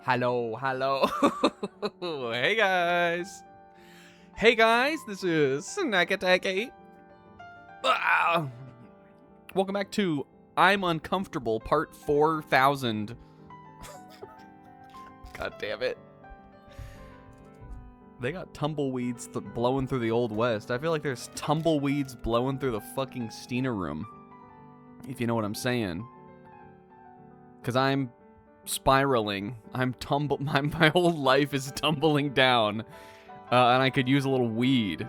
Hello. Hey guys, this is Snack Attack 8. Welcome back to I'm Uncomfortable Part 4000. God damn it. They got tumbleweeds blowing through the Old West. I feel like there's tumbleweeds blowing through the fucking Steena room, if you know what I'm saying. Because I'm spiraling. My whole life is tumbling down. And I could use a little weed.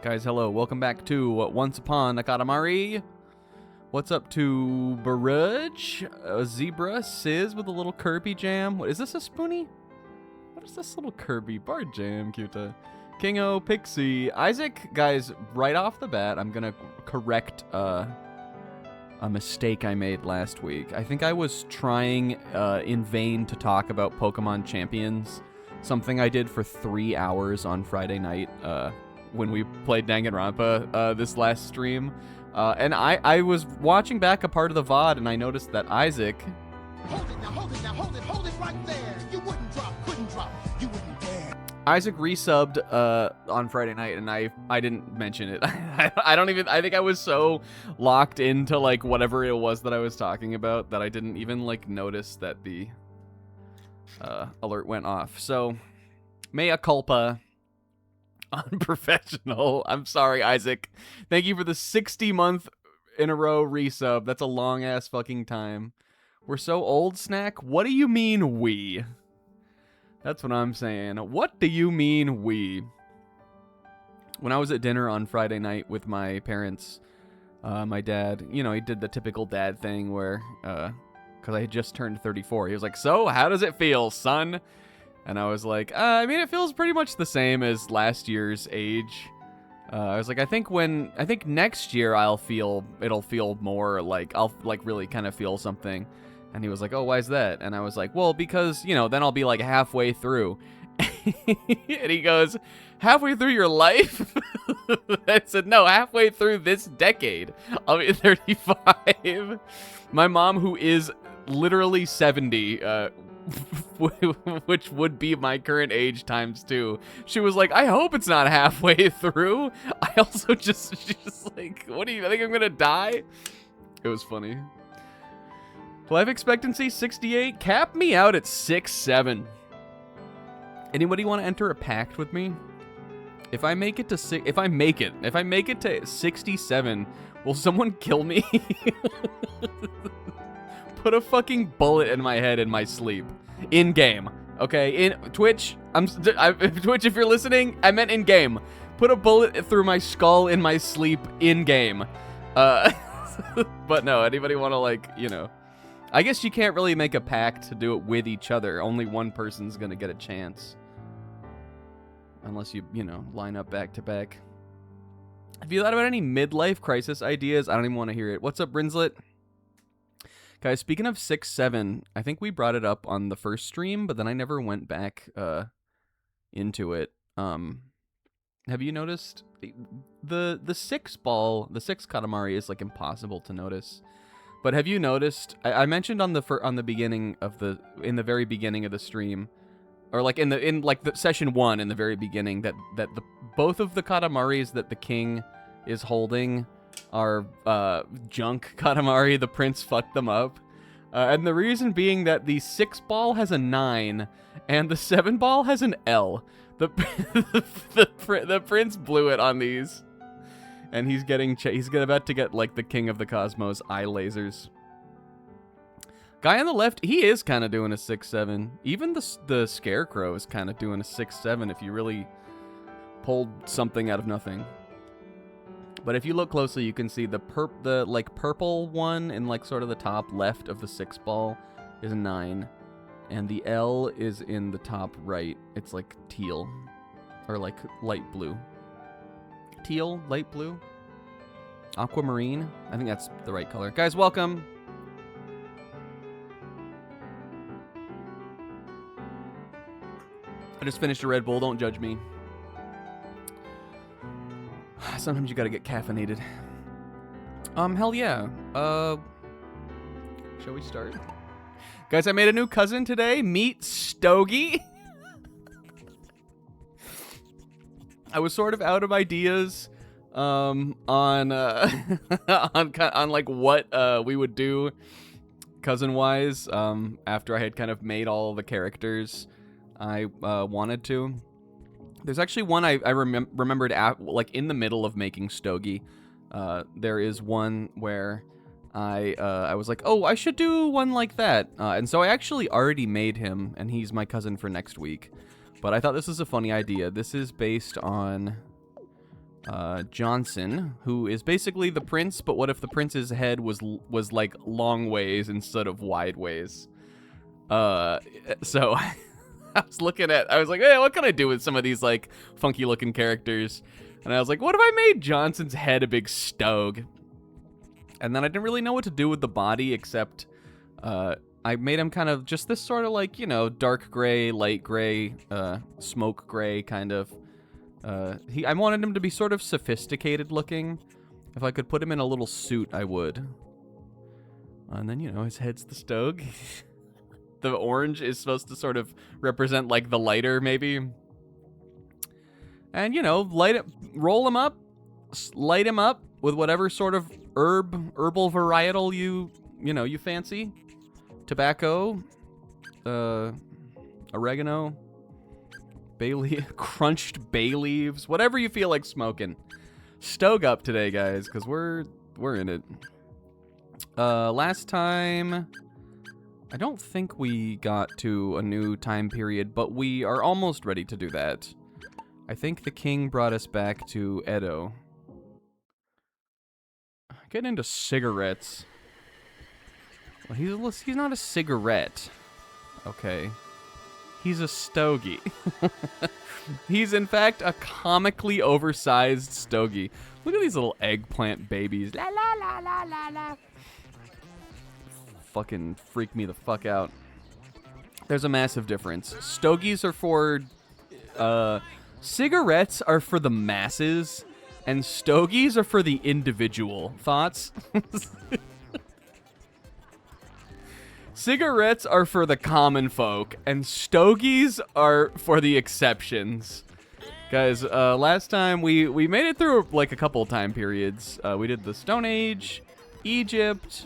Guys, hello. Welcome back to Once Upon a Katamari. What's up to Baruch? Zebra, Sizz with a little Kirby jam. What is this, a spoonie? What is this little Kirby bar jam, Cuta? Kingo, Pixie, Isaac. Guys, right off the bat, I'm gonna correct a mistake I made last week. I think I was trying in vain to talk about Pokemon Champions, something I did for 3 hours on Friday night when we played Danganronpa this last stream. And I was watching back a part of the VOD and I noticed that Isaac... Hold it right there. You wouldn't drop, couldn't drop, you wouldn't dare. Isaac resubbed on Friday night, and I didn't mention it. I think I was so locked into, like, whatever it was that I was talking about that I didn't even, like, notice that the alert went off. So, mea culpa, unprofessional. I'm sorry, Isaac. Thank you for the 60-month in a row resub. That's a long-ass fucking time. We're so old, Snack? What do you mean, we? That's what I'm saying. What do you mean, we? When I was at dinner on Friday night with my parents, my dad, you know, he did the typical dad thing where, because I had just turned 34, he was like, so, how does it feel, son? And I was like, I mean, it feels pretty much the same as last year's age. I was like, I think next year it'll feel more like, I'll, like, really kind of feel something. And he was like, oh, why is that? And I was like, well, because, you know, then I'll be like halfway through. And he goes, halfway through your life? I said, no, halfway through this decade. I'll be 35. My mom, who is literally 70, which would be my current age times 2, she was like, I hope it's not halfway through. I also she's like, what do you think, I'm gonna die? It was funny. Life expectancy 68. Cap me out at 6'7". Anybody want to enter a pact with me? If I make it to if I make it to 67, will someone kill me? Put a fucking bullet in my head in my sleep, in game. Okay, in Twitch. Twitch, if you're listening, I meant in game. Put a bullet through my skull in my sleep in game. But no, anybody want to, like, you know? I guess you can't really make a pact to do it with each other. Only one person's gonna get a chance. Unless you know, line up back to back. Have you thought about any midlife crisis ideas? I don't even want to hear it. What's up, Brinslet? Guys, speaking of 6'7", I think we brought it up on the first stream, but then I never went back into it. Have you noticed the 6 ball, the 6 Katamari is like impossible to notice. But have you noticed? I mentioned in the very beginning of the stream, or like in the session 1 in the very beginning, that both of the Katamaris that the king is holding are junk Katamari. The prince fucked them up, and the reason being that the 6 ball has a 9 and the 7 ball has an L. The prince blew it on these. And he's about to get, like, the king of the cosmos eye lasers. Guy on the left, he is kind of doing a 6'7". Even the scarecrow is kind of doing a 6'7" if you really pulled something out of nothing. But if you look closely, you can see the purple one in, like, sort of the top left of the 6 ball is a 9. And the L is in the top right. It's like teal. Or like light blue. Teal, light blue, aquamarine. I think that's the right color. Guys, welcome. I just finished a Red Bull. Don't judge me. Sometimes you gotta get caffeinated. Hell yeah. Shall we start? Guys, I made a new cousin today. Meet Stogie. I was sort of out of ideas on on like what we would do cousin wise after I had kind of made all the characters I wanted to. There's actually one I remembered like in the middle of making Stogie. There is one where I was like, oh, I should do one like that, and so I actually already made him, and he's my cousin for next week. But I thought this was a funny idea. This is based on Johnson, who is basically the prince, but what if the prince's head was like long ways instead of wide ways? So I was like, hey, what can I do with some of these like funky looking characters? And I was like, what if I made Johnson's head a big stogie? And then I didn't really know what to do with the body, except I made him kind of just this sort of like, you know, dark gray, light gray, smoke gray kind of. I wanted him to be sort of sophisticated looking. If I could put him in a little suit, I would. And then, you know, his head's the stogie. The orange is supposed to sort of represent like the lighter, maybe. And, you know, roll him up, light him up with whatever sort of herbal varietal you fancy. Tobacco, oregano, crunched bay leaves, whatever you feel like smoking. Stoke up today, guys, because we're in it. Last time, I don't think we got to a new time period, but we are almost ready to do that. I think the king brought us back to Edo. Getting into cigarettes. Well, he's not a cigarette. Okay. He's a stogie. He's, in fact, a comically oversized stogie. Look at these little eggplant babies. La la la la la la. Fucking freak me the fuck out. There's a massive difference. Stogies are for... cigarettes are for the masses, and stogies are for the individual. Thoughts? Cigarettes are for the common folk, and stogies are for the exceptions. Guys, last time we made it through like a couple time periods. We did the Stone Age, Egypt.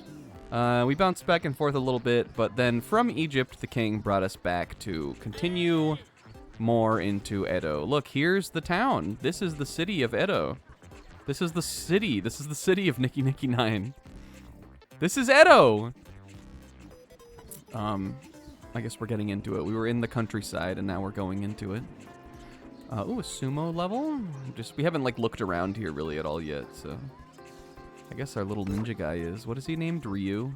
We bounced back and forth a little bit, but then from Egypt, the king brought us back to continue more into Edo. Look, here's the town. This is the city of Edo. This is the city. This is the city of Nikki Nikki 9. This is Edo. I guess we're getting into it. We were in the countryside, and now we're going into it. Ooh, a sumo level? We haven't, like, looked around here really at all yet, so... I guess our little ninja guy is. What is he named? Ryu?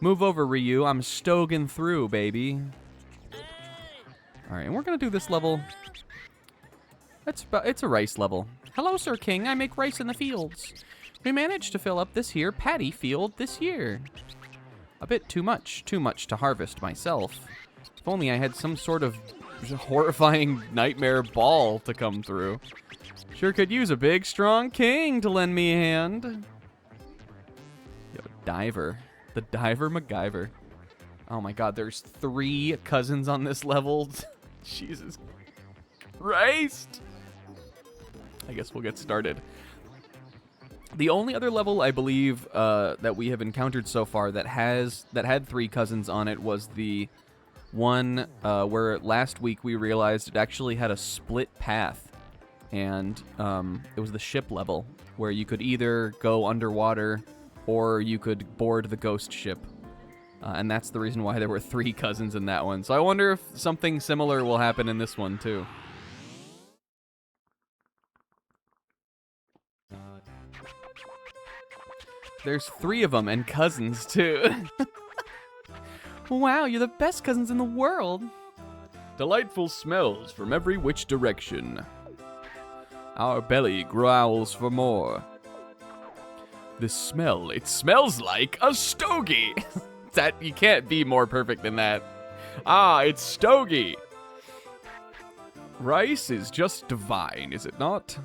Move over, Ryu. I'm stogging through, baby. Alright, and we're gonna do this level. It's a rice level. Hello, Sir King. I make rice in the fields. We managed to fill up this here paddy field this year. A bit too much to harvest myself. If only I had some sort of horrifying nightmare ball to come through. Sure could use a big, strong king to lend me a hand. Yo, Diver. The Diver MacGyver. Oh my god, there's 3 cousins on this level. Jesus Christ. I guess we'll get started. The only other level I believe that we have encountered so far that had 3 cousins on it was the one where last week we realized it actually had a split path, and it was the ship level where you could either go underwater or you could board the ghost ship, and that's the reason why there were 3 cousins in that one. So I wonder if something similar will happen in this one too. There's 3 of them, and cousins, too. Wow, you're the best cousins in the world. Delightful smells from every which direction. Our belly growls for more. This smell, it smells like a stogie. That, you can't be more perfect than that. Ah, it's stogie. Rice is just divine, is it not?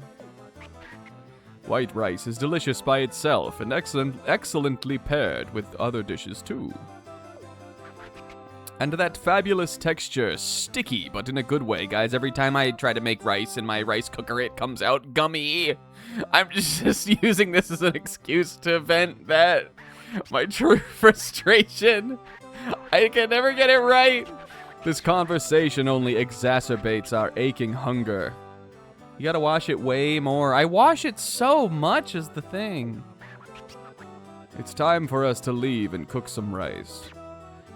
White rice is delicious by itself and excellently paired with other dishes too. And that fabulous texture, sticky, but in a good way, guys. Every time I try to make rice in my rice cooker, it comes out gummy. I'm just using this as an excuse to vent that, my true frustration. I can never get it right. This conversation only exacerbates our aching hunger. You gotta wash it way more. I wash it so much is the thing. It's time for us to leave and cook some rice.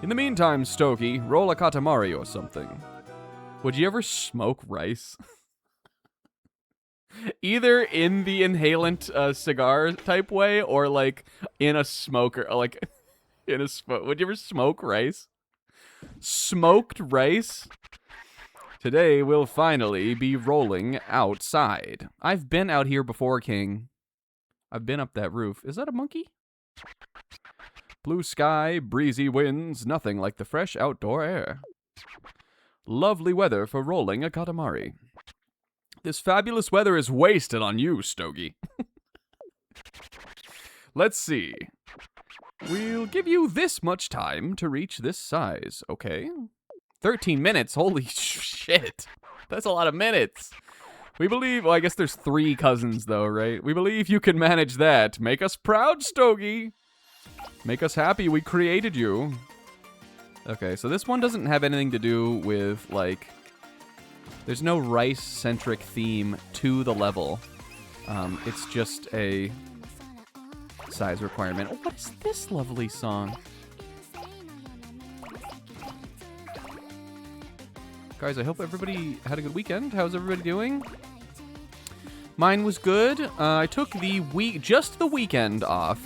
In the meantime, Stokey, roll a Katamari or something. Would you ever smoke rice? Either in the inhalant cigar type way or like in a smoker, like in a smoke. Would you ever smoke rice? Smoked rice? Today we'll finally be rolling outside. I've been out here before, King. I've been up that roof. Is that a monkey? Blue sky, breezy winds, nothing like the fresh outdoor air. Lovely weather for rolling a Katamari. This fabulous weather is wasted on you, Stogie. Let's see. We'll give you this much time to reach this size, okay? 13 minutes, holy shit. That's a lot of minutes. We believe, well, I guess there's 3 cousins though, right? We believe you can manage that. Make us proud, Stogie. Make us happy we created you. Okay, so this one doesn't have anything to do with, like, there's no rice-centric theme to the level. It's just a size requirement. Oh, what is this lovely song? Guys, I hope everybody had a good weekend. How's everybody doing? Mine was good. I took just the weekend off.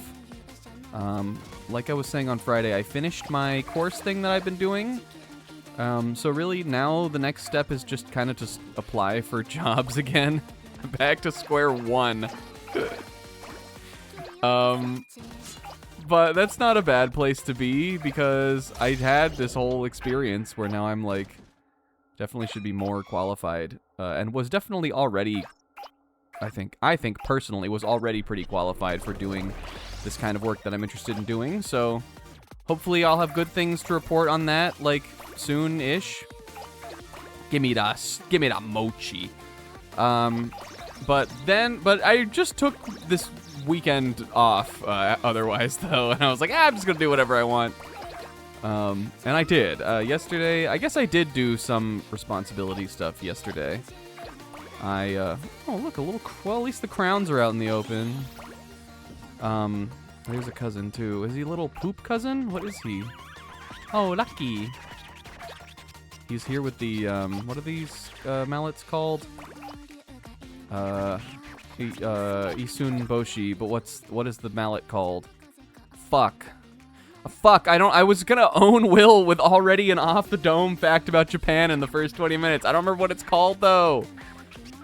Like I was saying on Friday, I finished my course thing that I've been doing. So really now the next step is just kind of just apply for jobs again. Back to square one. But that's not a bad place to be because I had this whole experience where now I'm like, definitely should be more qualified, and was definitely already, I think personally was already pretty qualified for doing this kind of work that I'm interested in doing. So hopefully I'll have good things to report on that, like, soon-ish. Give me that mochi. But I just took this weekend off, otherwise, though, and I was like, I'm just gonna do whatever I want. And I did. Yesterday, I guess I did do some responsibility stuff yesterday. Oh, look, well, at least the crowns are out in the open. There's a cousin, too. Is he a little poop cousin? What is he? Oh, lucky. He's here with the, what are these, mallets called? Isun Boshi, but what is the mallet called? Fuck. Fuck, I was gonna own Will with already an off-the-dome fact about Japan in the first 20 minutes. I don't remember what it's called, though.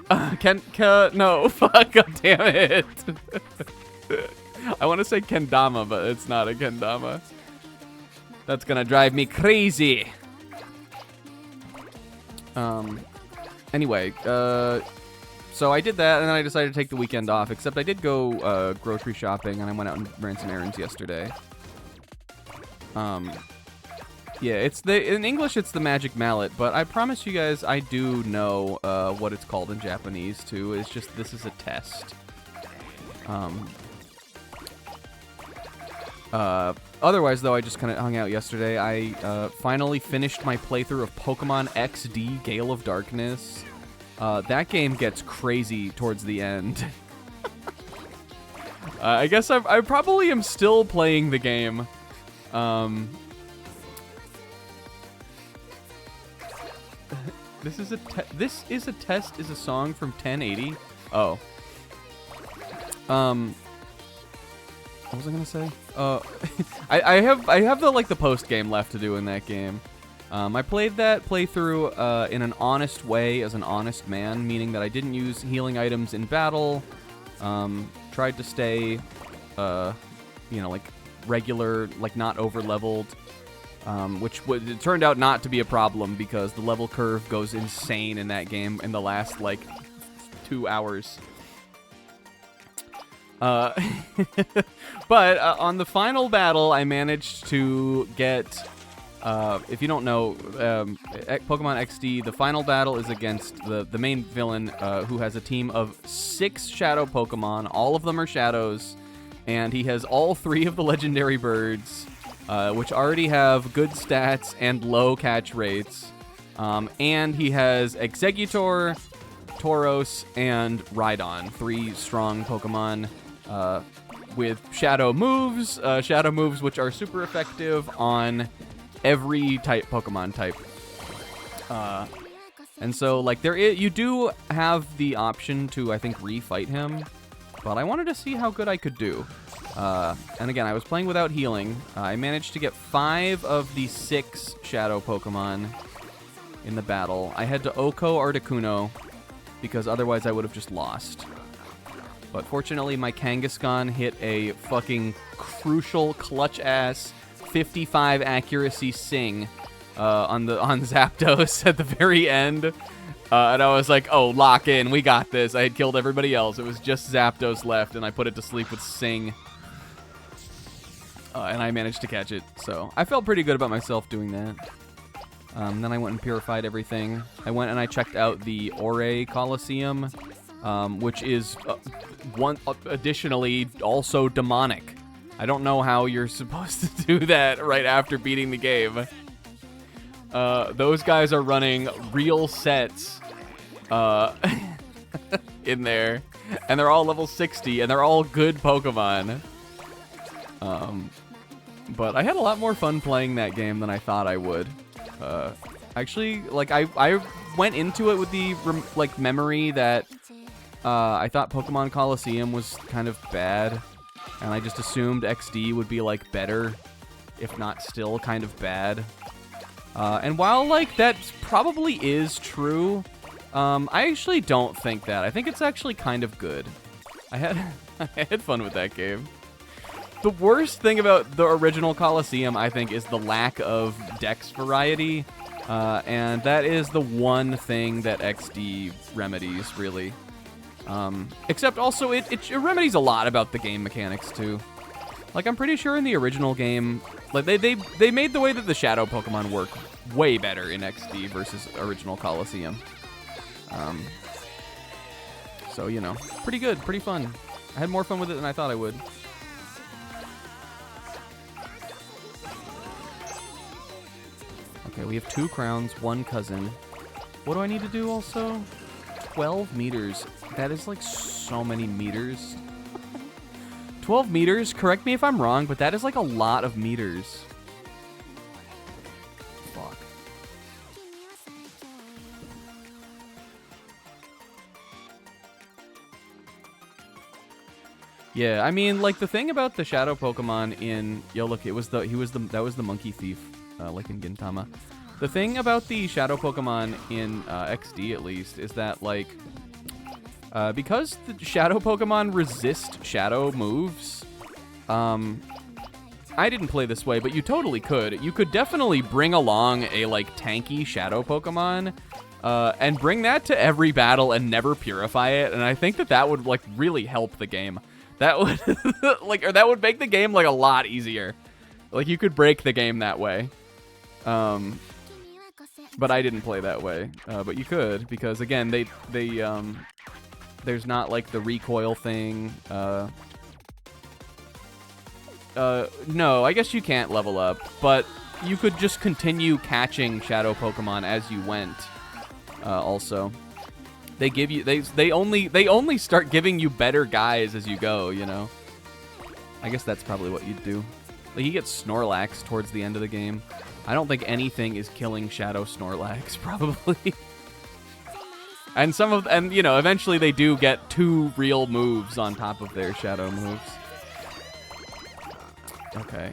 No, fuck, god damn it. I want to say kendama, but it's not a kendama. That's gonna drive me crazy. Anyway, so I did that, and then I decided to take the weekend off, except I did go grocery shopping, and I went out and ran some errands yesterday. Yeah, in English it's the magic mallet, but I promise you guys I do know what it's called in Japanese too. It's just this is a test. Otherwise though, I just kind of hung out yesterday. I finally finished my playthrough of Pokemon XD Gale of Darkness. That game gets crazy towards the end. I guess I probably am still playing the game. This is a test is a song from 1080. Oh. What was I gonna say? I have the post game left to do in that game. I played that playthrough in an honest way as an honest man, meaning that I didn't use healing items in battle. Tried to stay, like regular, like not over leveled, which it turned out not to be a problem because the level curve goes insane in that game in the last like 2 hours. But on the final battle, I managed to get If you don't know, Pokemon XD, the final battle is against the main villain, who has a team of 6 Shadow Pokemon. All of them are Shadows, and he has all 3 of the legendary birds, which already have good stats and low catch rates. And he has Exeggutor, Tauros, and Rhydon, 3 strong Pokemon with Shadow moves which are super effective on every Pokemon type. And so, like, you do have the option to, I think, refight him, but I wanted to see how good I could do. And again, I was playing without healing. I managed to get 5 of the 6 Shadow Pokemon in the battle. I had to Oko Articuno, because otherwise I would have just lost. But fortunately, my Kangaskhan hit a fucking crucial clutch-ass 55 accuracy sing on Zapdos at the very end. And I was like, oh, lock in. We got this. I had killed everybody else. It was just Zapdos left, and I put it to sleep with Sing. And I managed to catch it. So I felt pretty good about myself doing that. Then I went and purified everything. I went and I checked out the Ore Coliseum, which is additionally also demonic. I don't know how you're supposed to do that right after beating the game. Those guys are running real sets in there, and they're all level 60, and they're all good Pokemon. But I had a lot more fun playing that game than I thought I would. Actually, like, I went into it with the memory that I thought Pokemon Coliseum was kind of bad, and I just assumed XD would be, like, better, if not still kind of bad. And while, like, that probably is true, I actually don't think that. I think it's actually kind of good. I had fun with that game. The worst thing about the original Coliseum, I think, is the lack of dex variety, and that is the one thing that XD remedies, really. Except also, it remedies a lot about the game mechanics, too. Like, I'm pretty sure in the original game, like, they made the way that the Shadow Pokemon work way better in XD versus original Coliseum. So, you know, pretty good, pretty fun. I had more fun with it than I thought I would. Okay, we have 2 crowns, 1 cousin. What do I need to do also? 12 meters. That is like so many meters. 12 meters? Correct me if I'm wrong, but that is like a lot of meters. Fuck. Yeah, I mean, like, the thing about the Shadow Pokemon in... Yo, look, that was the Monkey Thief. Like in Gintama. The thing about the Shadow Pokemon in XD, at least, is that, like, because the Shadow Pokemon resist Shadow moves, I didn't play this way, but you totally could. You could definitely bring along a, like, tanky Shadow Pokemon, and bring that to every battle and never purify it, and I think that would, like, really help the game. That would, like, or that would make the game, like, a lot easier. Like, you could break the game that way. But I didn't play that way. But you could, because again, there's not like the recoil thing. No, I guess you can't level up, but you could just continue catching Shadow Pokemon as you went. Also, they give you they only start giving you better guys as you go. You know. I guess that's probably what you'd do. Like, you get Snorlax towards the end of the game. I don't think anything is killing Shadow Snorlax, probably. And you know, eventually they do get 2 real moves on top of their Shadow moves. Okay,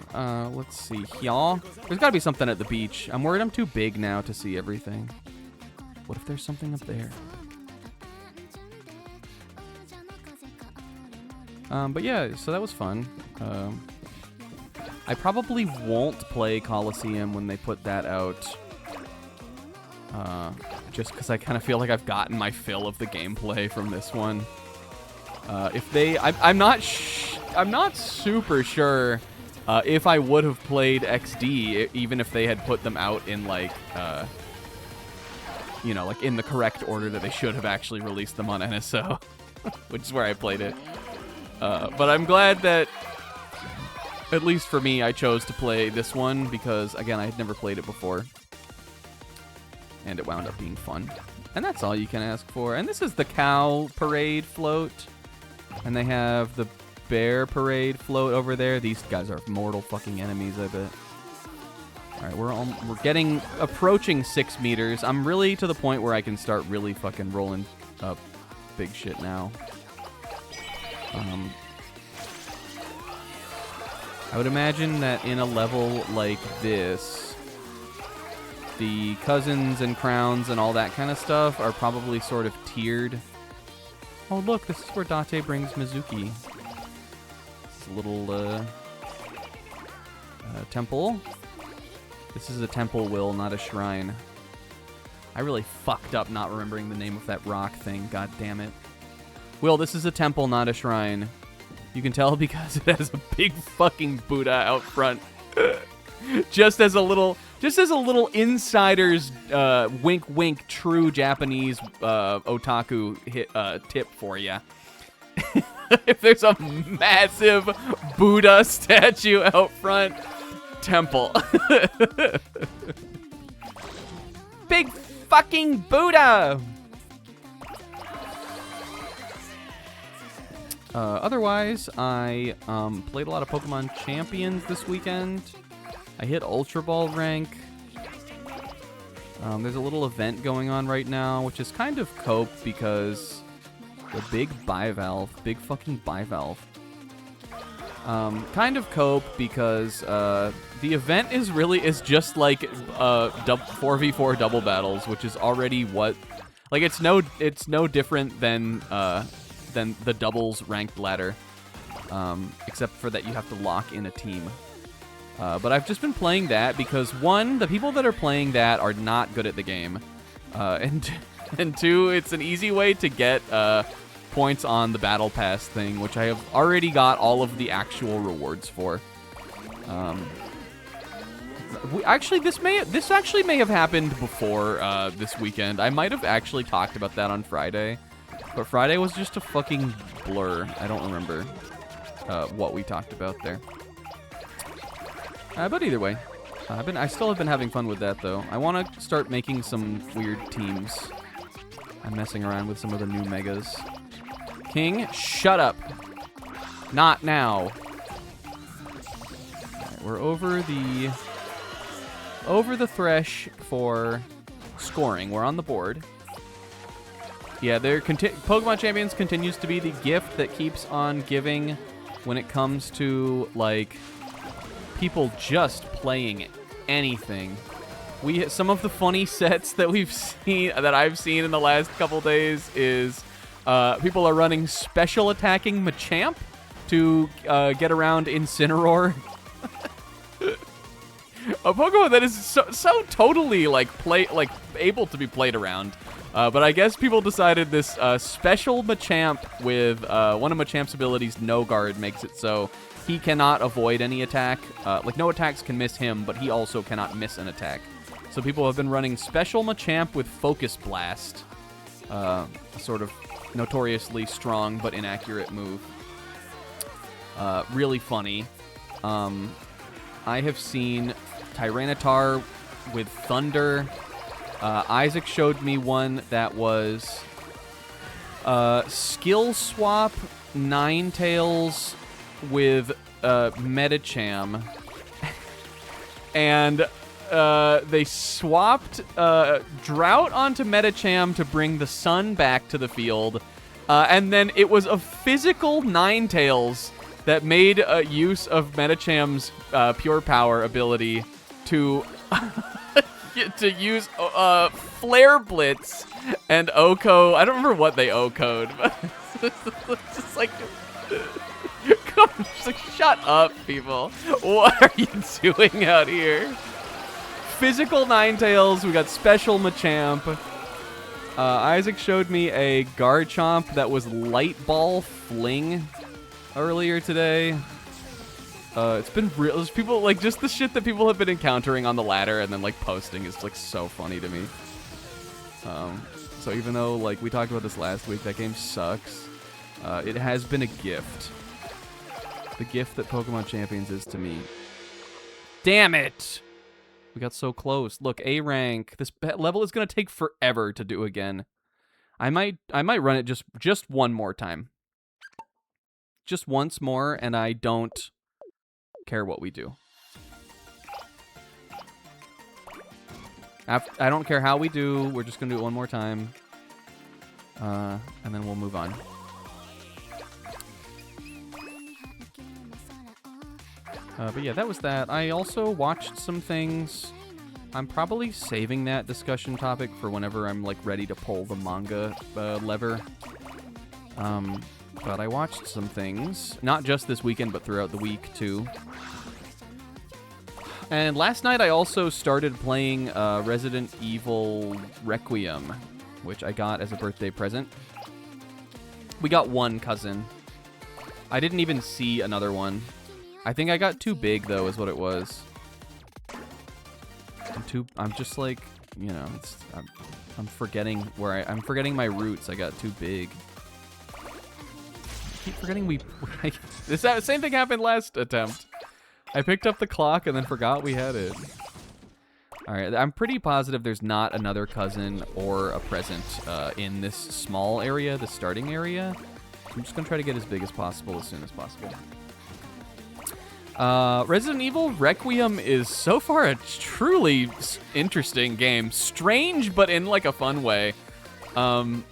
let's see. Here. There's gotta be something at the beach. I'm worried I'm too big now to see everything. What if there's something up there? But yeah, so that was fun. I probably won't play Coliseum when they put that out. Just because I kind of feel like I've gotten my fill of the gameplay from this one. I'm not super sure If I would have played XD, even if they had put them out in like, you know, like in the correct order that they should have actually released them on NSO, which is where I played it. But I'm glad that, at least for me, I chose to play this one because, again, I had never played it before. And it wound up being fun. And that's all you can ask for. And this is the cow parade float. And they have the bear parade float over there. These guys are mortal fucking enemies, I bet. Alright, we're approaching 6 meters. I'm really to the point where I can start really fucking rolling up big shit now. I would imagine that in a level like this, the cousins and crowns and all that kind of stuff are probably sort of tiered. Oh, look, this is where Date brings Mizuki. It's a little temple. This is a temple, Will, not a shrine. I really fucked up not remembering the name of that rock thing. God damn it. Will, this is a temple, not a shrine. You can tell because it has a big fucking Buddha out front. just as a little insider's wink wink true Japanese otaku tip for you. If there's a massive Buddha statue out front, temple. Big fucking Buddha. Otherwise, I played a lot of Pokemon Champions this weekend. I hit Ultra Ball rank. There's a little event going on right now, which is kind of cope because the big fucking bivalve. Kind of cope because the event is just like 4v4 double battles, which is already what, like, it's no different than the doubles ranked ladder, except for that you have to lock in a team. But I've just been playing that because, one, the people that are playing that are not good at the game, and two, it's an easy way to get points on the battle pass thing, which I have already got all of the actual rewards for. This actually may have happened before this weekend. I might have actually talked about that on Friday. But Friday was just a fucking blur. I don't remember what we talked about there. But either way, I still have been having fun with that, though. I want to start making some weird teams. I'm messing around with some of the new megas. King, shut up. Not now. Alright, we're over the thresh for scoring. We're on the board. Yeah, Pokemon Champions continues to be the gift that keeps on giving when it comes to, like, people just playing anything. Some of the funny sets that I've seen in the last couple days is people are running special attacking Machamp to get around Incineroar. A Pokemon that is so totally able to be played around. But I guess people decided this special Machamp with one of Machamp's abilities, No Guard, makes it so he cannot avoid any attack. No attacks can miss him, but he also cannot miss an attack. So people have been running special Machamp with Focus Blast, a sort of notoriously strong but inaccurate move. Really funny. I have seen Tyranitar with Thunder. Isaac showed me one that was skill swap Ninetales with Medicham. And they swapped Drought onto Medicham to bring the sun back to the field. And then it was a physical Ninetales that made use of Medicham's Pure Power ability to use Flare Blitz and Oko. I don't remember what they O-code, but it's just like, just like, shut up, people. What are you doing out here? Physical Ninetales. We got special Machamp. Isaac showed me a Garchomp that was Light Ball Fling earlier today. It's been real. There's people like just the shit that people have been encountering on the ladder and then like posting is like so funny to me. So even though like we talked about this last week, that game sucks. It has been a gift. The gift that Pokemon Champions is to me. Damn it! We got so close. Look, A rank. This level is gonna take forever to do again. I might run it just one more time. Just once more, and I don't care what we do. I don't care how we do. We're just gonna do it one more time, and then we'll move on. But yeah, that was that. I also watched some things. I'm probably saving that discussion topic for whenever I'm like ready to pull the manga lever. But I watched some things, not just this weekend, but throughout the week too. And last night I also started playing Resident Evil Requiem, which I got as a birthday present. We got one cousin. I didn't even see another one. I think I got too big though, is what it was. I'm just like, you know, I'm forgetting where I'm forgetting my roots. I got too big. I keep forgetting this same thing happened last attempt. I picked up the clock and then forgot we had it. All right, I'm pretty positive there's not another cousin or a present in this small area, the starting area. I'm just gonna try to get as big as possible as soon as possible. Resident Evil Requiem is so far a truly interesting game. Strange, but in like a fun way. I'll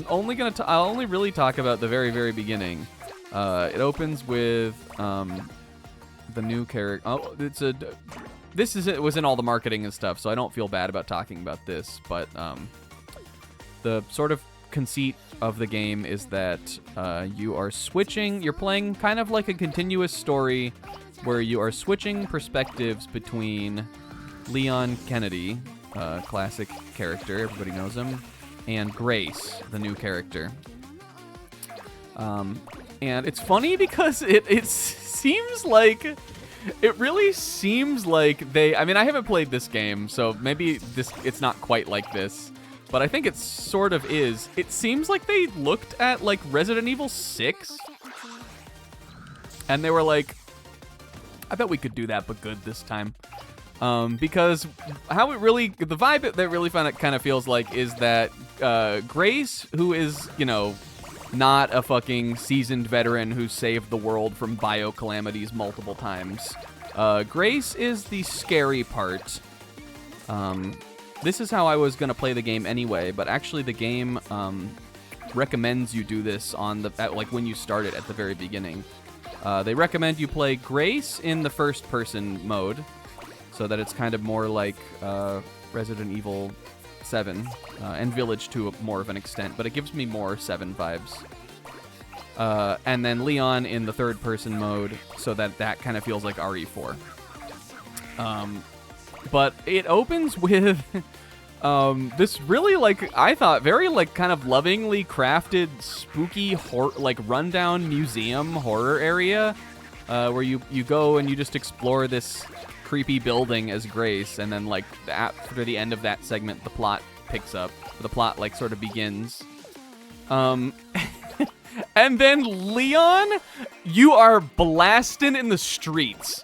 only really talk about the very, very beginning. It opens with the new character. Oh, it was in all the marketing and stuff, so I don't feel bad about talking about this. But the sort of conceit of the game is that you are switching. You're playing kind of like a continuous story where you are switching perspectives between Leon Kennedy, classic character, everybody knows him, and Grace, the new character. And it's funny because it seems like, it really seems like they, I mean, I haven't played this game, so maybe it's not quite like this, but I think it sort of is. It seems like they looked at like Resident Evil 6 and they were like, I bet we could do that, but good this time. Because how it really, the vibe that really kind of feels like is that Grace, who is, you know, not a fucking seasoned veteran who saved the world from bio-calamities multiple times. Grace is the scary part. This is how I was going to play the game anyway, but actually the game recommends you do this on like when you start it at the very beginning. They recommend you play Grace in the first-person mode, so that it's kind of more like Resident Evil 7 and Village to more of an extent, but it gives me more 7 vibes. And then Leon in the third-person mode, so that kind of feels like RE4. But it opens with this really, like, I thought, very, like, kind of lovingly crafted, spooky, like, rundown museum horror area where you go and you just explore this creepy building as Grace, and then, like, after the end of that segment, the plot picks up. The plot, like, sort of begins. And then, Leon, you are blasting in the streets.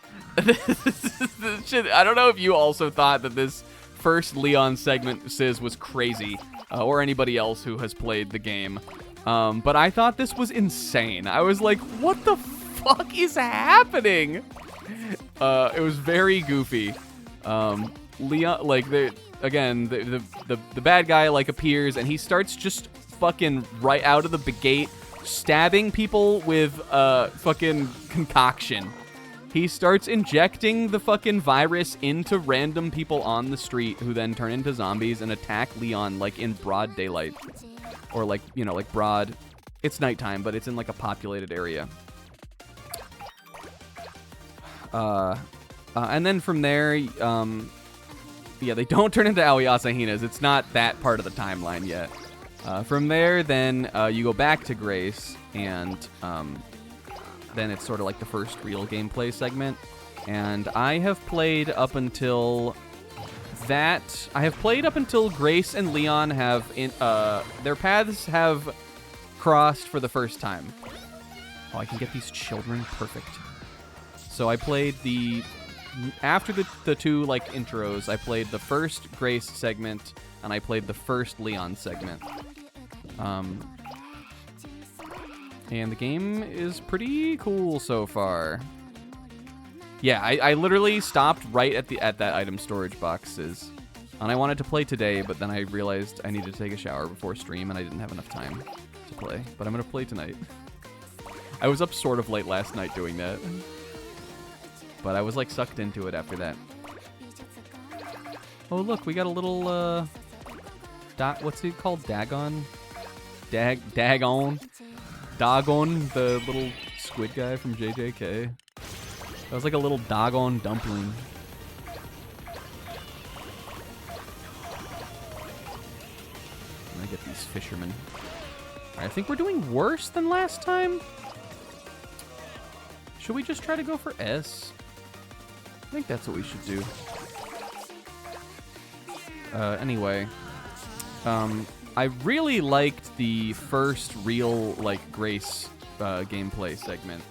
Shit, I don't know if you also thought that this first Leon segment, Sizz, was crazy, or anybody else who has played the game. But I thought this was insane. I was like, what the fuck is happening? It was very goofy. Leon, like, the bad guy, like, appears, and he starts just fucking right out of the gate stabbing people with fucking concoction. He starts injecting the fucking virus into random people on the street who then turn into zombies and attack Leon, like, in broad daylight. Or, like, you know, like, broad... It's nighttime, but it's in, like, a populated area. And then from there, yeah, they don't turn into Aoyasahinas. It's not that part of the timeline yet. From there, then, you go back to Grace, and, then it's sort of like the first real gameplay segment. And I have played up until that. I have played up until Grace and Leon have their paths have crossed for the first time. Oh, I can get these children perfect. So I played after the two like intros, I played the first Grace segment and I played the first Leon segment. And the game is pretty cool so far. Yeah, I literally stopped right at that item storage boxes. And I wanted to play today, but then I realized I needed to take a shower before stream and I didn't have enough time to play. But I'm gonna play tonight. I was up sort of late last night doing that. But I was like sucked into it after that. Oh look, we got a little what's it called? Dagon? Dagon, the little squid guy from JJK. That was like a little doggone dumpling. And I get these fishermen. All right, I think we're doing worse than last time. Should we just try to go for S? I think that's what we should do. Anyway. I really liked the first real, like, Grace gameplay segment.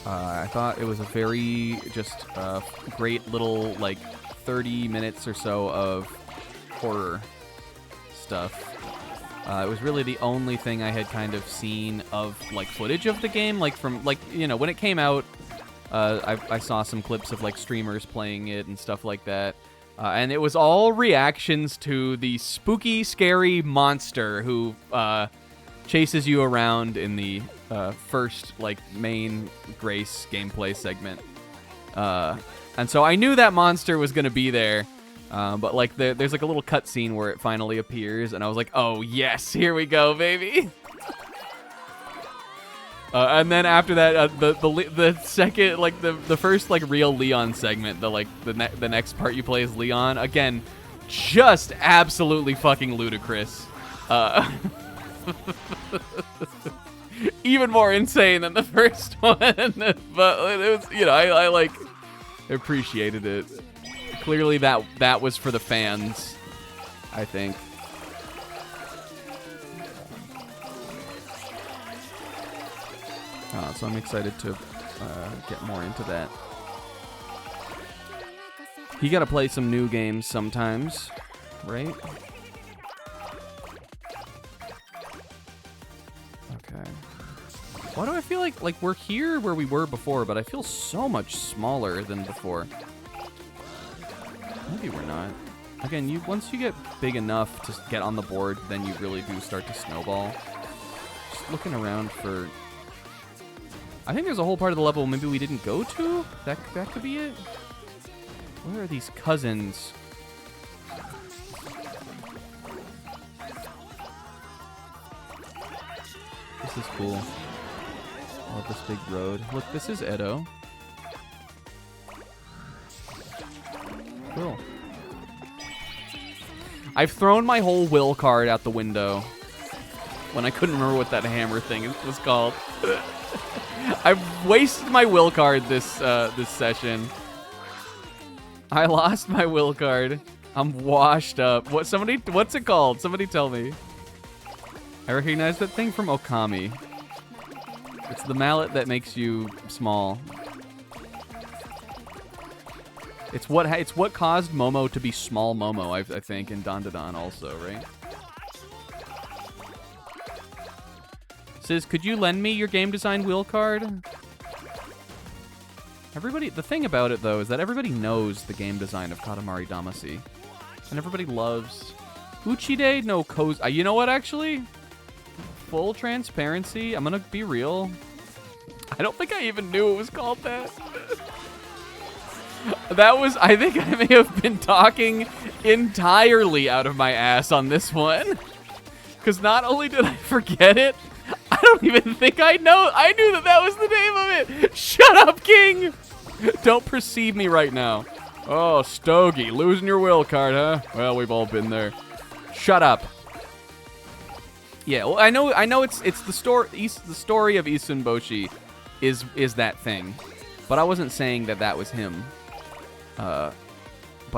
I thought it was a very just great little like 30 minutes or so of horror stuff. It was really the only thing I had kind of seen of like footage of the game, like from like, you know, when it came out. I saw some clips of like streamers playing it and stuff like that. And it was all reactions to the spooky, scary monster who chases you around in the first like main Grace gameplay segment. And so I knew that monster was gonna be there, but like there's like a little cutscene where it finally appears, and I was like, oh yes, here we go, baby. And then after that, the second, like the first like real Leon segment, the next part you play as Leon, again, just absolutely fucking ludicrous. Even more insane than the first one, but it was, you know, I like appreciated it. Clearly that was for the fans, I think. So I'm excited to get more into that. You gotta play some new games sometimes, right? Okay. Why do I feel like we're here where we were before, but I feel so much smaller than before? Maybe we're not. Again, once you get big enough to get on the board, then you really do start to snowball. Just looking around for... I think there's a whole part of the level maybe we didn't go to? That could be it? Where are these cousins? This is cool. I love this big road. Look, this is Edo. Cool. I've thrown my whole will card out the window when I couldn't remember what that hammer thing was called. I've wasted my will card this session. I lost my will card. I'm washed up. What's it called? Somebody tell me. I recognize that thing from Okami. It's the mallet that makes you small. It's what caused Momo to be small Momo, I think, in Dandadan also, right? Says, could you lend me your game design wheel card? The thing about it, though, is that everybody knows the game design of Katamari Damacy. And everybody loves Uchide no Koz... you know what, actually? Full transparency, I'm gonna be real. I don't think I even knew it was called that. I think I may have been talking entirely out of my ass on this one. Because not only did I forget it, I don't even think I knew that was the name of it. Shut up, King. Don't perceive me right now. Oh, Stogie, losing your will card, huh? Well, we've all been there. Shut up. Yeah, well, I know it's the story the story of Isunboshi is that thing. But I wasn't saying that was him. But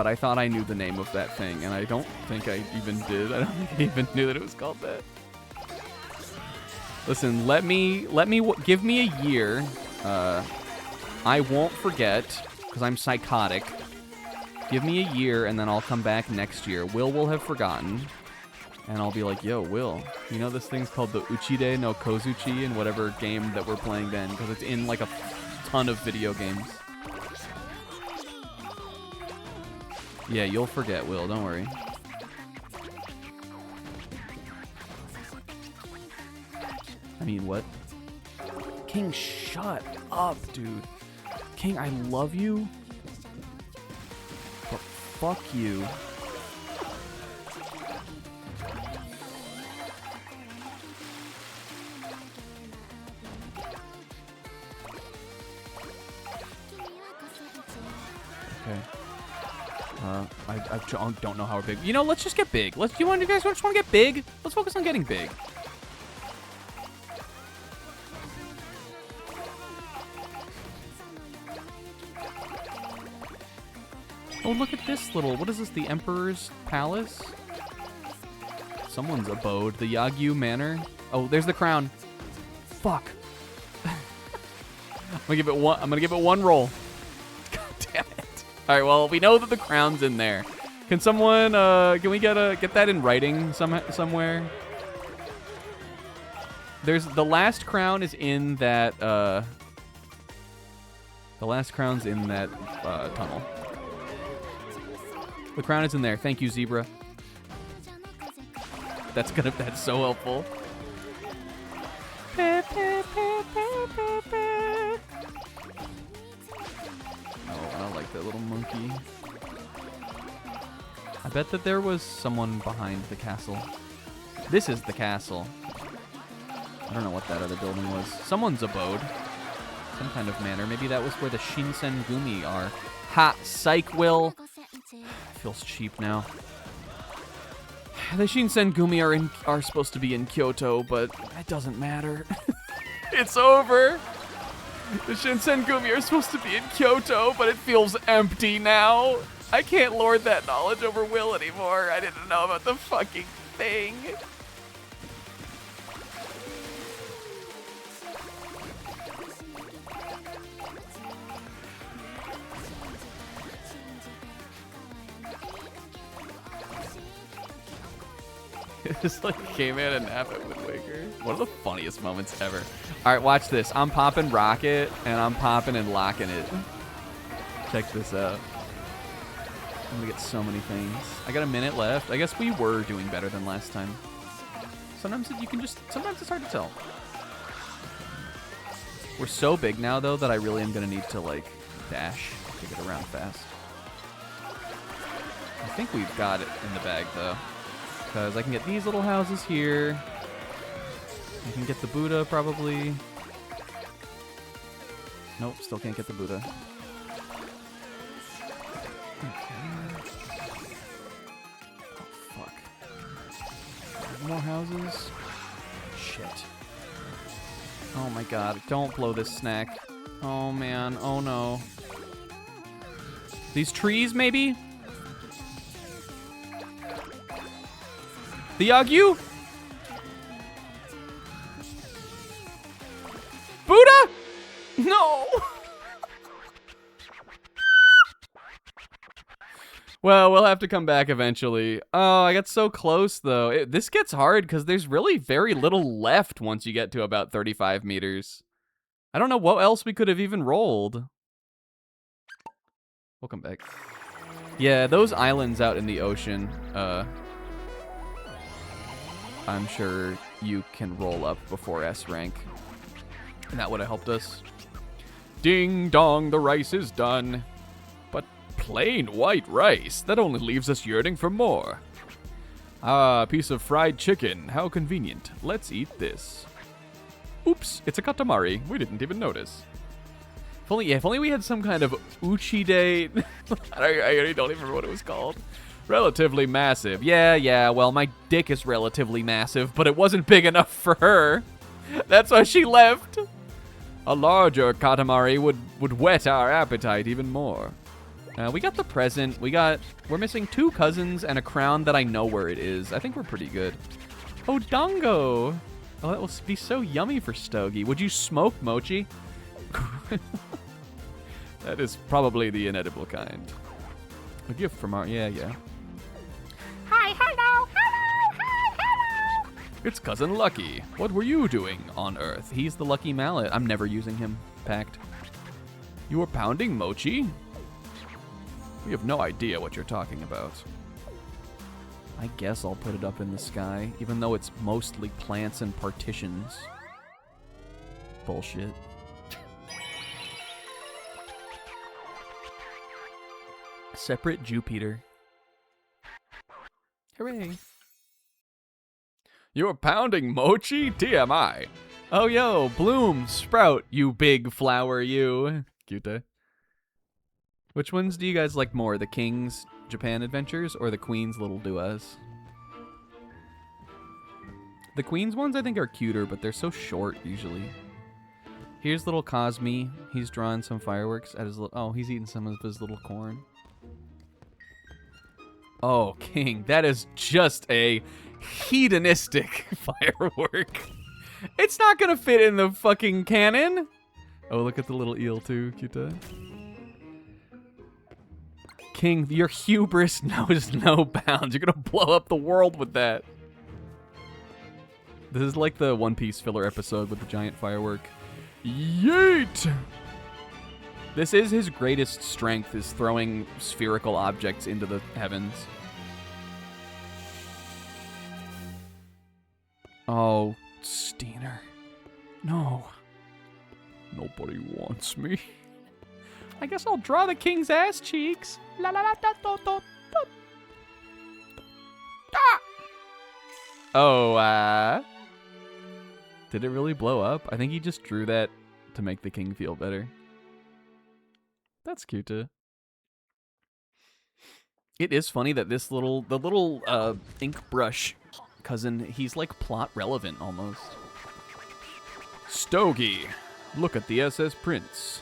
I thought I knew the name of that thing, and I don't think I even did. I don't think I even knew that it was called that. Listen, give me a year. I won't forget, because I'm psychotic. Give me a year, and then I'll come back next year. Will have forgotten. And I'll be like, yo, Will, you know this thing's called the Uchide no Kozuchi in whatever game that we're playing then, because it's in like a ton of video games. Yeah, you'll forget, Will, don't worry. I mean, what? King, shut up, dude. King, I love you, but fuck you. Okay. I don't know how big. You know, let's just get big. You guys just want to get big? Let's focus on getting big. Oh, look at this little. What is this? The Emperor's Palace? Someone's abode. The Yagyu Manor. Oh, there's the crown. Fuck. I'm gonna give it one roll. God damn it. All right, well, we know that the crown's in there. Can someone, can we get that in writing somewhere? The last crown is in that, the last crown's in that, tunnel. The crown is in there. Thank you, Zebra. That's so helpful. Oh, I don't like that little monkey. I bet that there was someone behind the castle. This is the castle. I don't know what that other building was. Someone's abode. Some kind of manor. Maybe that was where the Shinsengumi are. Ha! Psych, Will! Feels cheap now. The Shinsengumi are supposed to be in Kyoto, but it doesn't matter. It's over! The Shinsengumi are supposed to be in Kyoto, but it feels empty now. I can't lord that knowledge over Will anymore. I didn't know about the fucking thing. It just like came in and nap at Wind Waker. One of the funniest moments ever. All right, watch this. I'm popping Rocket, and I'm popping and locking it. Check this out. I'm gonna get so many things. I got a minute left. I guess we were doing better than last time. Sometimes sometimes it's hard to tell. We're so big now, though, that I really am gonna need to, like, dash to get around fast. I think we've got it in the bag, though. Because I can get these little houses here. I can get the Buddha, probably. Nope, still can't get the Buddha. Okay. Oh, fuck. More houses? Shit. Oh my god, don't blow this snack. Oh man, oh no. These trees, maybe? The Yagyu? Buddha? No! Well, we'll have to come back eventually. Oh, I got so close, though. This gets hard because there's really very little left once you get to about 35 meters. I don't know what else we could have even rolled. We'll come back. Yeah, those islands out in the ocean, I'm sure you can roll up before S rank. And that would have helped us. Ding dong, the rice is done. But plain white rice, that only leaves us yearning for more. Ah, a piece of fried chicken, how convenient. Let's eat this. Oops, it's a Katamari. We didn't even notice. If only we had some kind of Uchide. I already don't even remember what it was called. Relatively massive. Yeah, well, my dick is relatively massive, but it wasn't big enough for her. That's why she left. A larger Katamari would whet our appetite even more. We got the present. We're missing 2 cousins and a crown that I know where it is. I think we're pretty good. Oh, Dongo. Oh, that will be so yummy for Stogie. Would you smoke mochi? That is probably the inedible kind. A gift from our... Yeah. Hi, hello. It's Cousin Lucky. What were you doing on Earth? He's the Lucky Mallet. I'm never using him. Packed. You were pounding mochi? We have no idea what you're talking about. I guess I'll put it up in the sky, even though it's mostly plants and partitions. Bullshit. Separate Jupiter. Hooray. You're pounding mochi? TMI. Oh, yo, bloom, sprout, you big flower, you. Cute. Which ones do you guys like more? The King's Japan Adventures or the Queen's Little Duas? The Queen's ones I think are cuter, but they're so short usually. Here's little Cosme. He's drawing some fireworks at his little... Oh, he's eating some of his little corn. Oh, King, that is just a hedonistic firework. It's not gonna fit in the fucking cannon. Oh, look at the little eel too, cute. King, your hubris knows no bounds. You're gonna blow up the world with that. This is like the One Piece filler episode with the giant firework. Yeet! This is his greatest strength, is throwing spherical objects into the heavens. Oh, Steiner. No. Nobody wants me. I guess I'll draw the king's ass cheeks. La la la da da da da. Oh, did it really blow up? I think he just drew that to make the king feel better. That's cute too. It is funny that the little ink brush cousin, he's like plot relevant almost. Stogie, look at the SS Prince.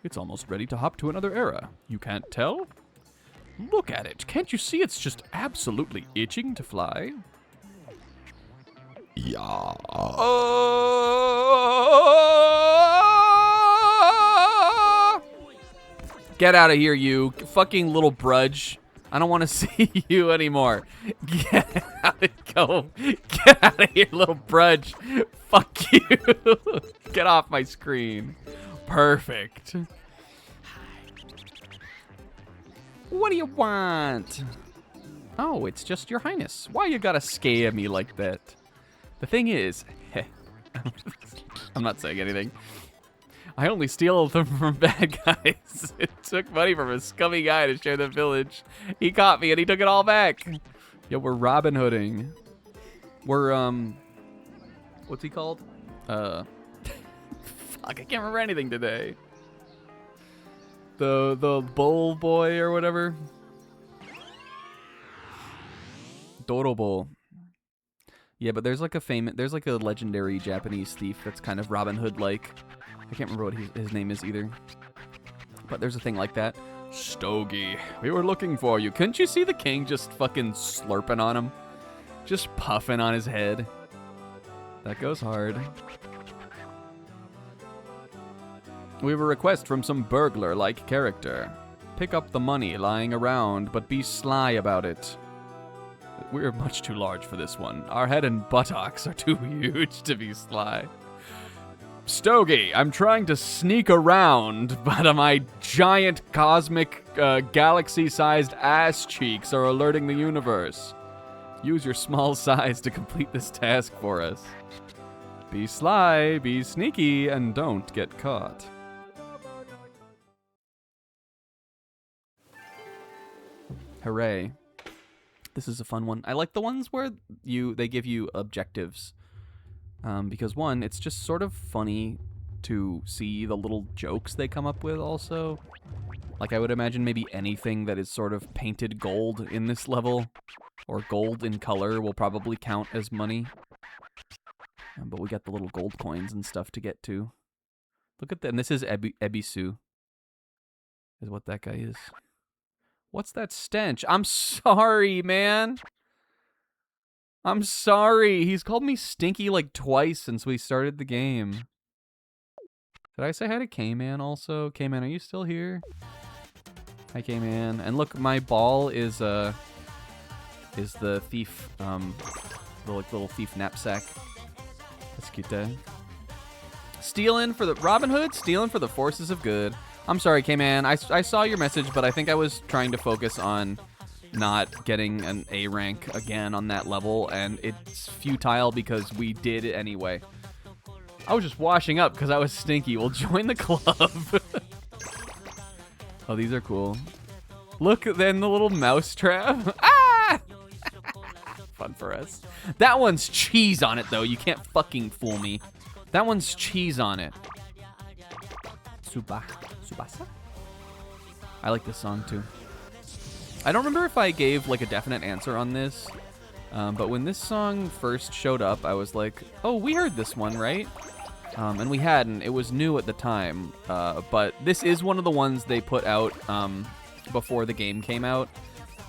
It's almost ready to hop to another era. You can't tell? Look at it. Can't you see it's just absolutely itching to fly? Yeah. Get out of here, you fucking little brudge. I don't want to see you anymore. Get out of here, little brudge. Fuck you. Get off my screen. Perfect. What do you want? Oh, it's just your highness. Why you gotta scare me like that? The thing is, I'm not saying anything. I only steal them from bad guys. It took money from a scummy guy to share the village. He caught me and he took it all back. Yo, we're Robin Hooding. We're, what's he called? Fuck, I can't remember anything today. The bull boy or whatever. Dorobo. Yeah, but there's like a legendary Japanese thief that's kind of Robin Hood-like. I can't remember what his name is either. But there's a thing like that. Stogie, we were looking for you. Couldn't you see the king just fucking slurping on him? Just puffing on his head. That goes hard. We have a request from some burglar-like character. Pick up the money lying around, but be sly about it. We're much too large for this one. Our head and buttocks are too huge to be sly. Stogie, I'm trying to sneak around, but my giant cosmic galaxy-sized ass cheeks are alerting the universe. Use your small size to complete this task for us. Be sly, be sneaky, and don't get caught. Hooray. This is a fun one. I like the ones where they give you objectives. Because one, it's just sort of funny to see the little jokes they come up with also. Like, I would imagine maybe anything that is sort of painted gold in this level, or gold in color, will probably count as money. But we got the little gold coins and stuff to get to. Look at that. And this is Ebisu, is what that guy is. What's that stench? I'm sorry, man. I'm sorry. He's called me stinky like twice since we started the game. Did I say hi to K-Man also? K-Man, are you still here? Hi, K-Man. And look, my ball is the thief, the little thief knapsack. That's cute, Dad. Stealing for the Robin Hood, stealing for the forces of good. I'm sorry, K-Man. I saw your message, but I think I was trying to focus on not getting an A rank again on that level, and it's futile because we did it anyway. I was just washing up because I was stinky. Well, join the club. Oh, these are cool. Look, then the little mouse trap. Ah! Fun for us. That one's cheese on it, though. You can't fucking fool me. That one's cheese on it. Subasa? I like this song, too. I don't remember if I gave, like, a definite answer on this, but when this song first showed up, I was like, oh, we heard this one, right? And we hadn't. It was new at the time, but this is one of the ones they put out before the game came out,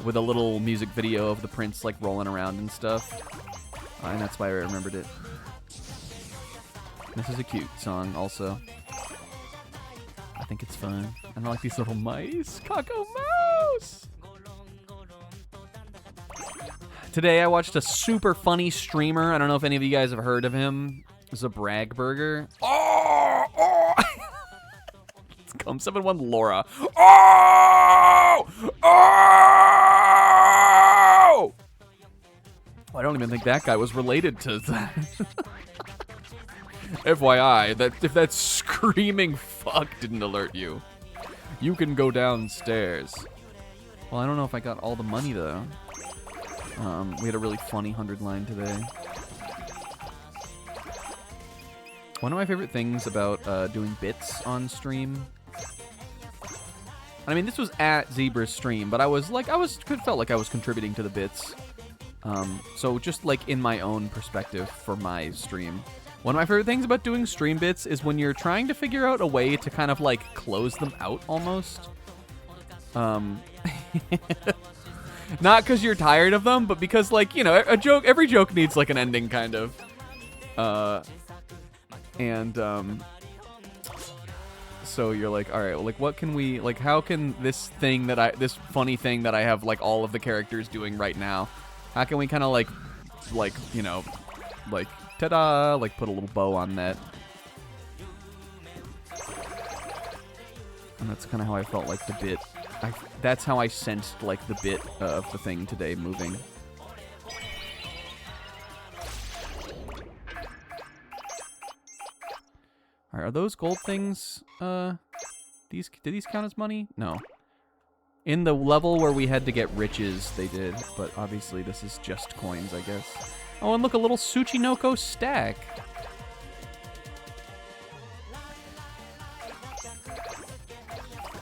with a little music video of the prince, like, rolling around and stuff, and that's why I remembered it. This is a cute song, also. I think it's fun. And I like these little mice. Coco Mouse! Today I watched a super funny streamer. I don't know if any of you guys have heard of him. Zabragburger. Oh! Oh! Come 7-1 Laura. Oh! Oh! Well, I don't even think that guy was related to that. FYI, that if that screaming fuck didn't alert you, you can go downstairs. Well, I don't know if I got all the money, though. We had a really funny 100 line today. One of my favorite things about doing bits on stream. I mean, this was at Zebra's stream, but I felt like I was contributing to the bits. So just like in my own perspective for my stream. One of my favorite things about doing stream bits is when you're trying to figure out a way to kind of like close them out almost. Not because you're tired of them, but because, like, you know, every joke needs like an ending kind of. So you're like, all right, well, like, what can we, like, how can this funny thing that I have like all of the characters doing right now, how can we kind of like, you know, like, ta-da, like put a little bow on that. And that's kind of how I felt like the bit. That's how I sensed like the bit of the thing today moving. Alright, are those gold things, do these count as money? No. In the level where we had to get riches, they did, but obviously this is just coins, I guess. Oh, and look, a little Tsuchinoko stack.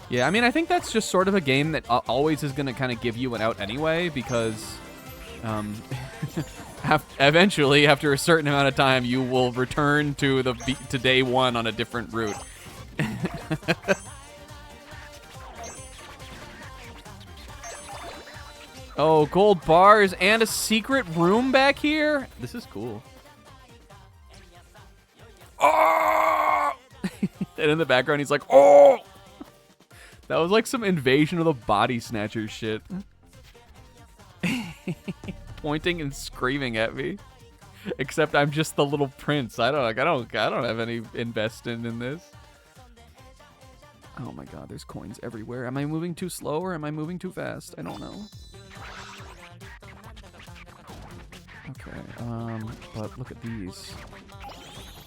Yeah, I mean, I think that's just sort of a game that always is going to kind of give you an out anyway, because eventually, after a certain amount of time, you will return to day one on a different route. Oh, gold bars and a secret room back here? This is cool. Oh! And in the background, he's like, oh! That was like some Invasion of the Body Snatchers shit. Pointing and screaming at me. Except I'm just the little prince. I don't have any investing in this. Oh my god, there's coins everywhere. Am I moving too slow or am I moving too fast? I don't know. Okay, but look at these.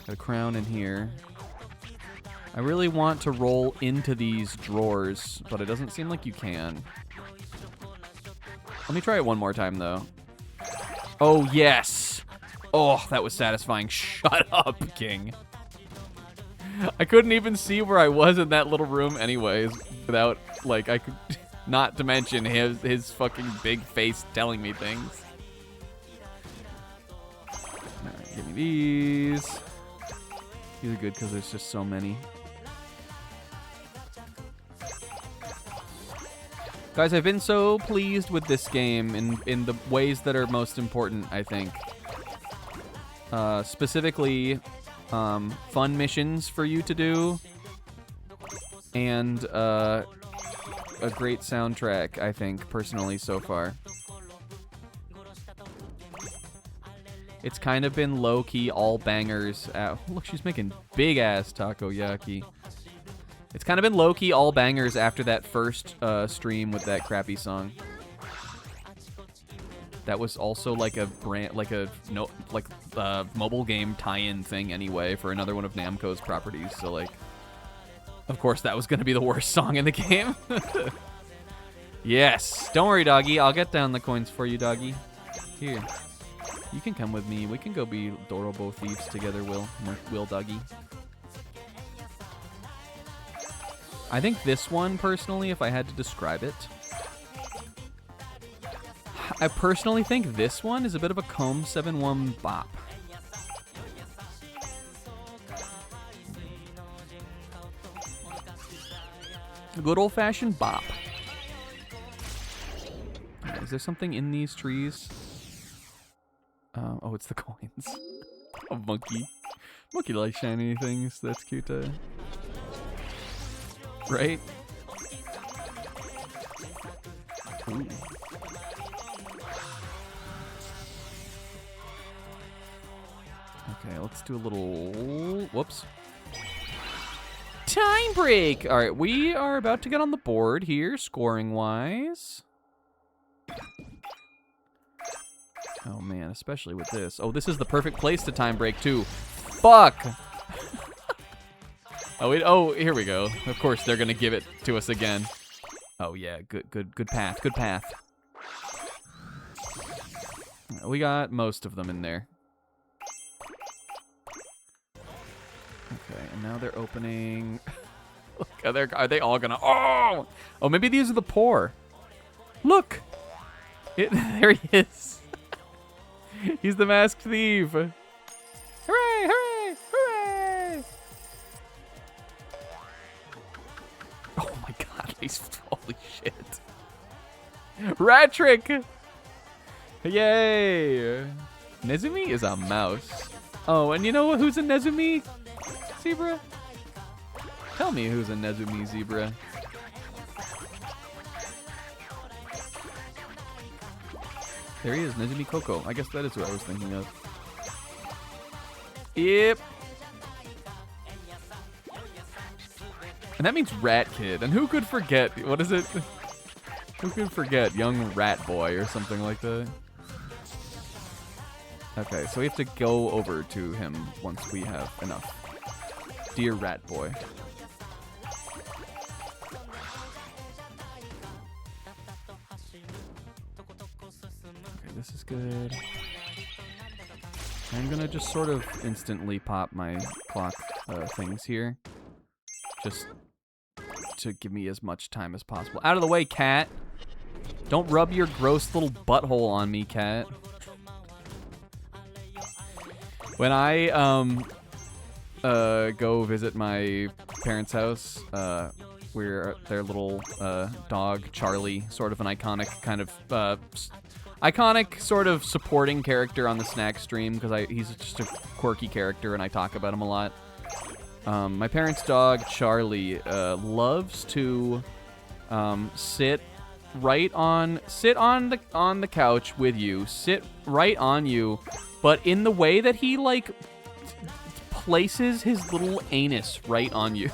Got a crown in here. I really want to roll into these drawers, but it doesn't seem like you can. Let me try it one more time, though. Oh, yes! Oh, that was satisfying. Shut up, King. I couldn't even see where I was in that little room anyways without, like, I could... Not to mention his fucking big face telling me things. Alright, give me these. These are good because there's just so many. Guys, I've been so pleased with this game in the ways that are most important, I think. Specifically, fun missions for you to do. And, a great soundtrack, I think, personally, so far. It's kind of been low-key, all bangers. Look, she's making big-ass takoyaki. It's kind of been low-key, all bangers after that first stream with that crappy song. That was also like a brand, like a mobile game tie-in thing anyway for another one of Namco's properties. So like, of course, that was gonna be the worst song in the game. Yes, don't worry, doggy. I'll get down the coins for you, doggy. Here, you can come with me. We can go be Dorobo thieves together, Will doggy. I think this one, personally, if I had to describe it, I personally think this one is a bit of a Comb 7-1 bop. A good old-fashioned bop. Is there something in these trees? Oh, it's the coins. A monkey. Monkey likes shiny things. That's cute. Right? Ooh. Okay, let's do a little... Whoops. Time break! Alright, we are about to get on the board here, scoring-wise. Oh, man, especially with this. Oh, this is the perfect place to time break, too. Fuck! Oh, here we go. Of course, they're gonna give it to us again. Oh, yeah, good path, good path. We got most of them in there. Okay, and now they're opening... Look, are they all gonna... Oh! Oh, maybe these are the poor. Look! There he is. He's the masked thief. Hooray, hooray, hooray! Oh my god, holy shit. Rat trick! Yay! Nezumi is a mouse. Oh, and you know who's a Nezumi? Zebra? Tell me who's a Nezumi zebra. There he is, Nezumi Coco. I guess that is what I was thinking of. Yep. And that means Rat Kid. And who could forget? What is it? Who could forget? Young Rat Boy or something like that. Okay, so we have to go over to him once we have enough. Dear Rat Boy. Okay, this is good. I'm gonna just sort of instantly pop my clock things here. Just to give me as much time as possible. Out of the way, cat! Don't rub your gross little butthole on me, cat. When I go visit my parents' house, where their little dog Charlie, sort of an iconic kind of sort of supporting character on the snack stream because he's just a quirky character and I talk about him a lot. My parents' dog Charlie loves to sit on the couch with you, sit right on you, but in the way that he like places his little anus right on you.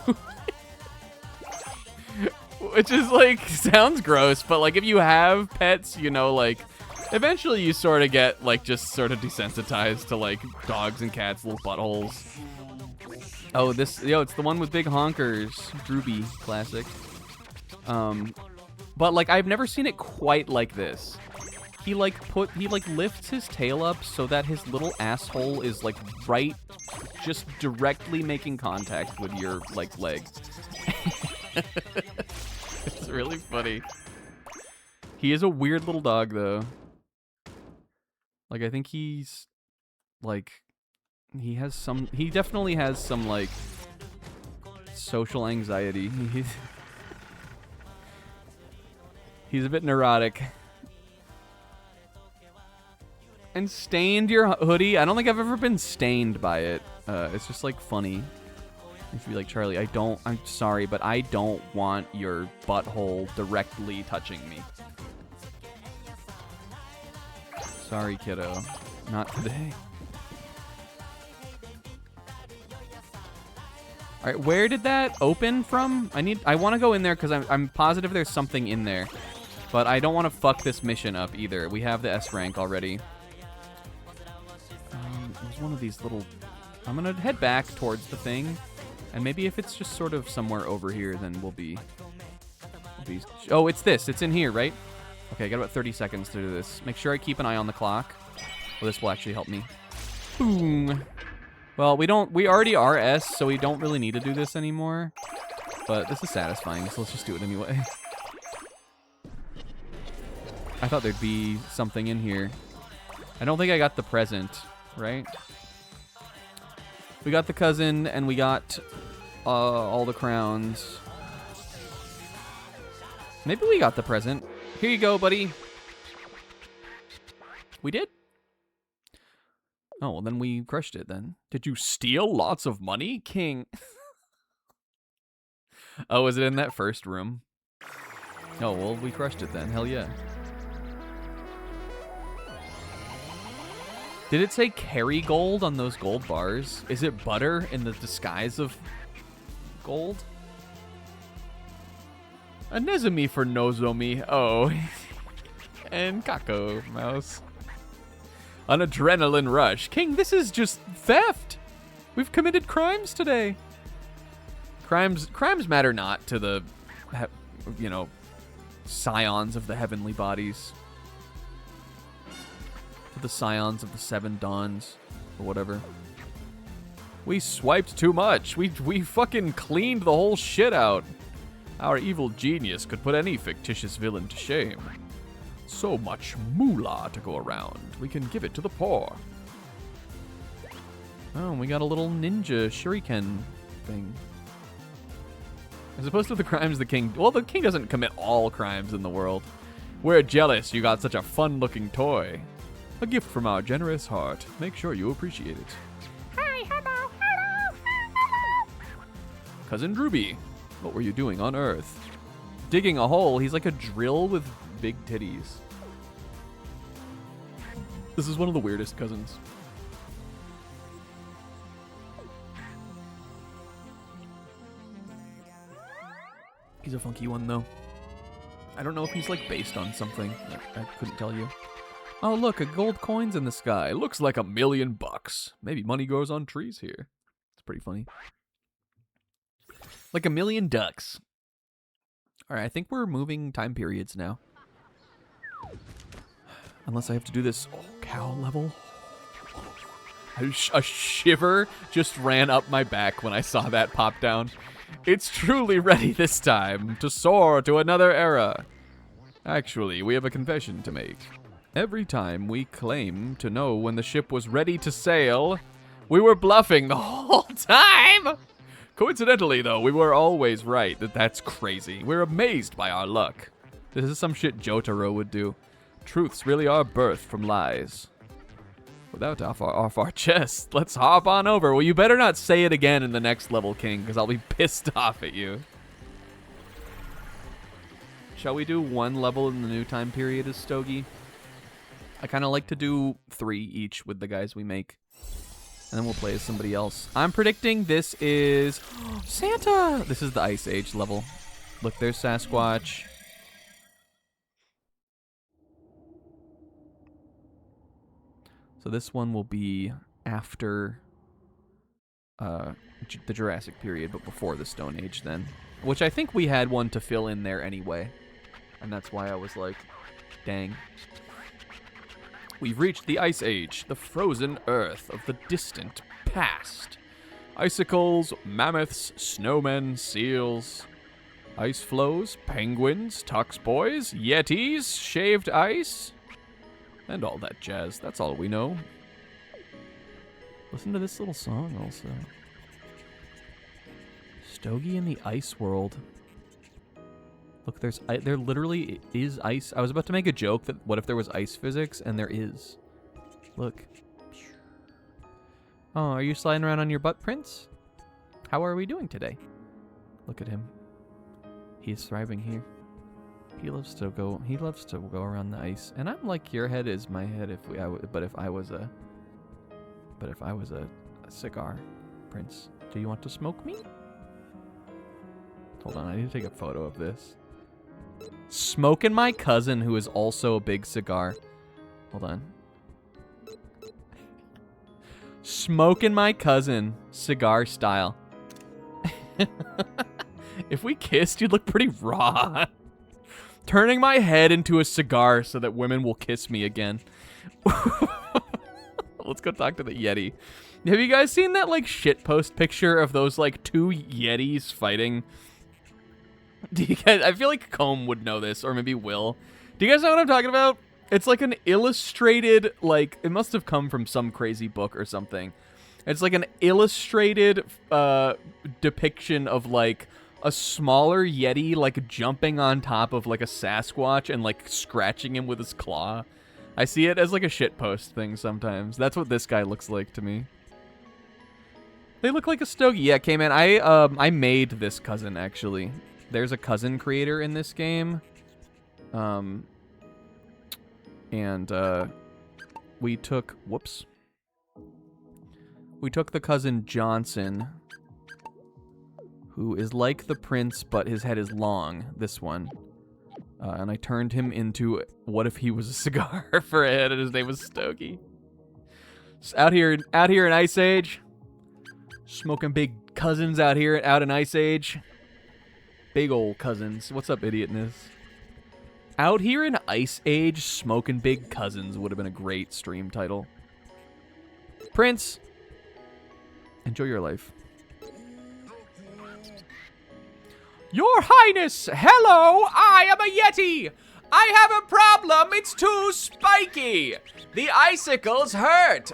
Which is like sounds gross, but like if you have pets, you know, like eventually you sort of get like just sort of desensitized to like dogs and cats' little buttholes. Oh, it's the one with big honkers. Drooby, classic. But like I've never seen it quite like this. he lifts his tail up so that his little asshole is like right, just directly making contact with your like leg. It's really funny. He is a weird little dog though. Like I think he's like he definitely has some like social anxiety. He's a bit neurotic. And stained your hoodie? I don't think I've ever been stained by it. It's just like funny. If you be like, Charlie, I'm sorry, but I don't want your butthole directly touching me. Sorry, kiddo. Not today. All right, where did that open from? I want to go in there because I'm positive there's something in there. But I don't want to fuck this mission up either. We have the S rank already. There's one of these little... I'm going to head back towards the thing. And maybe if it's just sort of somewhere over here, then we'll be... Oh, it's this. It's in here, right? Okay, I got about 30 seconds to do this. Make sure I keep an eye on the clock. Well, this will actually help me. Boom. Well, we already are S, so we don't really need to do this anymore. But this is satisfying, so let's just do it anyway. I thought there'd be something in here. I don't think I got the present, right? We got the cousin, and we got all the crowns. Maybe we got the present. Here you go, buddy. We did? Oh, well, then we crushed it, then. Did you steal lots of money, King? Oh, was it in that first room? Oh, well, we crushed it then. Hell yeah. Did it say Kerrygold on those gold bars? Is it butter in the disguise of gold? A Nezumi for Nozomi. Oh. And Kako Mouse. An adrenaline rush. King, this is just theft. We've committed crimes today. Crimes matter not to the, you know, scions of the heavenly bodies. To the scions of the seven dawns, or whatever. We swiped too much. We fucking cleaned the whole shit out. Our evil genius could put any fictitious villain to shame. So much moolah to go around. We can give it to the poor. Oh, we got a little ninja shuriken thing. As opposed to the crimes the king... Well, the king doesn't commit all crimes in the world. We're jealous you got such a fun-looking toy. A gift from our generous heart. Make sure you appreciate it. Hi, hello, hello, hello. Cousin Drooby, what were you doing on Earth? Digging a hole. He's like a drill with big titties. This is one of the weirdest cousins. He's a funky one, though. I don't know if he's, like, based on something. I couldn't tell you. Oh, look, a gold coin's in the sky. Looks like $1 million. Maybe money grows on trees here. It's pretty funny. Like $1 million ducks. All right, I think we're moving time periods now. Unless I have to do this cow level. A shiver just ran up my back when I saw that pop down. It's truly ready this time to soar to another era. Actually, we have a confession to make. Every time we claim to know when the ship was ready to sail, we were bluffing the whole time. Coincidentally, though, we were always right. That's crazy. We're amazed by our luck. This is some shit Jotaro would do. Truths really are birthed from lies. Without off our chest, let's hop on over. Well, you better not say it again in the next level, King, because I'll be pissed off at you. Shall we do one level in the new time period as Stogie? I kind of like to do 3 each with the guys we make. And then we'll play as somebody else. I'm predicting this is... Santa! This is the Ice Age level. Look, there's Sasquatch. So this one will be after the Jurassic period, but before the Stone Age then. Which I think we had one to fill in there anyway. And that's why I was like, dang. We've reached the Ice Age, the frozen earth of the distant past. Icicles, mammoths, snowmen, seals, ice floes, penguins, tux boys, yetis, shaved ice, and all that jazz. That's all we know. Listen to this little song also. Stogie in the ice world. Look, there literally is ice. I was about to make a joke that what if there was ice physics, and there is. Look. Oh, are you sliding around on your butt, Prince? How are we doing today? Look at him. He's thriving here. He loves to go around the ice. And I'm like, your head is my head but if I was a cigar, Prince, do you want to smoke me? Hold on, I need to take a photo of this. Smoking my cousin, who is also a big cigar. Hold on. Smoking my cousin, cigar style. If we kissed, you'd look pretty raw. Turning my head into a cigar so that women will kiss me again. Let's go talk to the Yeti. Have you guys seen that, like, shitpost picture of those, like, two Yetis fighting? Do you guys, I feel like Combe would know this, or maybe Will. Do you guys know what I'm talking about? It's like an illustrated, like, it must have come from some crazy book or something. It's like an illustrated depiction of, like, a smaller Yeti, like, jumping on top of, like, a Sasquatch and, like, scratching him with his claw. I see it as, like, a shitpost thing sometimes. That's what this guy looks like to me. They look like a stogie. Yeah, K-Man, I made this cousin, actually. There's a cousin creator in this game. We took... Whoops. We took the cousin Johnson, who is like the prince, but his head is long. This one. And I turned him into... What if he was a cigar for a head and his name was Stogie? So out here in Ice Age. Smoking big cousins out in Ice Age. Big old cousins. What's up, idiotness? Out here in Ice Age, smoking big cousins would have been a great stream title. Prince, enjoy your life. Your Highness, hello, I am a Yeti. I have a problem, it's too spiky. The icicles hurt.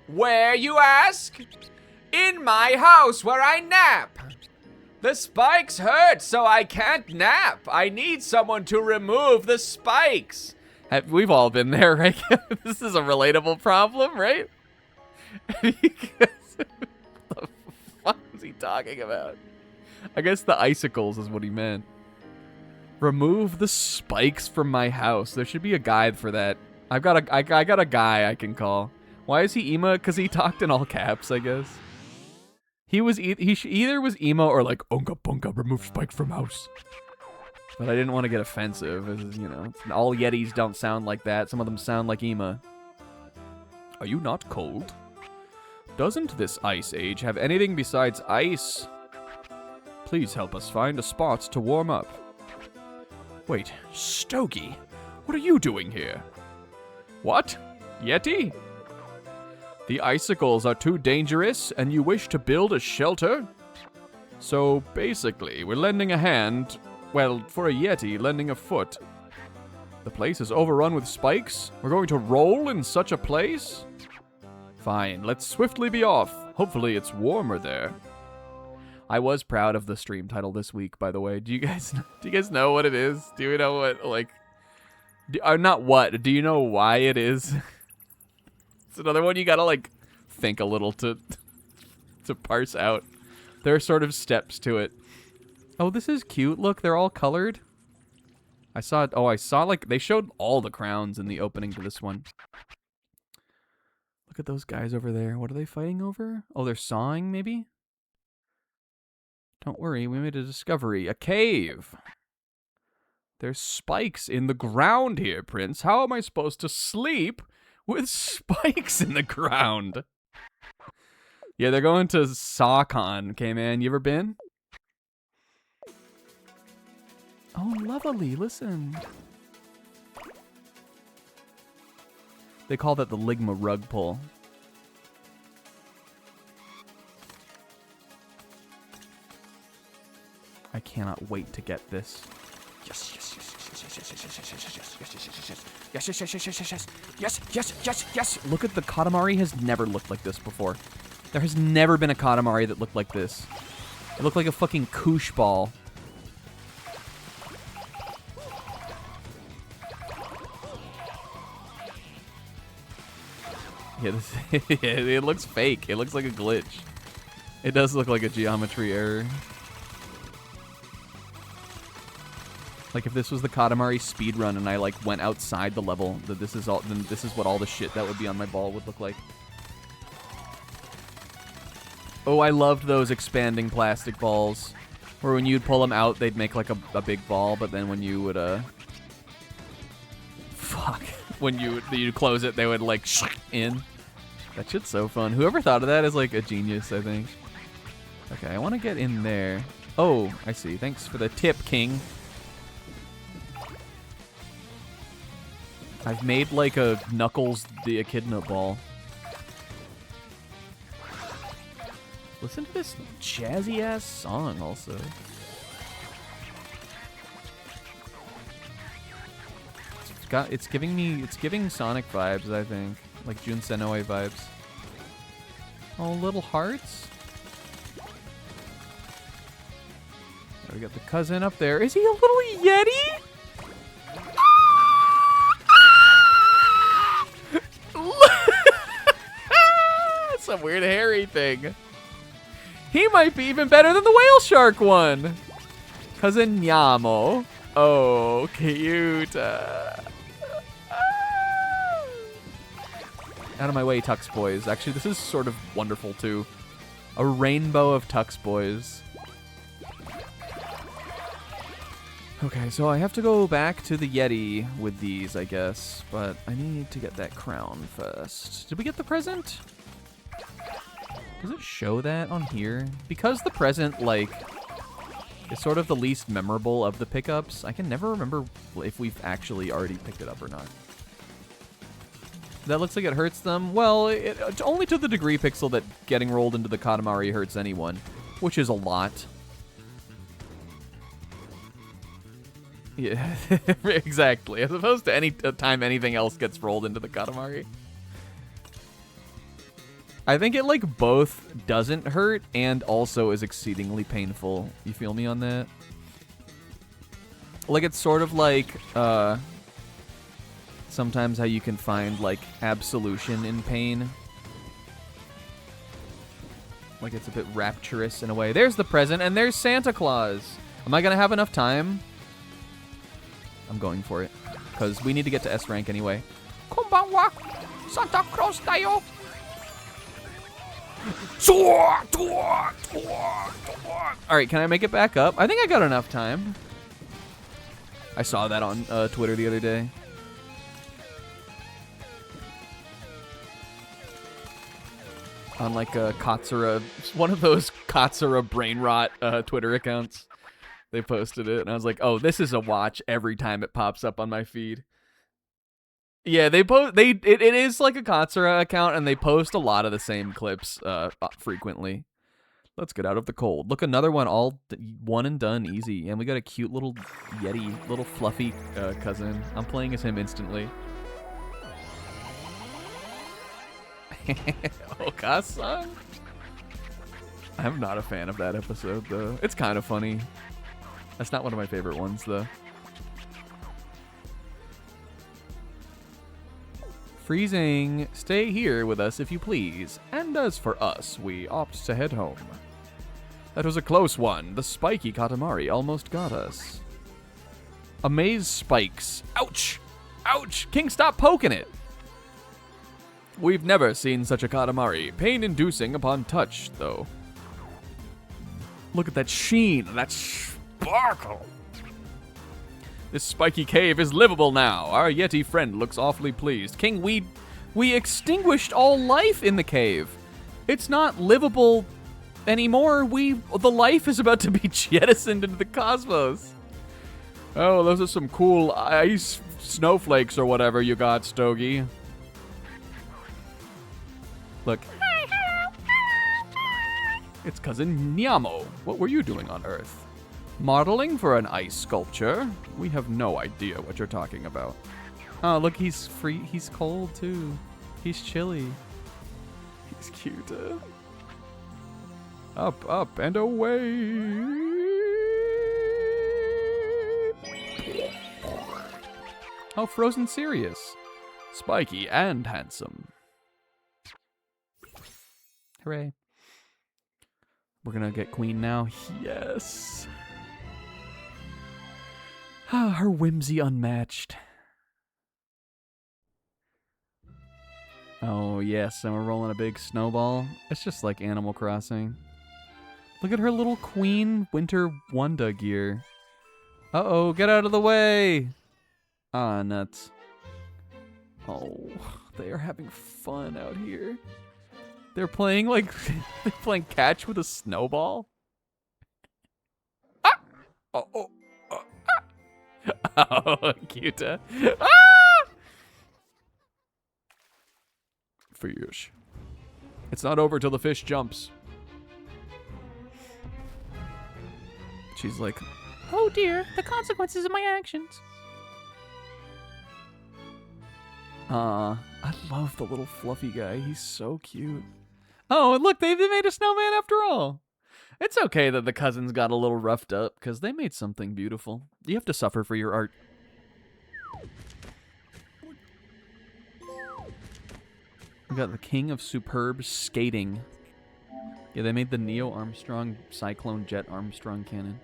Where, you ask? In my house where I nap. The spikes hurt, so I can't nap. I need someone to remove the spikes. We've all been there, right? This is a relatable problem, right? What the fuck is he talking about? I guess the icicles is what he meant. Remove the spikes from my house. There should be a guide for that. I got a guy I can call. Why is he emo? Because he talked in all caps, I guess. He either was emo or like unga bunga, remove spikes from house. But I didn't want to get offensive, as you know. All Yetis don't sound like that. Some of them sound like emo. Are you not cold? Doesn't this Ice Age have anything besides ice? Please help us find a spot to warm up. Wait, Stogie, what are you doing here? What? Yeti? The icicles are too dangerous, and you wish to build a shelter? So, basically, we're lending a hand, well, for a Yeti, lending a foot. The place is overrun with spikes? We're going to roll in such a place? Fine, let's swiftly be off. Hopefully it's warmer there. I was proud of the stream title this week, by the way. Do you guys know what it is? Do you know what, like... not what, do you know why it is? It's another one you gotta, like, think a little to parse out. There are sort of steps to it. Oh, this is cute. Look, they're all colored. I saw, like, they showed all the crowns in the opening to this one. Look at those guys over there. What are they fighting over? Oh, they're sawing, maybe? Don't worry, we made a discovery. A cave. There's spikes in the ground here, Prince. How am I supposed to sleep with spikes in the ground? Yeah, they're going to SawCon, K-Man. You ever been? Oh, lovely. Listen. They call that the Ligma rug pull. I cannot wait to get this. Yes, yes, yes, yes, yes, yes, yes, yes, yes, yes, yes, yes, yes, yes, yes, yes, yes, yes, yes, yes. Look at the Katamari has never looked like this before. There has never been a Katamari that looked like this. It looked like a fucking koosh ball. Yeah, this, it looks fake. It looks like a glitch. It does look like a geometry error. Like if this was the Katamari speedrun and I like went outside the level, that this is all, then this is what all the shit that would be on my ball would look like. Oh, I loved those expanding plastic balls, where when you'd pull them out, they'd make like a big ball, but then when you would fuck, when you'd close it, they would like in. That shit's so fun. Whoever thought of that is like a genius, I think. Okay, I want to get in there. Oh, I see. Thanks for the tip, King. I've made like a Knuckles the Echidna ball. Listen to this jazzy ass song also. It's giving Sonic vibes, I think. Like Jun Senoi vibes. Oh, little hearts. We got the cousin up there. Is he a little Yeti? Some weird hairy thing. He might be even better than the whale shark one. Cousin Nyamo. Oh, cute. Out of my way, Tux Boys. Actually, this is sort of wonderful, too. A rainbow of Tux Boys. Okay, so I have to go back to the Yeti with these, I guess. But I need to get that crown first. Did we get the present? Does it show that on here? Because the present, like, is sort of the least memorable of the pickups, I can never remember if we've actually already picked it up or not. That looks like it hurts them. Well, only to the degree, Pixel, that getting rolled into the Katamari hurts anyone, which is a lot. Yeah, exactly. As opposed to any time anything else gets rolled into the Katamari. I think it, like, both doesn't hurt and also is exceedingly painful. You feel me on that? Like, it's sort of like, sometimes how you can find, like, absolution in pain. Like, it's a bit rapturous in a way. There's the present, and there's Santa Claus. Am I gonna have enough time? I'm going for it, because we need to get to S rank anyway. Konbanwa, Santa Claus dayo. Alright, can I make it back up? I think I got enough time. I saw that on Twitter the other day. On like a Katsura, one of those Katsura brain rot Twitter accounts. They posted it, and I was like, "Oh, this is a watch every time it pops up on my feed." Yeah, it is like a Katsura account, and they post a lot of the same clips frequently. Let's get out of the cold. Look, another one, all one and done, easy. And we got a cute little Yeti, little fluffy cousin. I'm playing as him instantly. Okasan? I'm not a fan of that episode, though. It's kind of funny. That's not one of my favorite ones, though. Freezing, stay here with us if you please. And as for us, we opt to head home. That was a close one. The spiky Katamari almost got us. Amaze spikes. Ouch! Ouch! King, stop poking it! We've never seen such a Katamari. Pain-inducing upon touch, though. Look at that sheen, that sparkle. This spiky cave is livable now. Our Yeti friend looks awfully pleased. King, we extinguished all life in the cave. It's not livable anymore. The life is about to be jettisoned into the cosmos. Oh, those are some cool ice snowflakes or whatever you got, Stogie. Look. It's cousin Nyamo. What were you doing on Earth? Modeling for an ice sculpture? We have no idea what you're talking about. Oh, look, he's free. He's cold, too. He's chilly. He's cute. Up, up, and away. Oh, Frozen Serious. Spiky and handsome. Hooray. We're gonna get Queen now. Yes. Her whimsy unmatched. Oh, yes, and we're rolling a big snowball. It's just like Animal Crossing. Look at her little Queen Winter Wanda gear. Uh-oh, get out of the way! Ah, nuts. Oh, they are having fun out here. They're playing like they're playing catch with a snowball. Ah! Oh, oh, cute. Ah! Fish. It's not over till the fish jumps. She's like, Oh dear, the consequences of my actions. I love the little fluffy guy. He's so cute. Oh, and look, they made a snowman after all. It's okay that the cousins got a little roughed up, because they made something beautiful. You have to suffer for your art. We got the king of superb skating. Yeah, they made the Neo Armstrong Cyclone Jet Armstrong cannon.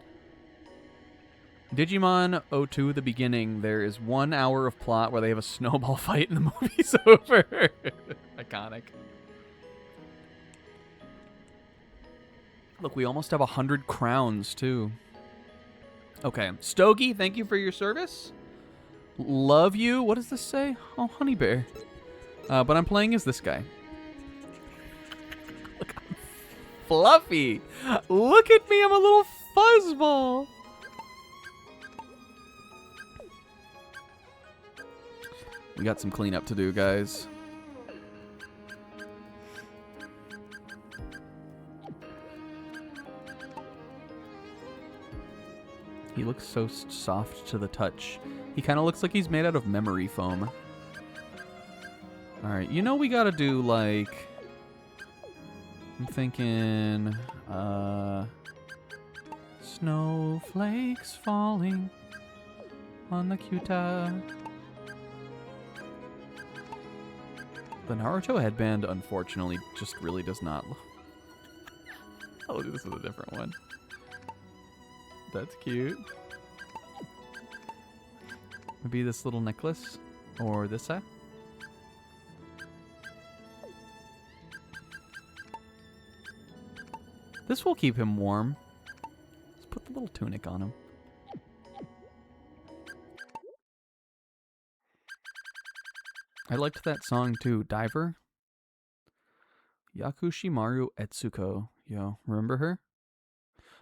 Digimon 02, the beginning, there is 1 hour of plot where they have a snowball fight and the movie's over. Iconic. Look, we almost have 100 crowns, too. Okay, Stogie, thank you for your service. Love you. What does this say? Oh, Honey Bear. But I'm playing as this guy. Look, I'm fluffy. Look at me, I'm a little fuzzball. We got some cleanup to do, guys. He looks so soft to the touch. He kind of looks like he's made out of memory foam. Alright, you know we gotta do, like... I'm thinking... snowflakes falling on the Kyuta. The Naruto headband, unfortunately, just really does not... Oh, this is a different one. That's cute. Maybe this little necklace? Or this side? This will keep him warm. Let's put the little tunic on him. I liked that song too, Diver. Yakushimaru Etsuko. Yo, remember her?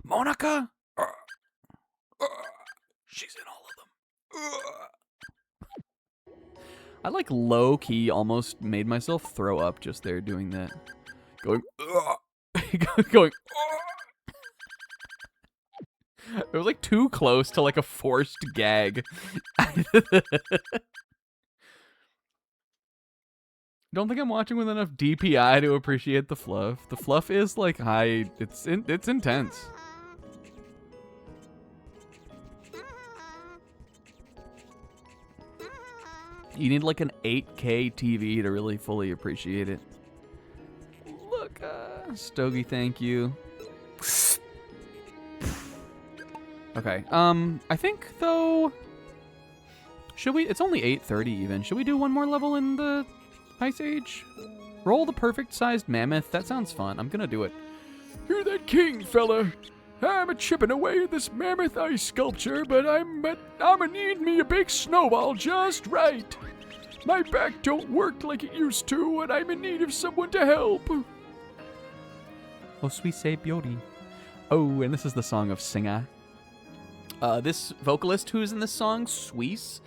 Monica! She's in all of them. I like low-key almost made myself throw up just there doing that. Going, going, it was like too close to like a forced gag. Don't think I'm watching with enough DPI to appreciate the fluff. The fluff is like high. It's intense. You need like an 8K TV to really fully appreciate it. Look, Stogie, thank you. Okay, I think though, should we? It's only 8:30 even. Should we do one more level in the Ice Age? Roll the perfect sized mammoth. That sounds fun. I'm gonna do it. You're that king, fella. I'm a chipping away at this mammoth ice sculpture, but I'ma need me a big snowball just right. My back don't work like it used to, and I'm in need of someone to help. Oh, sweet say beauty. Oh, and this is the song of Singa. This vocalist who's in this song, Suisse,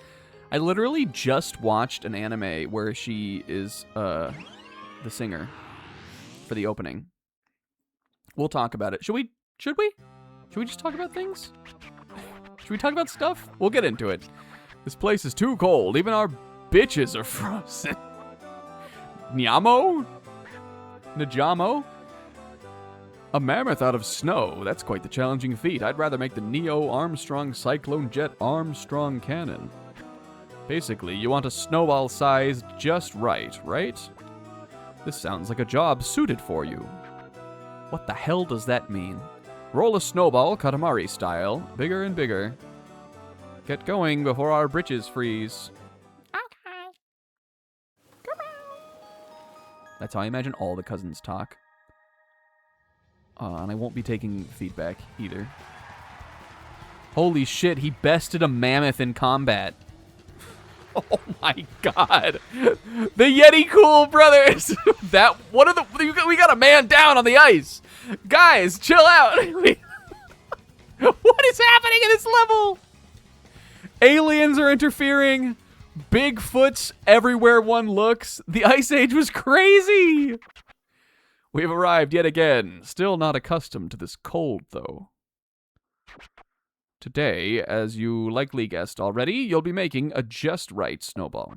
I literally just watched an anime where she is the singer. for the opening. We'll talk about it. Should we? Should we just talk about things? Should we talk about stuff? We'll get into it. This place is too cold. Even our bitches are frozen. Nyamo? Najamo? A mammoth out of snow. That's quite the challenging feat. I'd rather make the Neo Armstrong Cyclone Jet Armstrong Cannon. Basically, you want a snowball sized just right, right? This sounds like a job suited for you. What the hell does that mean? Roll a snowball, Katamari style. Bigger and bigger. Get going before our britches freeze. Okay. Come on. That's how I imagine all the cousins talk. And I won't be taking feedback either. Holy shit, he bested a mammoth in combat. Oh my god. The Yeti Cool brothers. We got a man down on the ice. Guys, chill out. What is happening in this level? Aliens are interfering. Bigfoots everywhere one looks. The Ice Age was crazy. We've arrived yet again. Still not accustomed to this cold, though. Today, as you likely guessed already, you'll be making a just right snowball.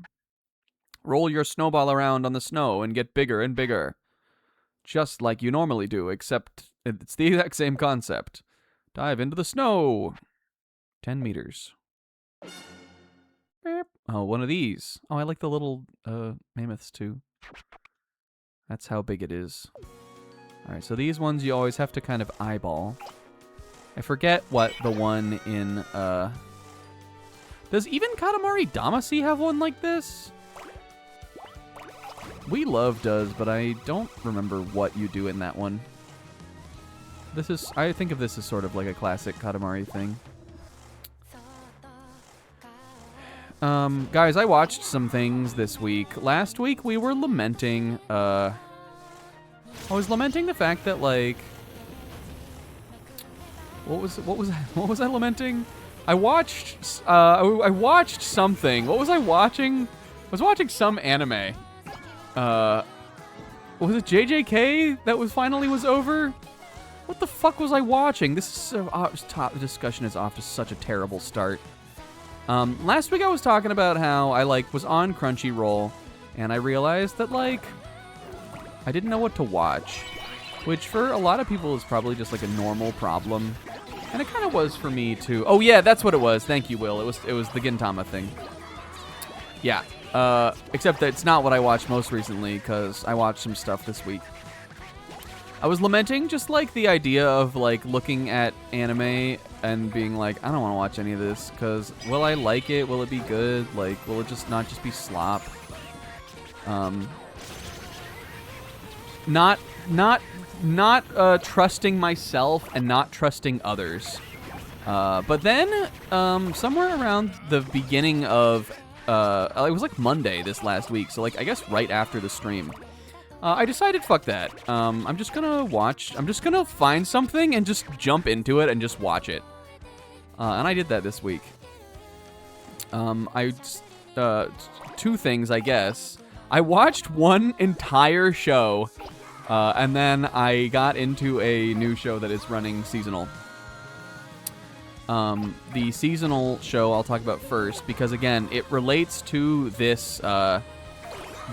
Roll your snowball around on the snow and get bigger and bigger. Just like you normally do, except it's the exact same concept. Dive into the snow. 10 meters. Oh, one of these. Oh, I like the little mammoths, too. That's how big it is. Alright, so these ones you always have to kind of eyeball. I forget what the one in, Does even Katamari Damacy have one like this? We Love does, but I don't remember what you do in that one. I think of this as sort of like a classic Katamari thing. Guys, I watched some things this week. Last week we were lamenting, I was lamenting the fact that, like, what was I lamenting? I watched something. What was I watching? I was watching some anime. Was it JJK that finally was over? What the fuck was I watching? This discussion is off to such a terrible start. Last week I was talking about how I, was on Crunchyroll, and I realized that, I didn't know what to watch, which for a lot of people is probably just, a normal problem. And it kind of was for me, too. Oh, yeah, that's what it was. Thank you, Will. It was the Gintama thing. Yeah. Except that it's not what I watched most recently, because I watched some stuff this week. I was lamenting just, the idea of, looking at anime and being I don't want to watch any of this, because will I like it? Will it be good? Will it just not just be slop? Not trusting myself and not trusting others. But then, somewhere around the beginning of, it was Monday this last week, so I guess right after the stream, I decided, fuck that. I'm just gonna find something and just jump into it and just watch it. And I did that this week. Two things, I guess. I watched one entire show, and then I got into a new show that is running seasonal. The seasonal show I'll talk about first, because again, it relates to this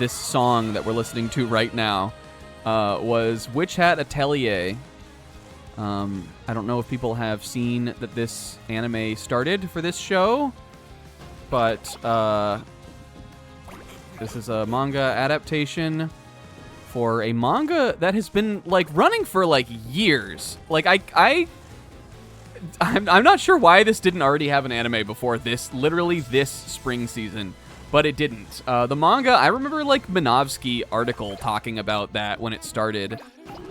song that we're listening to right now, was Witch Hat Atelier. I don't know if people have seen that this anime started for this show, but this is a manga adaptation for a manga that has been running for years. I'm not sure why this didn't already have an anime before literally this spring season, but it didn't. The manga, I remember Minovsky article talking about that when it started.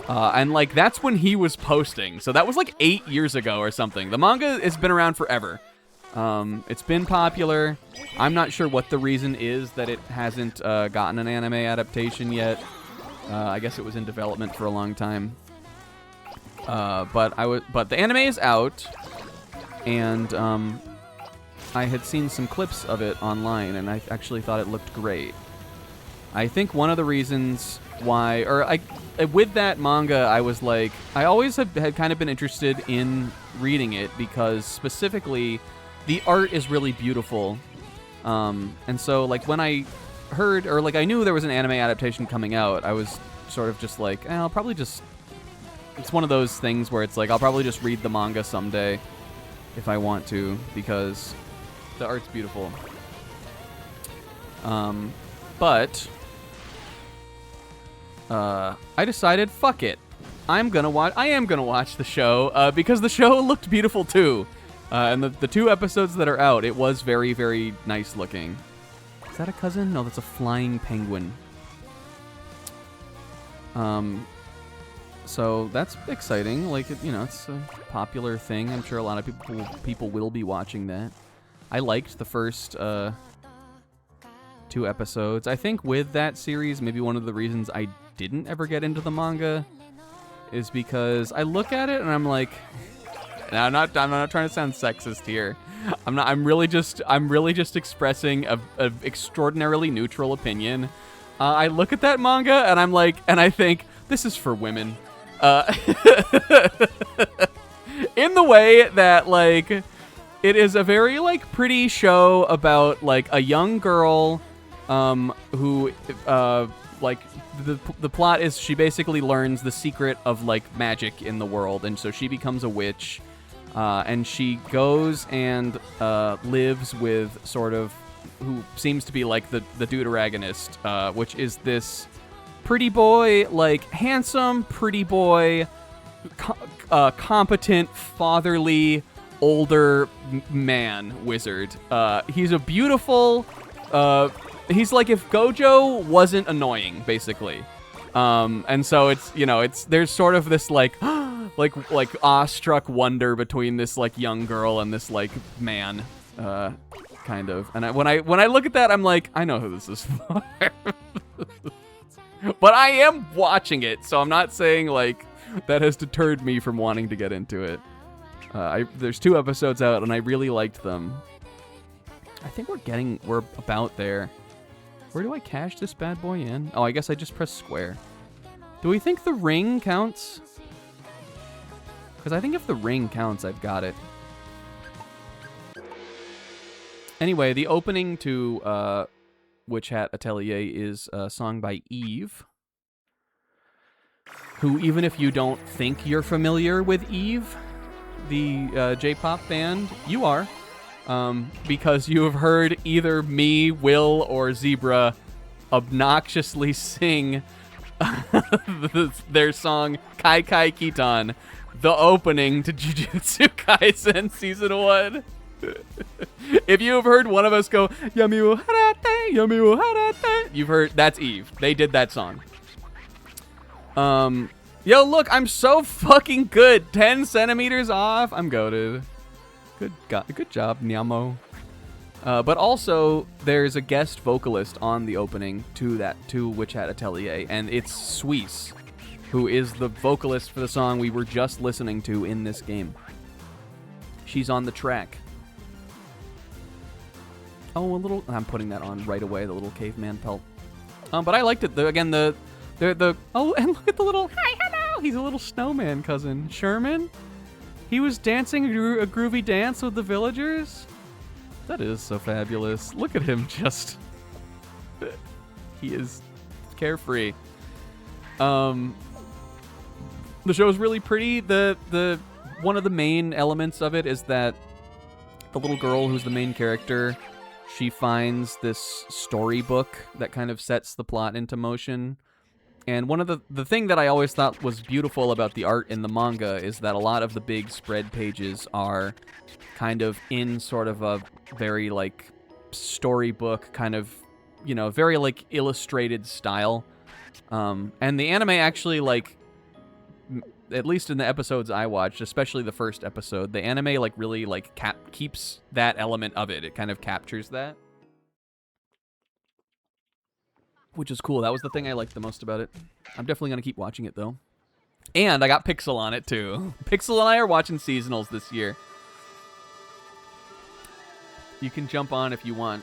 And that's when he was posting. So that was 8 years ago or something. The manga has been around forever. It's been popular. I'm not sure what the reason is that it hasn't gotten an anime adaptation yet. I guess it was in development for a long time. But the anime is out, and I had seen some clips of it online, and I actually thought it looked great. I think one of the reasons why, with that manga, I was like, I always had kind of been interested in reading it because specifically the art is really beautiful. And so, like, when I heard, or like I knew there was an anime adaptation coming out, I was sort of just like, I'll probably just, it's one of those things where it's like, I'll probably just read the manga someday if I want to, because the art's beautiful. But I decided, fuck it. I am gonna watch the show, because the show looked beautiful too. And the 2 episodes that are out, it was very, very nice looking. Is that a cousin? No, that's a flying penguin. So that's exciting. Like, it's a popular thing. I'm sure a lot of people will be watching that. I liked the first 2 episodes. I think with that series, maybe one of the reasons I didn't ever get into the manga is because I look at it and I'm like, and I'm not trying to sound sexist here. I'm really just expressing a extraordinarily neutral opinion. I look at that manga and I'm like, and I think this is for women. In the way that, like, it is a very, like, pretty show about, like, a young girl who like the plot is she basically learns the secret of, like, magic in the world, and so she becomes a witch, and she goes and lives with sort of who seems to be like the deuteragonist, which is this pretty boy, like, handsome pretty boy, competent, fatherly, older man wizard. He's a beautiful, he's like if Gojo wasn't annoying, basically. And so it's, there's sort of this, like, like awestruck wonder between this, like, young girl and this, like, man, kind of. And when I look at that, I'm like, I know who this is for. But I am watching it, so I'm not saying, like, that has deterred me from wanting to get into it. There's 2 episodes out, and I really liked them. I think we're about there. Where do I cash this bad boy in? Oh, I guess I just press square. Do we think the ring counts? Because I think if the ring counts, I've got it. Anyway, the opening to Witch Hat Atelier is a song by Eve, who, even if you don't think you're familiar with Eve, the J-pop band, you are, because you have heard either me, Will, or Zebra obnoxiously sing their song Kai Kai Kitan, the opening to Jujutsu Kaisen Season 1. If you have heard one of us go, Yami wo harate, Yami wo harate, you've heard, that's Eve. They did that song. Yo, look, I'm so fucking good. 10 centimeters off. I'm goated. Good job, Nyamo. But also, there's a guest vocalist on the opening to Witch Hat Atelier, and it's Suisse, who is the vocalist for the song we were just listening to in this game. She's on the track. Oh, I'm putting that on right away, the little caveman pelt. But I liked it. Oh, and look at the little, hi, hello. He's a little snowman cousin. Sherman? He was dancing a groovy dance with the villagers? That is so fabulous. Look at him just. He is carefree. The show is really pretty. The one of the main elements of it is that the little girl who's the main character, she finds this storybook that kind of sets the plot into motion. And one of the thing that I always thought was beautiful about the art in the manga is that a lot of the big spread pages are kind of in sort of a very, like, storybook kind of, very, like, illustrated style. And the anime actually, like, at least in the episodes I watched, especially the first episode, the anime, like, really, like, keeps that element of it. It kind of captures that. Which is cool. That was the thing I liked the most about it. I'm definitely going to keep watching it, though. And I got Pixel on it, too. Pixel and I are watching seasonals this year. You can jump on if you want.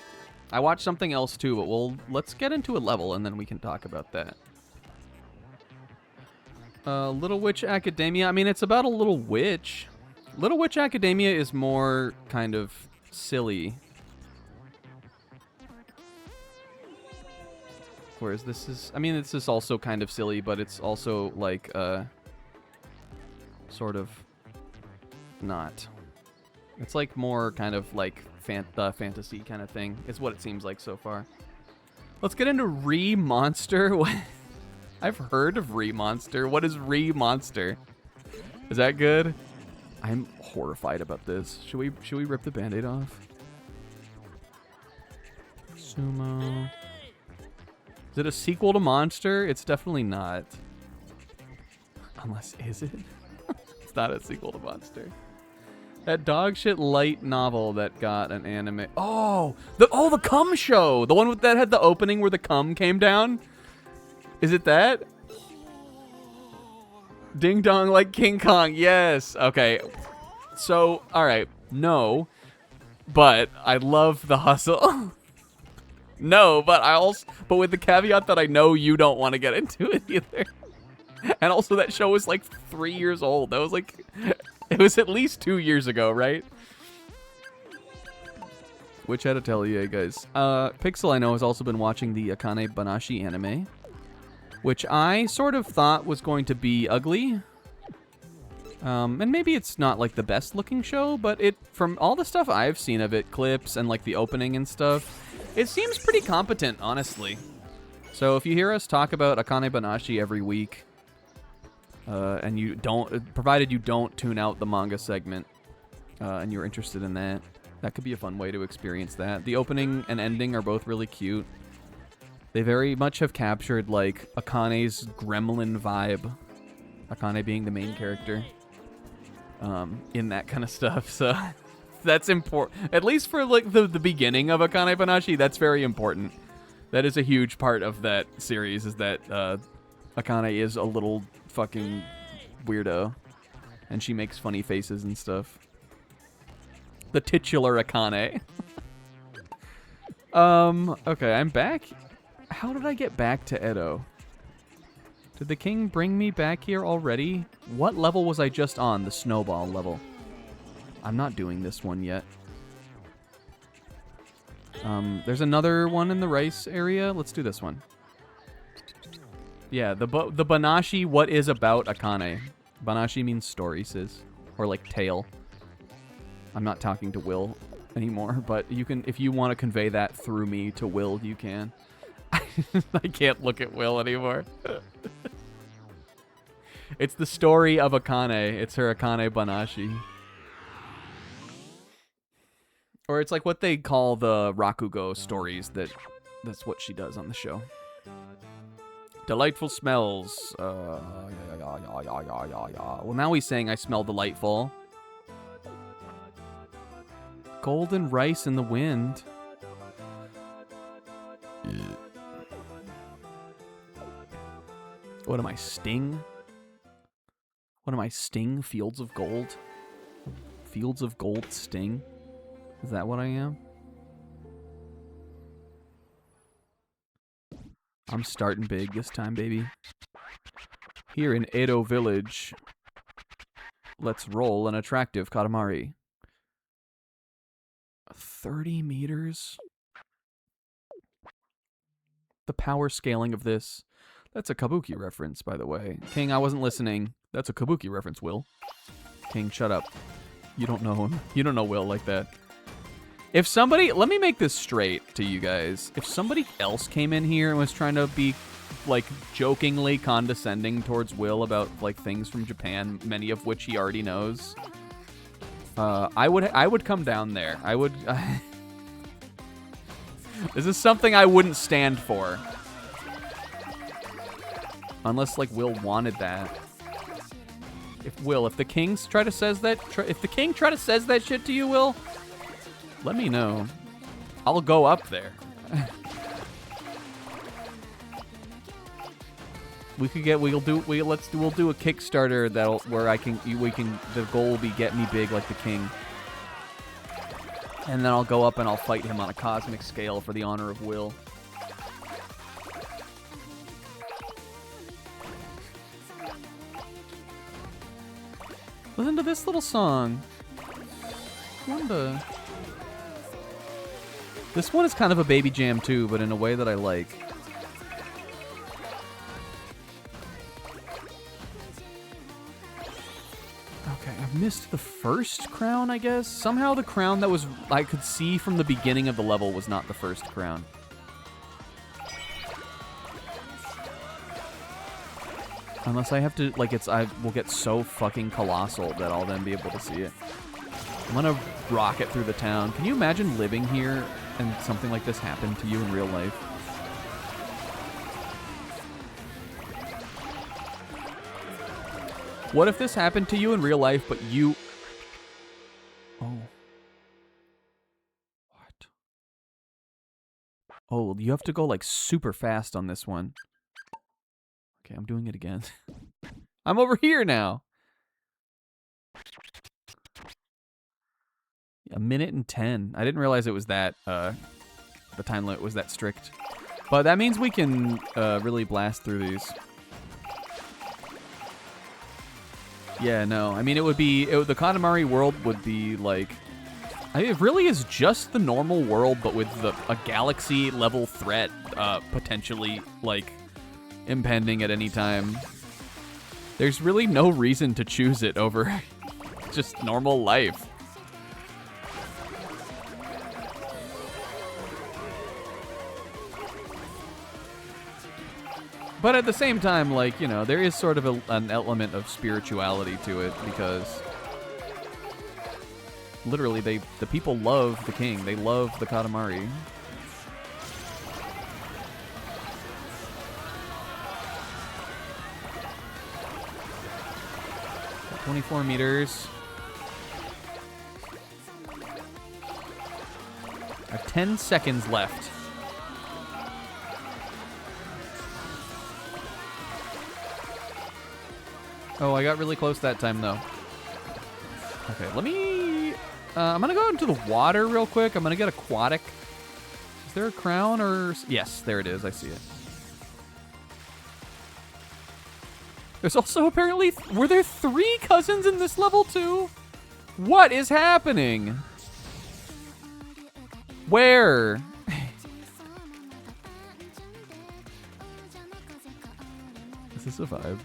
I watched something else too, but let's get into a level and then we can talk about that. Little Witch Academia. I mean, it's about a little witch. Little Witch Academia is more kind of silly. Whereas this is, I mean, this is also kind of silly, but it's also like, sort of not. It's like more kind of like fantasy kind of thing. Is what it seems like so far. Let's get into Re-Monster. I've heard of Re-Monster. What is Re-Monster? Is that good? I'm horrified about this. Should we rip the band-aid off? Sumo. Is it a sequel to Monster? It's definitely not. Unless, is it? It's not a sequel to Monster. That dog shit light novel that got an anime. Oh, the cum show. The one that had the opening where the cum came down. Is it that? Ding dong like King Kong. Yes. Okay. So, all right. No, but I love the hustle. No, but but with the caveat that I know you don't want to get into it either. And also that show was like 3 years old. That was like, it was at least 2 years ago, right? Which atelier, guys? Pixel, I know, has also been watching the Akane Banashi anime, which I sort of thought was going to be ugly. And maybe it's not like the best looking show, but from all the stuff I've seen of it, clips and like the opening and stuff, it seems pretty competent, honestly. So if you hear us talk about Akane Banashi every week, and you don't, provided you don't tune out the manga segment, and you're interested in that, that could be a fun way to experience that. The opening and ending are both really cute. They very much have captured like Akane's gremlin vibe. Akane being the main character, in that kind of stuff. So that's important, at least for like the beginning of Akane Banashi. That's very important. That is a huge part of that series, is that Akane is a little fucking weirdo, and she makes funny faces and stuff. The titular Akane. Okay, I'm back. How did I get back to Edo? Did the king bring me back here already? What level was I just on? The snowball level. I'm not doing this one yet. There's another one in the rice area. Let's do this one. Yeah, the Banashi, what is about Akane? Banashi means story, sis. Or like tale. I'm not talking to Will anymore, but you can, if you want to convey that through me to Will, you can. I can't look at Will anymore. It's the story of Akane. It's her Akane Banashi. Or it's like what they call the Rakugo stories. That's what she does on the show. Delightful smells. Well, now he's saying I smell delightful. Golden rice in the wind. What am I, Sting? What am I, Sting? Fields of Gold? Fields of Gold Sting? Is that what I am? I'm starting big this time, baby. Here in Edo Village, let's roll an attractive Katamari. 30 meters? The power scaling of this. That's a Kabuki reference, by the way. King, I wasn't listening. That's a Kabuki reference, Will. King, shut up. You don't know him. You don't know Will like that. If somebody... Let me make this straight to you guys. If somebody else came in here and was trying to be, like, jokingly condescending towards Will about, like, things from Japan, many of which he already knows, I would come down there. I would... This is something I wouldn't stand for. Unless, like, Will wanted that. If the king try to says that shit to you, Will, let me know. I'll go up there. We'll do a Kickstarter where the goal will be get me big like the king. And then I'll go up and I'll fight him on a cosmic scale for the honor of Will. Listen to this little song. Wanda. This one is kind of a baby jam too, but in a way that I like. Okay, I've missed the first crown, I guess. Somehow the crown that was I could see from the beginning of the level was not the first crown. Unless I have to, like, I will get so fucking colossal that I'll then be able to see it. I'm gonna rocket through the town. Can you imagine living here and something like this happened to you in real life? What if this happened to you in real life, but you... Oh. What? Oh, you have to go, like, super fast on this one. Okay, I'm doing it again. I'm over here now. 1:10. I didn't realize it was that, the time limit was that strict. But that means we can, really blast through these. Yeah, no. I mean, the Katamari world would be, like... I mean, it really is just the normal world, but with a galaxy-level threat, potentially, like... impending at any time. There's really no reason to choose it over just normal life. But at the same time, like, you know, there is sort of an element of spirituality to it because literally the people love the king. They love the Katamari. 24 meters. I have 10 seconds left. Oh, I got really close that time, though. Okay, let me... I'm going to go into the water real quick. I'm going to get aquatic. Is there a crown or... Yes, there it is. I see it. There's also apparently... Were there 3 cousins in this level, too? What is happening? Where? Is this a vibe?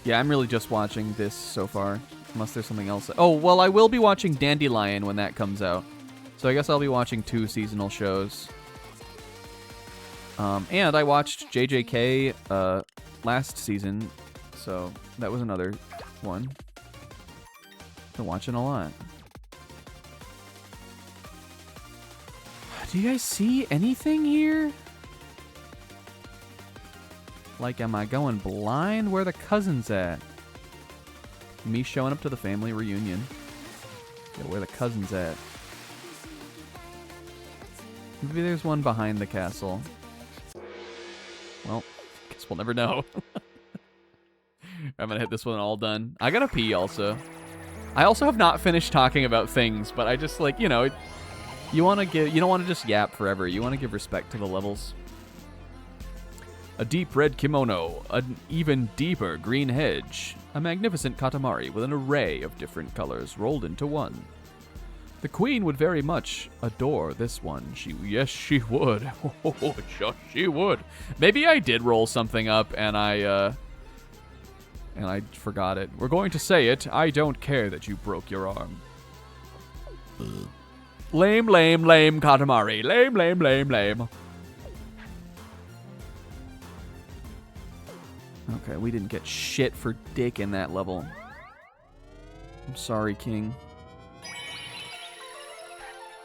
Yeah, I'm really just watching this so far. Unless there's something else. Oh, well, I will be watching Dandelion when that comes out. So I guess I'll be watching 2 seasonal shows. And I watched JJK last season. So that was another one. Been watching a lot. Do you guys see anything here? Like, am I going blind? Where are the cousins at? Me showing up to the family reunion. Yeah, where the cousins at? Maybe there's one behind the castle. Well, guess we'll never know. I'm gonna hit this one all done. I gotta pee also. I also have not finished talking about things, but I just, like, you know, you don't want to just yap forever. You want to give respect to the levels. A deep red kimono, an even deeper green hedge, a magnificent Katamari with an array of different colors rolled into one. The queen would very much adore this one. Yes, she would. Oh, yes, she would. Maybe I did roll something up and I forgot it. We're going to say it. I don't care that you broke your arm. Lame, lame, lame, Katamari. Lame, lame, lame, lame. Okay, we didn't get shit for dick in that level. I'm sorry, King.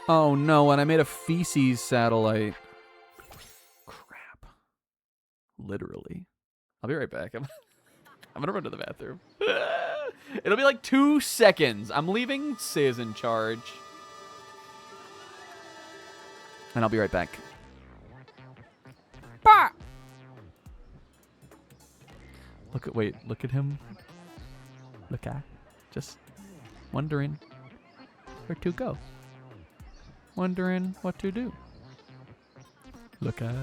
Oh no, and I made a feces satellite. Crap. Literally. I'll be right back. I'm gonna run to the bathroom. It'll be like 2 seconds. I'm leaving Sis in charge. And I'll be right back. Look at him. Look at. Just wondering where to go. Wondering what to do. Look at.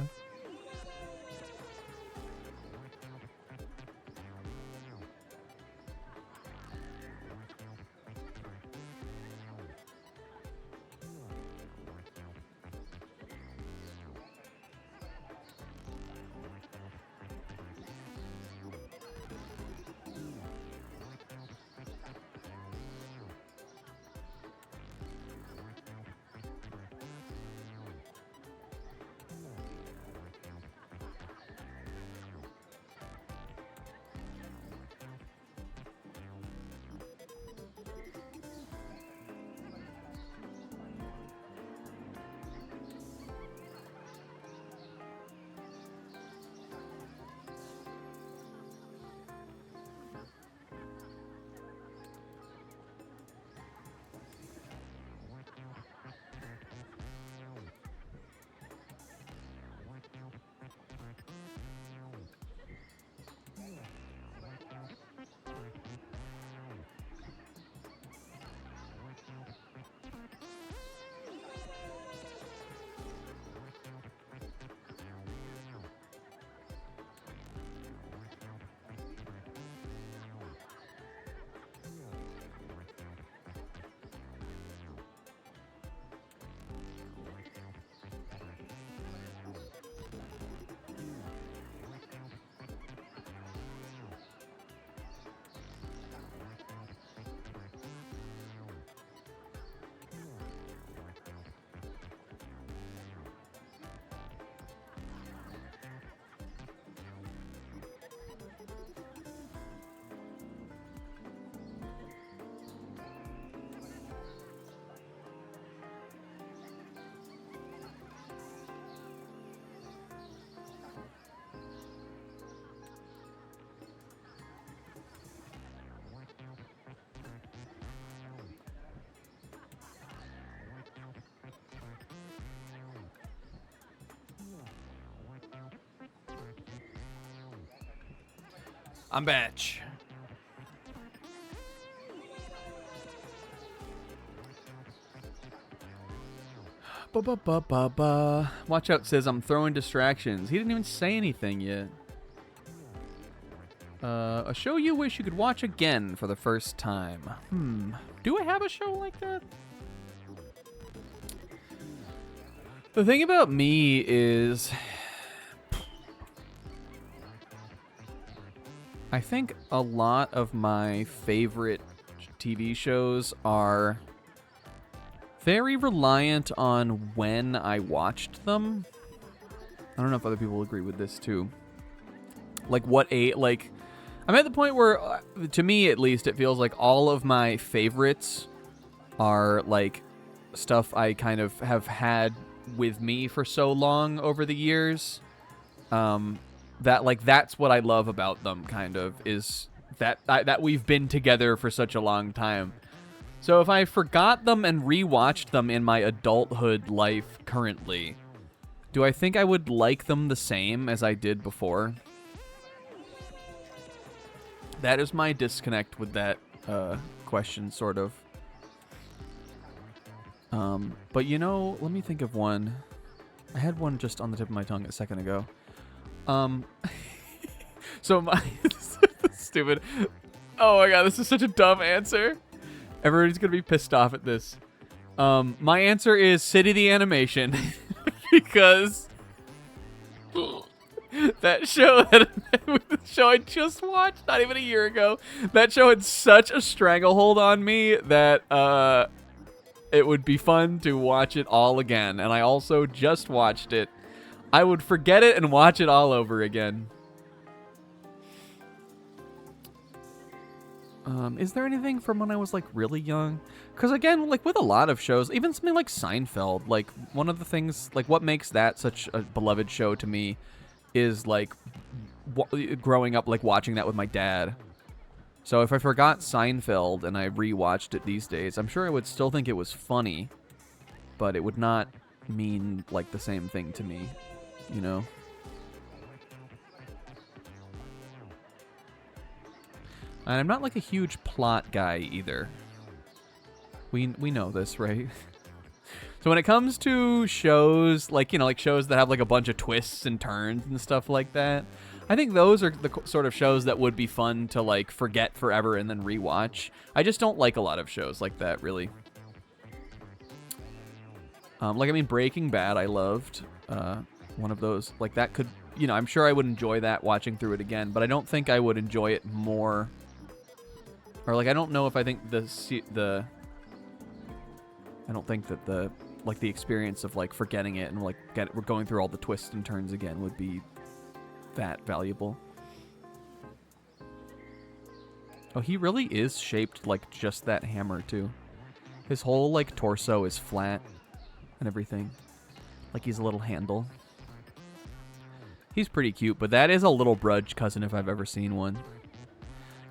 I'm batch. Ba-ba-ba-ba-ba. Watch out, says I'm throwing distractions. He didn't even say anything yet. A show you wish you could watch again for the first time. Do I have a show like that? The thing about me is, I think a lot of my favorite TV shows are very reliant on when I watched them. I don't know if other people agree with this too. Like I'm at the point where, to me at least, it feels like all of my favorites are like stuff I kind of have had with me for so long over the years. That's what I love about them, kind of, is that we've been together for such a long time. So if I forgot them and rewatched them in my adulthood life currently, do I think I would like them the same as I did before? That is my disconnect with that question, sort of. But you know, let me think of one. I had one just on the tip of my tongue a second ago. So my stupid. Oh my god, this is such a dumb answer. Everybody's gonna be pissed off at this. My answer is City the Animation because that show I just watched not even a year ago. That show had such a stranglehold on me that it would be fun to watch it all again. And I also just watched it. I would forget it and watch it all over again. Is there anything from when I was like really young? Because again, like with a lot of shows, even something like Seinfeld, like one of the things, like what makes that such a beloved show to me is like growing up, like watching that with my dad. So if I forgot Seinfeld and I rewatched it these days, I'm sure I would still think it was funny, but it would not mean like the same thing to me, you know? And I'm not like a huge plot guy either. We know this, right? So when it comes to shows, like, you know, like shows that have like a bunch of twists and turns and stuff like that, I think those are the sort of shows that would be fun to like forget forever and then rewatch. I just don't like a lot of shows like that, really. Like, I mean, Breaking Bad, I loved. One of those, like, that could, you know, I'm sure I would enjoy that watching through it again, but I don't think I would enjoy it more. Or, like, I don't know if I think I don't think that the experience of, like, forgetting it and, like, we're going through all the twists and turns again would be that valuable. Oh, he really is shaped like just that hammer, too. His whole, like, torso is flat and everything. Like he's a little handle. He's pretty cute, but that is a little Brudge cousin if I've ever seen one.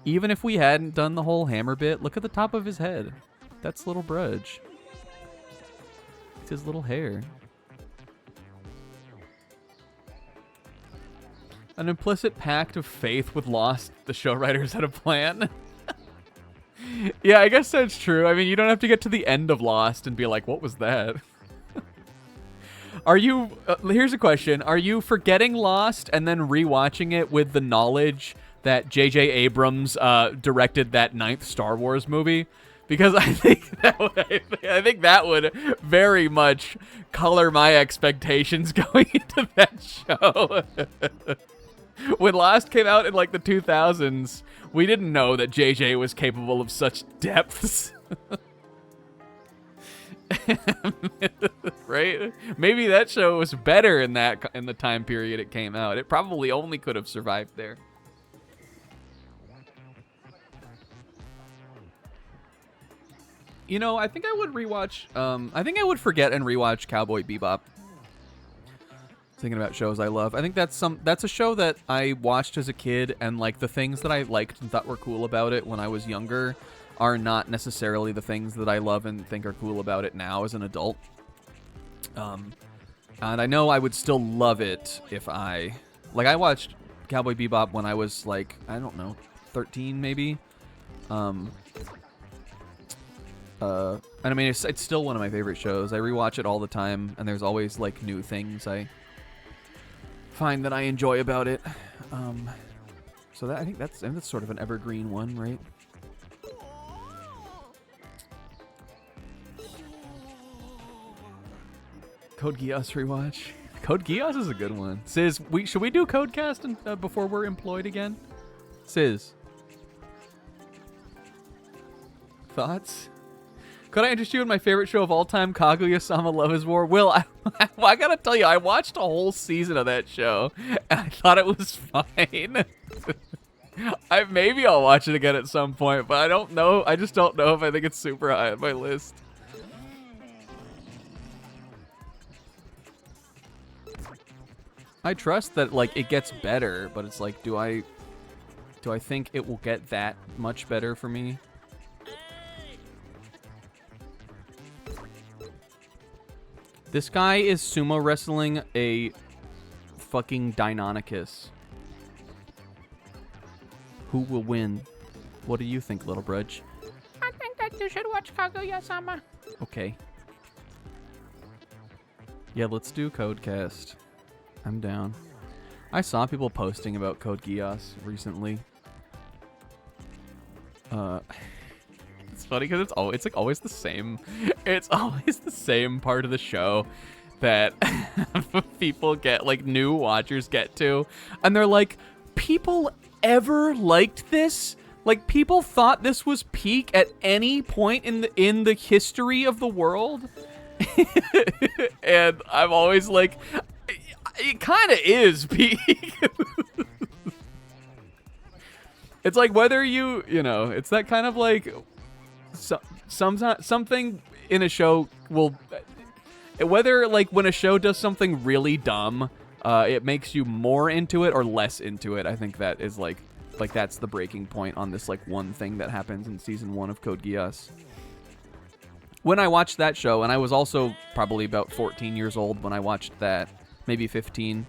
Even if we hadn't done the whole hammer bit, look at the top of his head. That's little Brudge. It's his little hair. An implicit pact of faith with Lost. The show writers had a plan. Yeah, I guess that's true. I mean, you don't have to get to the end of Lost and be like, what was that? Are you, here's a question. Are you forgetting Lost and then rewatching it with the knowledge that J.J. Abrams directed that 9th Star Wars movie? Because I think that would very much color my expectations going into that show. When Lost came out in like the 2000s, we didn't know that JJ was capable of such depths. Right? Maybe that show was better in the time period it came out. It probably only could have survived there. You know, I think I would rewatch. I think I would forget and rewatch Cowboy Bebop. Thinking about shows I love. I think that's a show that I watched as a kid, and like the things that I liked and thought were cool about it when I was younger are not necessarily the things that I love and think are cool about it now as an adult. And I know I would still love it if I watched Cowboy Bebop when I was like, I don't know, 13 maybe. And I mean, it's still one of my favorite shows. I rewatch it all the time, and there's always like new things I find that I enjoy about it. So I think that's sort of an evergreen one, right? Code Geass rewatch. Code Geass is a good one. Sis, should we do Codecast before we're employed again? Sis, thoughts? Could I interest you in my favorite show of all time, Kaguya-sama Love is War? Will, I gotta tell you, I watched a whole season of that show, and I thought it was fine. Maybe I'll watch it again at some point, but I don't know. I just don't know if I think it's super high on my list. I trust that, like, it gets better, but it's like, do I think it will get that much better for me? This guy is sumo wrestling a fucking Deinonychus. Who will win? What do you think, little Brudge? I think that you should watch Kaguya-sama. Okay. Yeah, let's do Codecast. I'm down. I saw people posting about Code Geass recently. It's funny because it's like always the same. It's always the same part of the show that people get, like, new watchers get to, and they're like, people ever liked this? Like, people thought this was peak at any point in the history of the world? And I'm always like, it kind of is peak. It's like whether you know, it's that kind of like something in a show will, whether like when a show does something really dumb, it makes you more into it or less into it. I think that is like that's the breaking point on this like one thing that happens in season 1 of Code Geass. When I watched that show, and I was also probably about 14 years old when I watched that, maybe 15.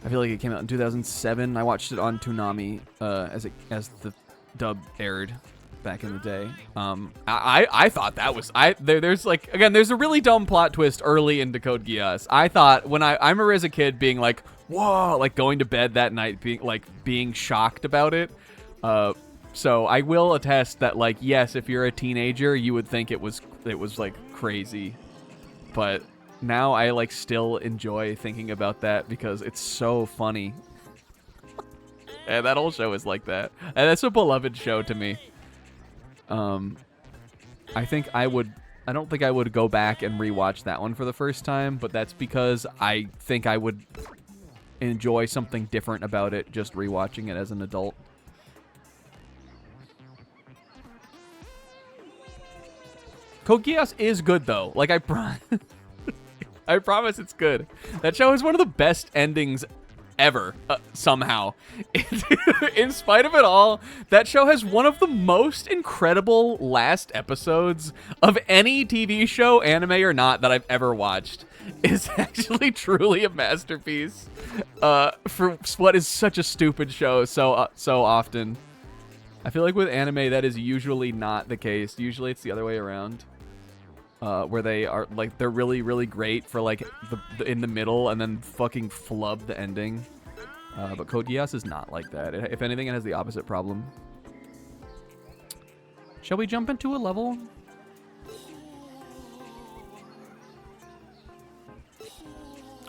I feel like it came out in 2007. I watched it on Toonami as the dub aired back in the day. I thought that was there's like, again, there's a really dumb plot twist early into Code Geass. I thought when I remember as a kid being like, whoa, like going to bed that night being shocked about it. So I will attest that, like, yes, if you're a teenager, you would think it was like crazy, but now I like still enjoy thinking about that because it's so funny. And that whole show is like that. And that's a beloved show to me. I think I don't think I would go back and rewatch that one for the first time, but that's because I think I would enjoy something different about it just rewatching it as an adult. Code Geass is good though. Like I promise it's good. That show is one of the best endings ever, somehow. In spite of it all, that show has one of the most incredible last episodes of any TV show, anime or not, that I've ever watched. It's actually truly a masterpiece for what is such a stupid show so often. I feel like with anime, that is usually not the case. Usually it's the other way around. Where they are like they're really, really great for like the in the middle and then fucking flub the ending. But Code Geass is not like that. If anything, it has the opposite problem. Shall we jump into a level?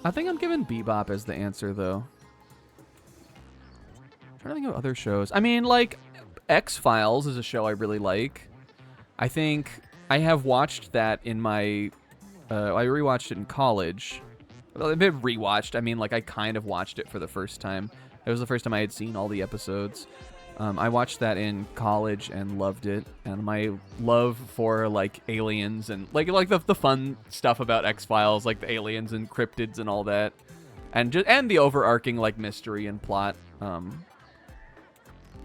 I think I'm giving Bebop as the answer though. I'm trying to think of other shows. I mean, like X-Files is a show I really like. I think I have watched that in my, I rewatched it in college. Well, a bit rewatched. I mean, like, I kind of watched it for the first time. It was the first time I had seen all the episodes. I watched that in college and loved it. And my love for, like, aliens and, like the fun stuff about X-Files, like the aliens and cryptids and all that. And the overarching, like, mystery and plot. I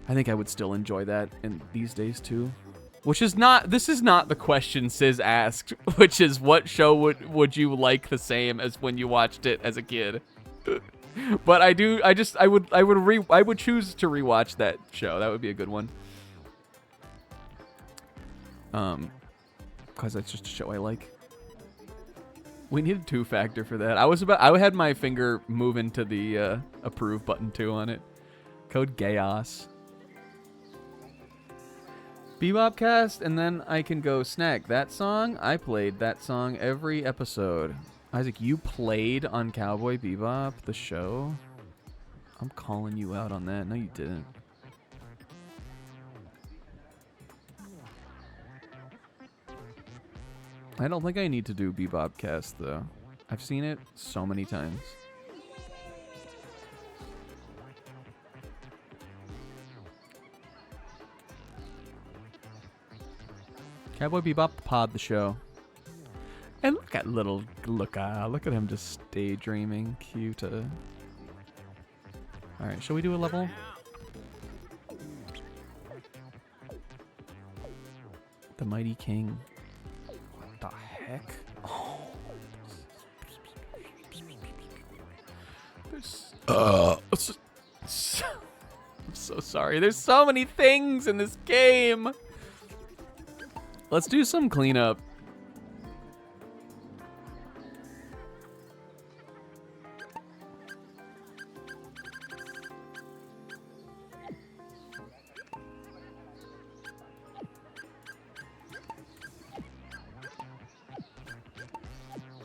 think I would still enjoy that in these days, too. This is not the question Sis asked, which is what show would you like the same as when you watched it as a kid? But I would choose to rewatch that show. That would be a good one. Cause that's just a show I like. We need a 2-factor for that. I had my finger move into the approve button too on it. Code Geass. Bebopcast, and then I can go snack. That song, I played that song every episode. Isaac, you played on Cowboy Bebop, the show? I'm calling you out on that. No, you didn't. I don't think I need to do Bebopcast, though. I've seen it so many times. Cowboy Bebop pod the show. And look at look at him just daydreaming. Cute. Alright, shall we do a level? The Mighty King. What the heck? Oh. I'm so sorry. There's so many things in this game. Let's do some cleanup.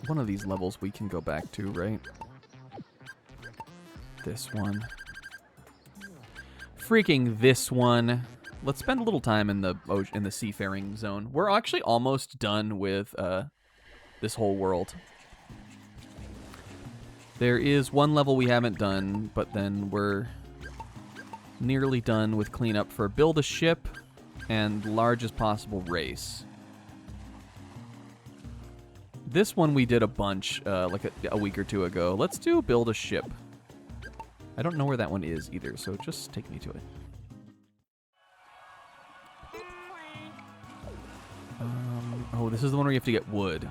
One of these levels we can go back to, right? This one. Freaking this one. Let's spend a little time in the seafaring zone. We're actually almost done with this whole world. There is one level we haven't done, but then we're nearly done with cleanup for build a ship and largest possible race. This one we did a bunch like a week or two ago. Let's do build a ship. I don't know where that one is either, so just take me to it. Oh, this is the one where you have to get wood.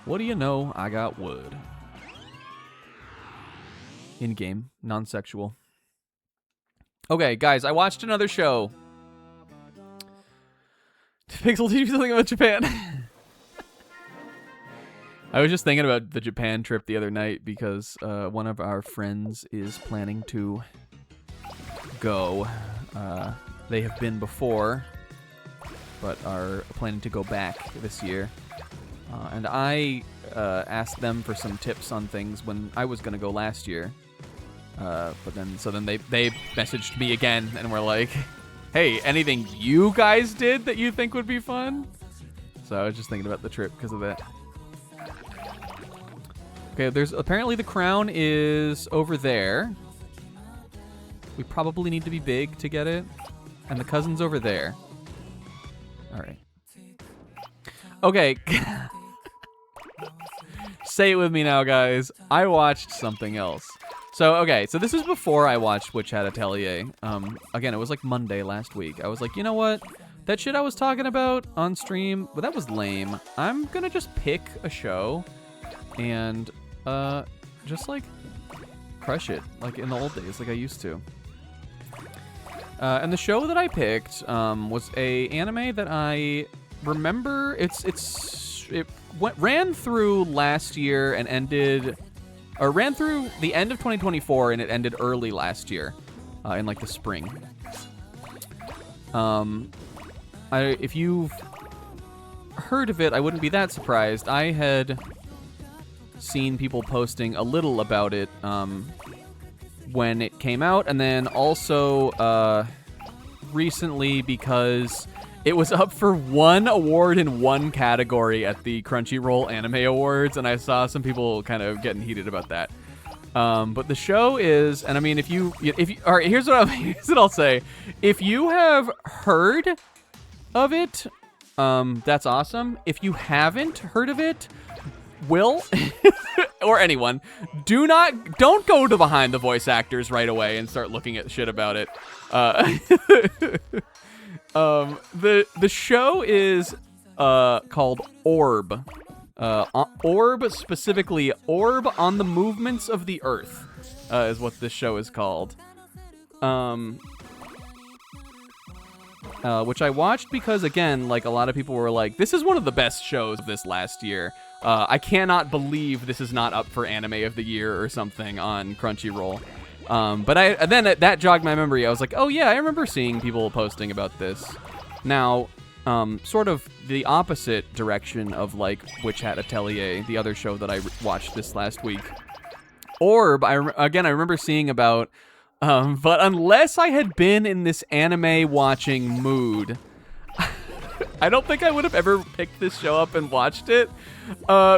What do you know? I got wood. In-game. Non-sexual. Okay, guys, I watched another show. Pixel, did you something about Japan? I was just thinking about the Japan trip the other night because one of our friends is planning to go. They have been before, but are planning to go back this year. And I asked them for some tips on things when I was going to go last year. But then they messaged me again and were like, hey, anything you guys did that you think would be fun? So I was just thinking about the trip because of that. Okay, there's apparently the crown is over there. We probably need to be big to get it. And the cousin's over there. All right. Okay. Say it with me now, guys. I watched something else. So, okay, so this is before I watched Witch Hat Atelier. Again, it was like Monday last week. I was like, you know what? That shit I was talking about on stream, but that was lame. I'm gonna just pick a show and just like crush it, like in the old days, like I used to. And the show that I picked was a anime that I remember. It ran through last year and ended, or ran through the end of 2024 and it ended early last year, in like the spring. If you've heard of it, I wouldn't be that surprised. I had seen people posting a little about it when it came out, and then also recently because it was up for one award in one category at the Crunchyroll Anime Awards, and I saw some people kind of getting heated about that. But the show is, and I mean, if you all right, here's what I'll say. If you have heard of it, that's awesome. If you haven't heard of it, Will or anyone, don't go to behind the voice actors right away and start looking at shit about it. The show is called Orb. Orb, specifically Orb on the Movements of the Earth, is what this show is called. Which I watched because, again, like a lot of people were like, this is one of the best shows of this last year. I cannot believe this is not up for Anime of the Year or something on Crunchyroll. But then that jogged my memory. I was like, oh yeah, I remember seeing people posting about this. Now, sort of the opposite direction of like Witch Hat Atelier, the other show that I watched this last week. Orb, I remember seeing about, but unless I had been in this anime watching mood, I don't think I would have ever picked this show up and watched it,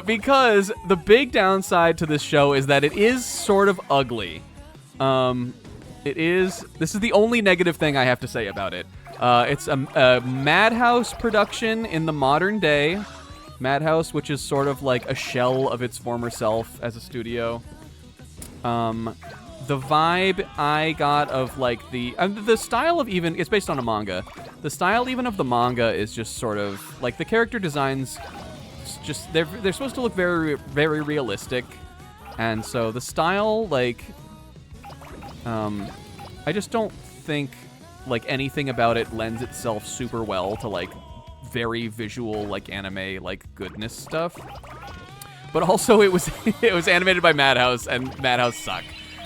because the big downside to this show is that it is sort of ugly. This is the only negative thing I have to say about it. It's a Madhouse production in the modern day. Madhouse, which is sort of like a shell of its former self as a studio. The vibe I got of like the style of even, it's based on a manga. The style even of the manga is just sort of like the character designs, just they're supposed to look very, very realistic. And so the style, like, I just don't think like anything about it lends itself super well to like very visual like anime like goodness stuff. But also it was animated by Madhouse, and Madhouse suck.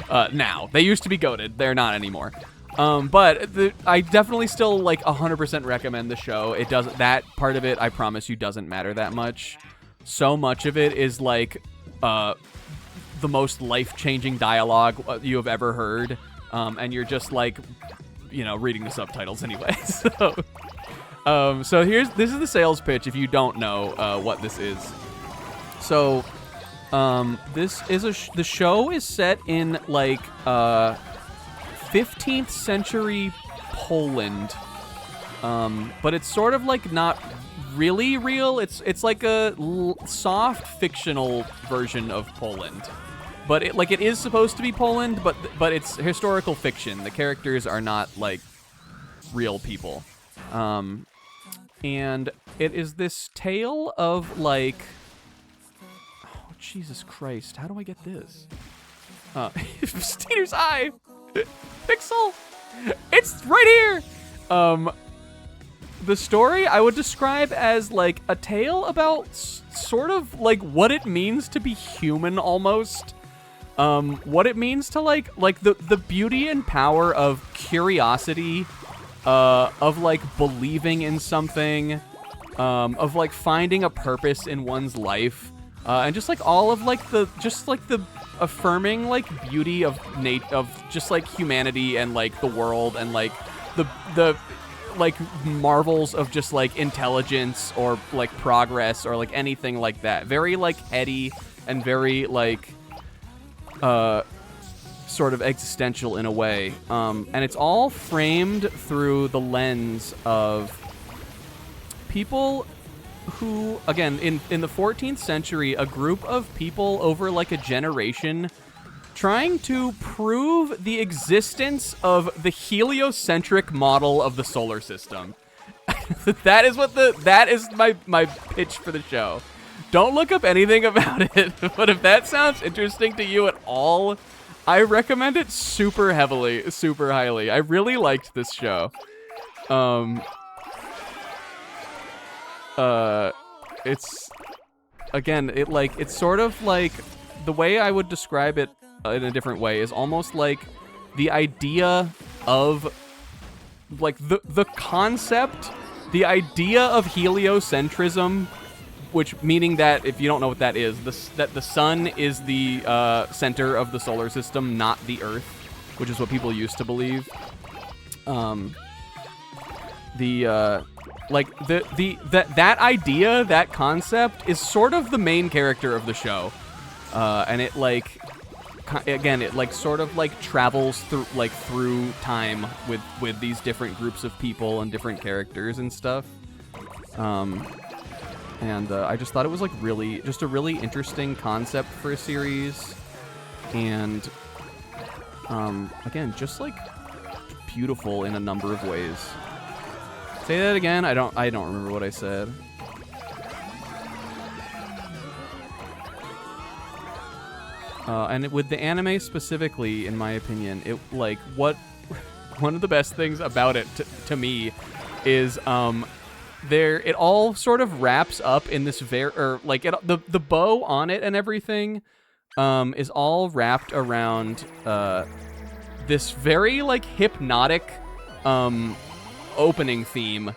Now they used to be goated, they're not anymore. But I definitely still like 100% recommend the show. It doesn't, that part of it, I promise you, doesn't matter that much. So much of it is like the most life-changing dialogue you have ever heard, and you're just like, you know, reading the subtitles anyway. So this is the sales pitch if you don't know what this is. So this is the show is set in like 15th century Poland, but it's sort of like not really real. It's like a soft fictional version of Poland, but it is supposed to be Poland, but it's historical fiction. The characters are not like real people, and it is this tale of like, oh Jesus Christ, how do I get this? Steeder's eye. Pixel, It's right here. The story I would describe as like a tale about sort of like what it means to be human almost. What it means to like the beauty and power of curiosity, of like believing in something, of like finding a purpose in one's life, and just like all of like the affirming like beauty of just like humanity and like the world and like the like marvels of just like intelligence or like progress or like anything like that. Very like heady and very like sort of existential in a way. And it's all framed through the lens of people who, again, in the 14th century, a group of people over like a generation trying to prove the existence of the heliocentric model of the solar system. That is my pitch for the show. Don't look up anything about it, but if that sounds interesting to you at all, I recommend it super heavily, super highly. I really liked this show. It's, again, it's sort of like, the way I would describe it in a different way is almost like the idea of, like, the concept, the idea of heliocentrism, which meaning that, if you don't know what that is, that the sun is the center of the solar system, not the Earth, which is what people used to believe. That idea, that concept, is sort of the main character of the show, and it like, again, it like sort of like travels through time with these different groups of people and different characters and stuff. And I just thought it was like just a really interesting concept for a series, and again, just like beautiful in a number of ways. Say that again. I don't remember what I said. And with the anime specifically, in my opinion, it like one of the best things about it to me is it all sort of wraps up in this the bow on it and everything is all wrapped around this very like hypnotic opening theme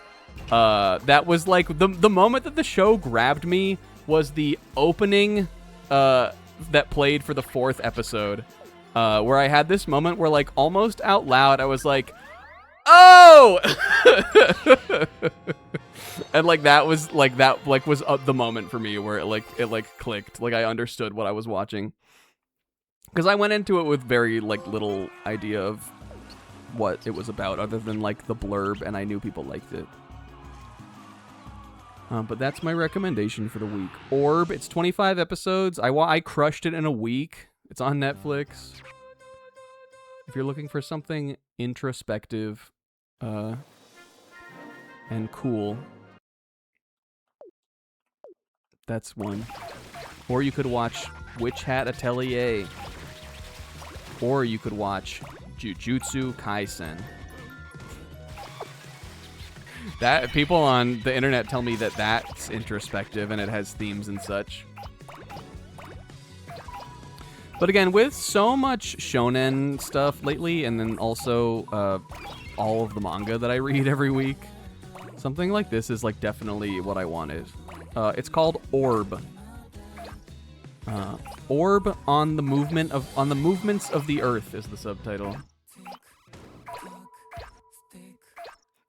that was like the moment that the show grabbed me was the opening that played for the 4th episode, where I had this moment where like almost out loud I was like, oh. And like that was the moment for me where it clicked, like I understood what I was watching, because I went into it with very like little idea of what it was about other than like the blurb, and I knew people liked it. But that's my recommendation for the week. Orb, it's 25 episodes. I crushed it in a week. It's on Netflix. If you're looking for something introspective and cool, that's one. Or you could watch Witch Hat Atelier. Or you could watch Jujutsu Kaisen. That people on the internet tell me that that's introspective and it has themes and such. But again, with so much shonen stuff lately, and then also all of the manga that I read every week, something like this is like definitely what I wanted. It's called Orb. Orb on the movements of the Earth is the subtitle.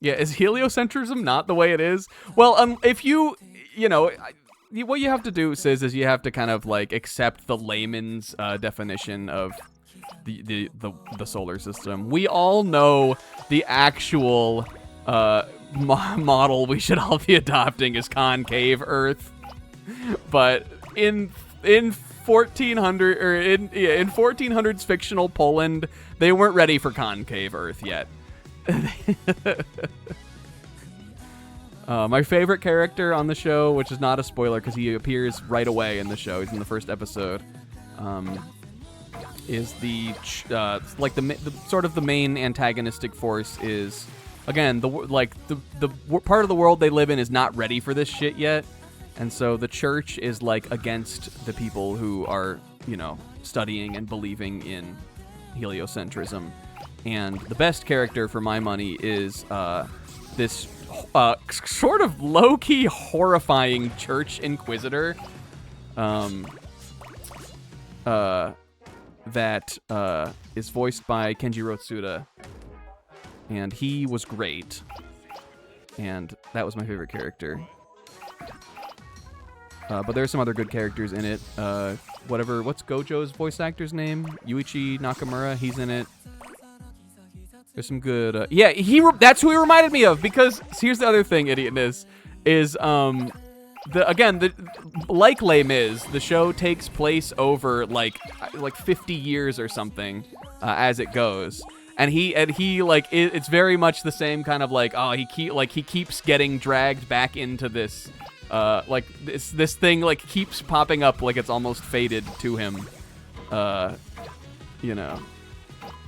Yeah, is heliocentrism not the way it is? Well, if what you have to do, Sis, is you have to kind of like accept the layman's definition of the solar system. We all know the actual model we should all be adopting is concave Earth, but in 1400 or in 1400s fictional Poland, they weren't ready for concave Earth yet. My favorite character on the show, which is not a spoiler because he appears right away in the show, he's in the first episode, is the like the sort of the main antagonistic force is, again, the part of the world they live in is not ready for this shit yet, and so the church is like against the people who are, you know, studying and believing in heliocentrism. And the best character for my money is this sort of low-key horrifying church inquisitor that is voiced by Kenji Rotsuda, and he was great, and that was my favorite character. But there's some other good characters in it. What's Gojo's voice actor's name? Yuichi Nakamura, he's in it. There's some good, yeah, that's who he reminded me of, because here's the other thing, idiotness, is, like Les Mis, the show takes place over like 50 years or something as it goes, and he like it's very much the same kind of like, oh, he keeps getting dragged back into this like this thing like keeps popping up like it's almost fated to him, you know.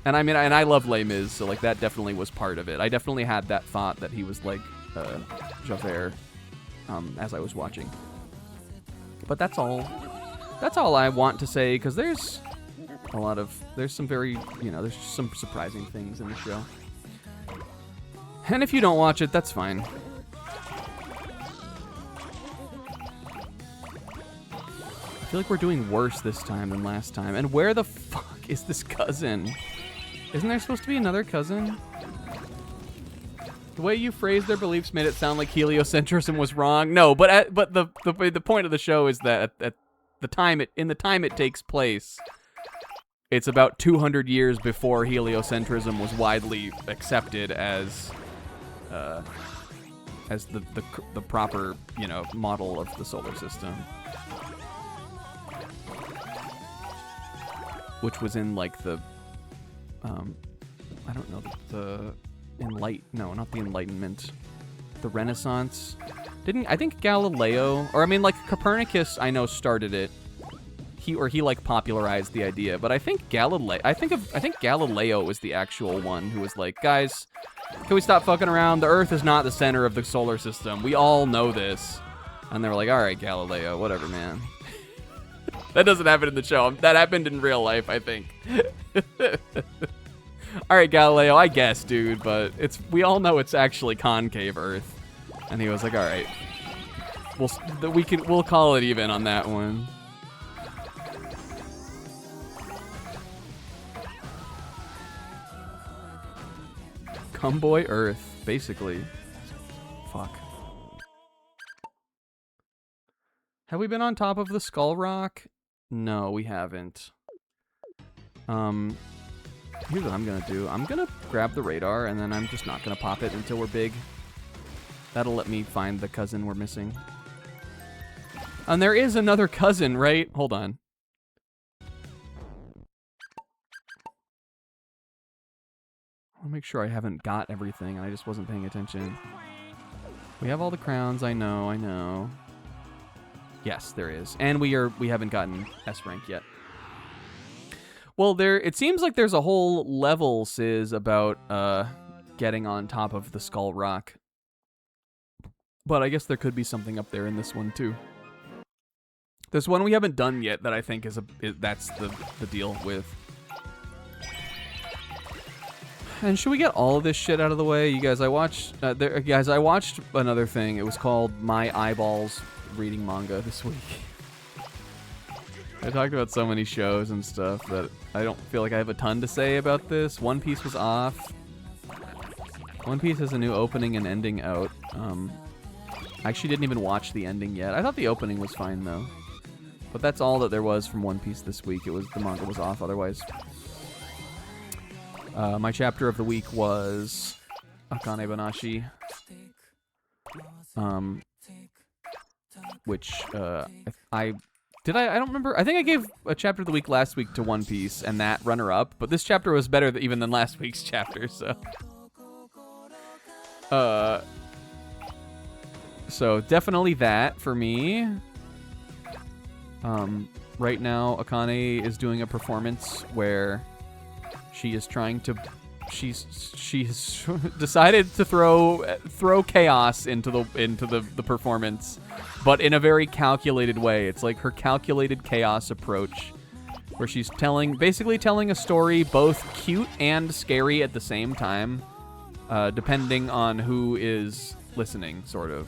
And I mean, and I love Les Mis, so like that definitely was part of it. I definitely had that thought that he was like Javert as I was watching. But that's all I want to say, because there's some very, you know, there's some surprising things in the show. And if you don't watch it, that's fine. I feel like we're doing worse this time than last time. And where the fuck is this cousin? Isn't there supposed to be another cousin? The way you phrased their beliefs made it sound like heliocentrism was wrong. No, but the point of the show is that at the time it takes place, it's about 200 years before heliocentrism was widely accepted as the proper, you know, model of the solar system, which was in like the I don't know, not the Enlightenment, the Renaissance. I think Galileo, or I mean like Copernicus, I know started it. He like popularized the idea, but I think Galileo was the actual one who was like, guys, can we stop fucking around? The Earth is not the center of the solar system. We all know this. And they were like, all right, Galileo, whatever, man. That doesn't happen in the show. That happened in real life, I think. All right, Galileo, I guess, dude, but we all know it's actually concave Earth. And he was like, all right, we'll call it even on that one. Cumboy Earth, basically. Fuck. Have we been on top of the Skull Rock? No, we haven't. Here's what I'm gonna do. I'm gonna grab the radar, and then I'm just not gonna pop it until we're big. That'll let me find the cousin we're missing. And there is another cousin, right? Hold on. I'll make sure I haven't got everything, and I just wasn't paying attention. We have all the crowns, I know. Yes, there is. And we haven't gotten S rank yet. Well, it seems like there's a whole level, Sizz, about getting on top of the Skull Rock. But I guess there could be something up there in this one too. There's one we haven't done yet that I think that's the deal with. And should we get all of this shit out of the way? You guys, I watched another thing. It was called My Eyeballs Reading Manga this week. I talked about so many shows and stuff that I don't feel like I have a ton to say about this. One Piece was off. One Piece has a new opening and ending out. I actually didn't even watch the ending yet. I thought the opening was fine though. But that's all that there was from One Piece this week. The manga was off otherwise. My chapter of the week was Akane Banashi. Which I don't remember. I think I gave a chapter of the week last week to One Piece and that runner-up, but this chapter was better even than last week's chapter, so. So definitely that for me. right now, Akane is doing a performance where she is trying to. She's decided to throw chaos into the performance, but in a very calculated way. It's like her calculated chaos approach, where she's basically telling a story both cute and scary at the same time, depending on who is listening, sort of.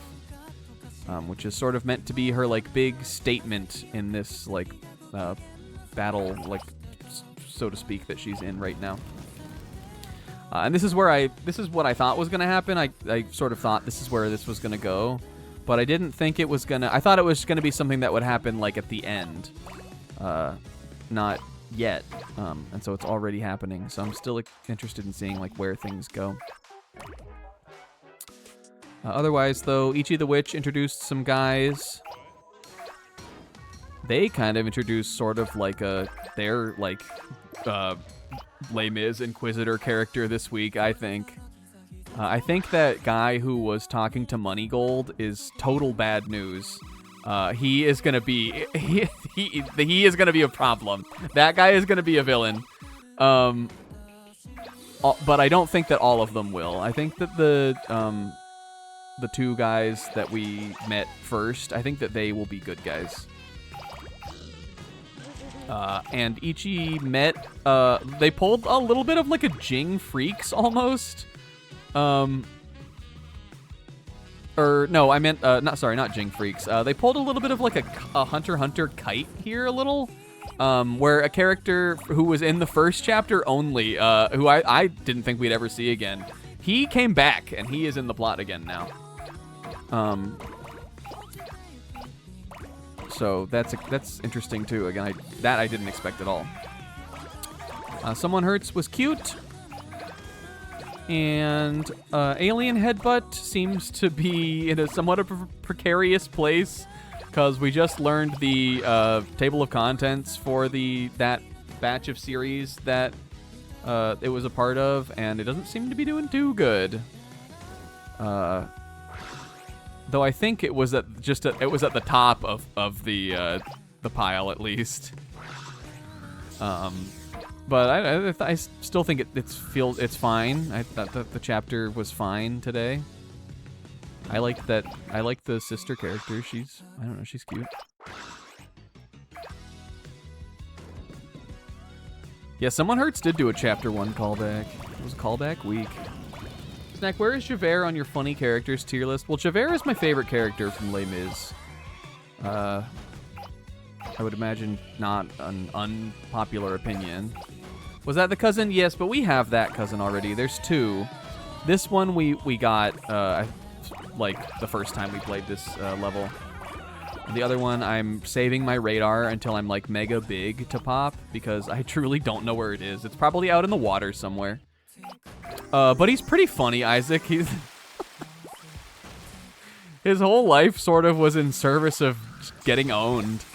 Which is sort of meant to be her like big statement in this like battle, like so to speak, that she's in right now. And this is what I thought was gonna happen. I sort of thought this is where this was gonna go, but I didn't think it was gonna. I thought it was gonna be something that would happen like at the end, not yet. And so it's already happening. So I'm still interested in seeing like where things go. Otherwise, though, Ichi the Witch introduced some guys. They kind of introduced sort of like their like Les Mis Inquisitor character this week, I think. I think that guy who was talking to Moneygold is total bad news. He is gonna be he is gonna be a problem. That guy is gonna be a villain. But I don't think that all of them will. I think that the two guys that we met first, I think that they will be good guys. And Ichi met, they pulled a little bit of like a Jing Freaks almost. Or no, I meant, not Jing Freaks. They pulled a little bit of like a Hunter x Hunter kite here a little. Where a character who was in the first chapter only, who I didn't think we'd ever see again, he came back and he is in the plot again now. So that's interesting too. Again, I didn't expect at all. Someone Hurts was cute, and Alien Headbutt seems to be in a somewhat of a precarious place, because we just learned the table of contents for that batch of series that it was a part of, and it doesn't seem to be doing too good. Though I think it was at the top of the pile at least. But I still think it's fine. I thought that the chapter was fine today. I like the sister character. She's cute. Yeah, Someone Hurts did do a chapter 1 callback. It was a callback week. Snack, where is Javert on your funny characters tier list? Well, Javert is my favorite character from Les Mis. I would imagine not an unpopular opinion. Was that the cousin? Yes, but we have that cousin already. There's two. This one we got like the first time we played this level. The other one, I'm saving my radar until I'm like mega big to pop, because I truly don't know where it is. It's probably out in the water somewhere. But he's pretty funny, Isaac. His whole life sort of was in service of getting owned.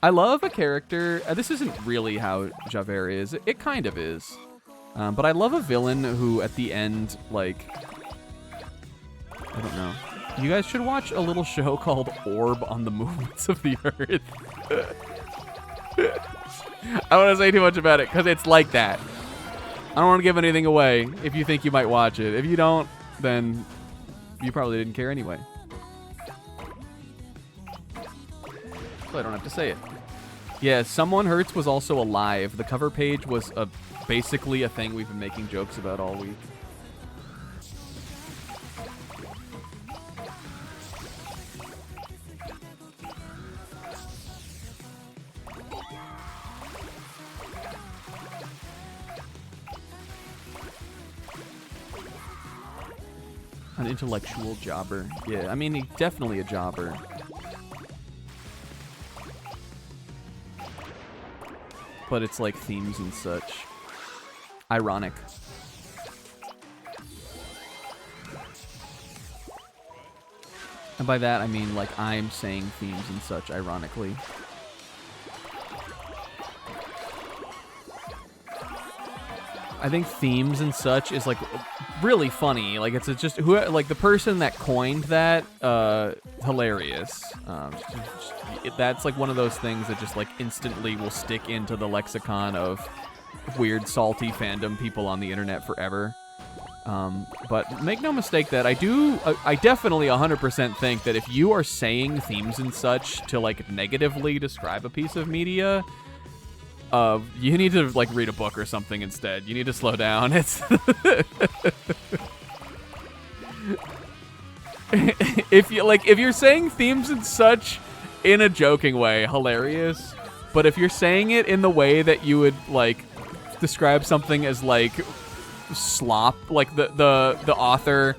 I love a character. This isn't really how Javert is. It kind of is. But I love a villain who at the end, like, I don't know. You guys should watch a little show called Orb on the Movements of the Earth. I don't want to say too much about it, because it's like that. I don't want to give anything away if you think you might watch it. If you don't, then you probably didn't care anyway. So I don't have to say it. Yeah, Someone Hurts was also alive. The cover page was basically a thing we've been making jokes about all week. An intellectual jobber. Yeah, I mean, he's definitely a jobber. But it's like themes and such. Ironic. And by that, I mean, like, I'm saying themes and such, ironically. I think themes and such is like really funny. Like it's just who like the person that coined that hilarious. That's like one of those things that just like instantly will stick into the lexicon of weird salty fandom people on the internet forever. But make no mistake that I definitely 100% think that if you are saying themes and such to like negatively describe a piece of media, you need to like read a book or something instead. You need to slow down. It's if you're saying themes and such in a joking way, hilarious. But if you're saying it in the way that you would like describe something as like slop, like the author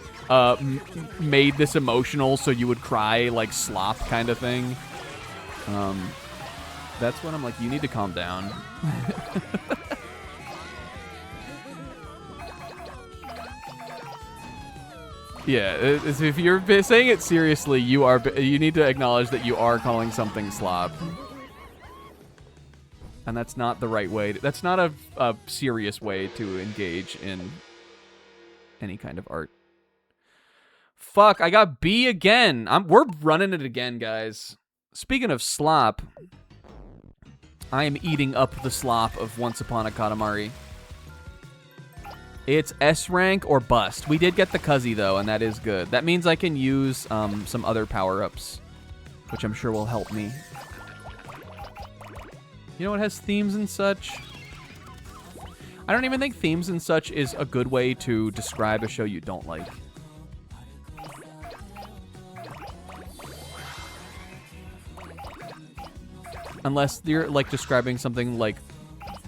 made this emotional so you would cry, like slop kind of thing. That's when I'm like, you need to calm down. Yeah, if you're saying it seriously, you need to acknowledge that you are calling something slop. And that's not the right way. That's not a serious way to engage in any kind of art. Fuck, I got B again. We're running it again, guys. Speaking of slop, I am eating up the slop of Once Upon a Katamari. It's S rank or bust. We did get the Cuzzy, though, and that is good. That means I can use some other power-ups, which I'm sure will help me. You know what has themes and such? I don't even think themes and such is a good way to describe a show you don't like. Unless you're like describing something like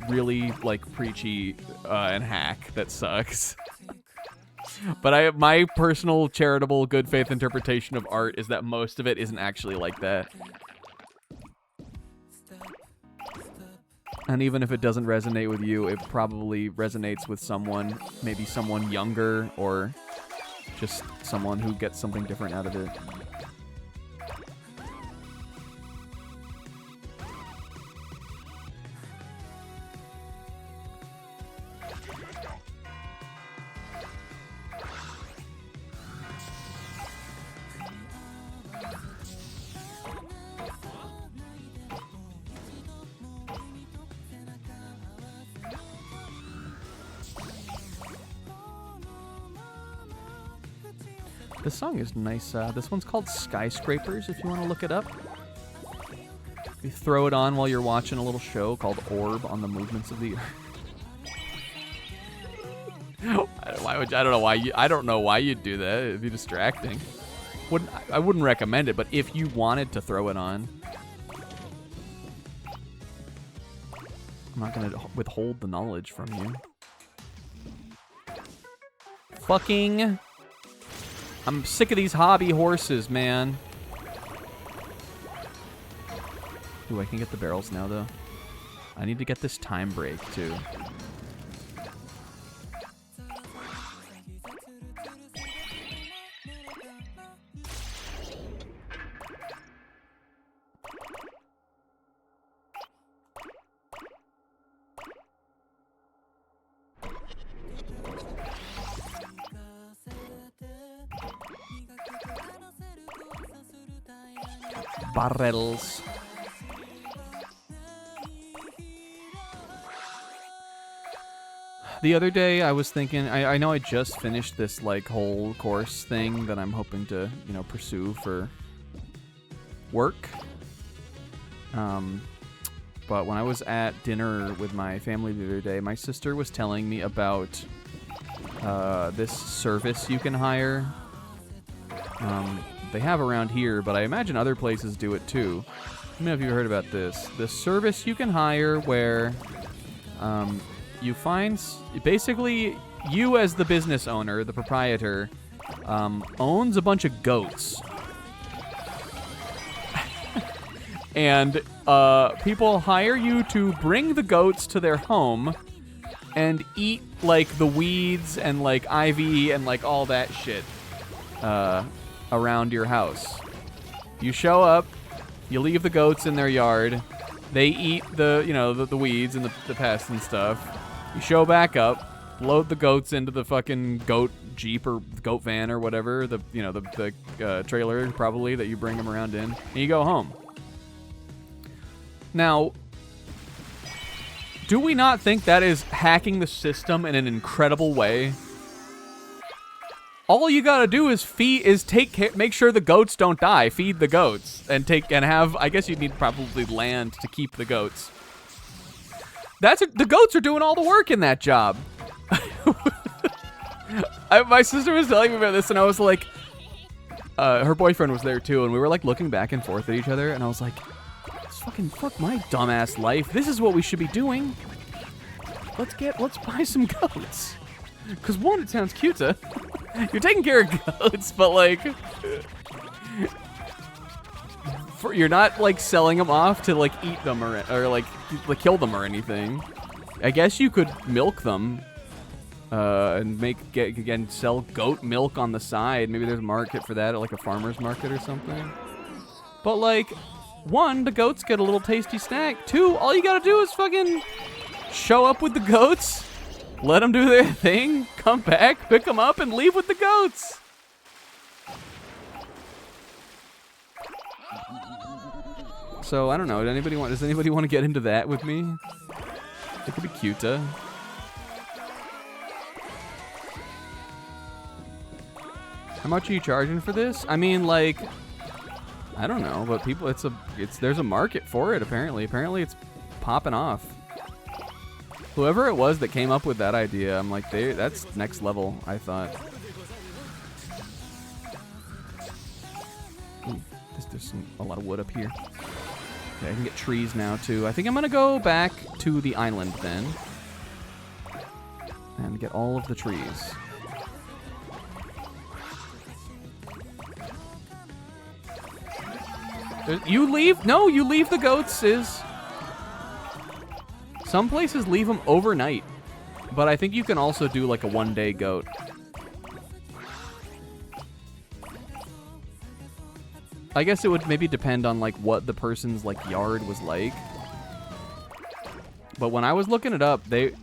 really like preachy and hack that sucks. But my personal charitable good faith interpretation of art is that most of it isn't actually like that. And even if it doesn't resonate with you, it probably resonates with someone, maybe someone younger or just someone who gets something different out of it. This song is nice. This one's called Skyscrapers, if you want to look it up. You throw it on while you're watching a little show called Orb on the Movements of the Earth. I don't know why you'd do that. It'd be distracting. I wouldn't recommend it, but if you wanted to throw it on, I'm not going to withhold the knowledge from you. Fucking... I'm sick of these hobby horses, man. Ooh, I can get the barrels now, though. I need to get this time break, too. Barrels. The other day I was thinking, I know I just finished this like whole course thing that I'm hoping to, pursue for work. But when I was at dinner with my family the other day, my sister was telling me about this service you can hire. They have around here, but I imagine other places do it too. Let me know if you've heard about this. The service you can hire where you find... Basically, you as the business owner, the proprietor, owns a bunch of goats. And people hire you to bring the goats to their home and eat, like, the weeds and, like, ivy and, like, all that shit. Around your house. You show up, you leave the goats in their yard, they eat the weeds and the pests and stuff. You show back up, load the goats into the fucking goat jeep or goat van or whatever, the trailer probably that you bring them around in, and you go home. Now, do we not think that is hacking the system in an incredible way? All you gotta do is make sure the goats don't die. Feed the goats and have. I guess you'd need probably land to keep the goats. The goats are doing all the work in that job. My sister was telling me about this, and I was like, her boyfriend was there too, and we were like looking back and forth at each other, and I was like, fuck my dumbass life. This is what we should be doing. Let's buy some goats. Cause one, it sounds cuter. You're taking care of goats, but like, you're not like selling them off to like eat them or like kill them or anything. I guess you could milk them and sell goat milk on the side. Maybe there's a market for that at like a farmer's market or something. But like, one, the goats get a little tasty snack. Two, all you gotta do is fucking show up with the goats, let them do their thing, come back, pick them up, and leave with the goats. So I don't know. Does anybody want to get into that with me? It could be cute. How much are you charging for this? I mean, like, I don't know, but people, there's a market for it apparently. Apparently, it's popping off. Whoever it was that came up with that idea, I'm like, that's next level, I thought. Ooh, there's a lot of wood up here. Okay, I can get trees now, too. I think I'm going to go back to the island, then. And get all of the trees. You leave? No, you leave the goats, Some places leave them overnight, but I think you can also do like a one-day goat. I guess it would maybe depend on like what the person's like yard was like. But when I was looking it up, they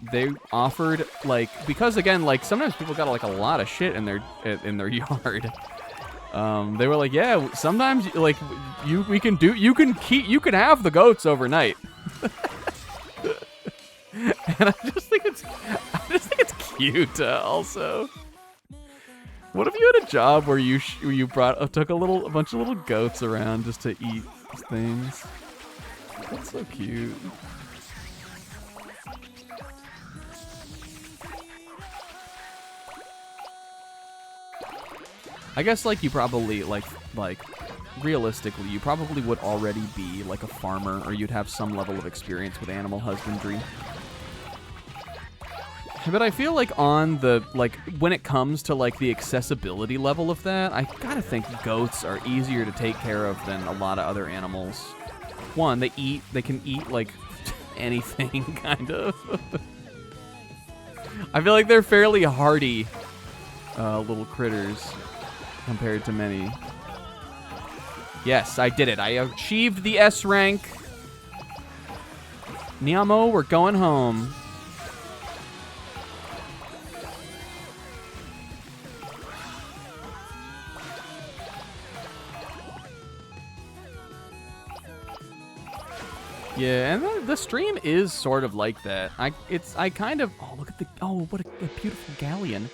offered like, because again, like sometimes people got like a lot of shit in their yard. They were like, yeah, sometimes like you can have the goats overnight. And I just think it's cute. Also, what if you had a job where you took a bunch of little goats around just to eat things? That's so cute. I guess like you probably like realistically you probably would already be like a farmer, or you'd have some level of experience with animal husbandry. But I feel like when it comes to like the accessibility level of that, I gotta think goats are easier to take care of than a lot of other animals. One, they can eat like anything, kind of. I feel like they're fairly hardy little critters compared to many. Yes, I did it. I achieved the S rank. Niamo, we're going home. Yeah, and the stream is sort of like that. Oh, look at what a beautiful galleon.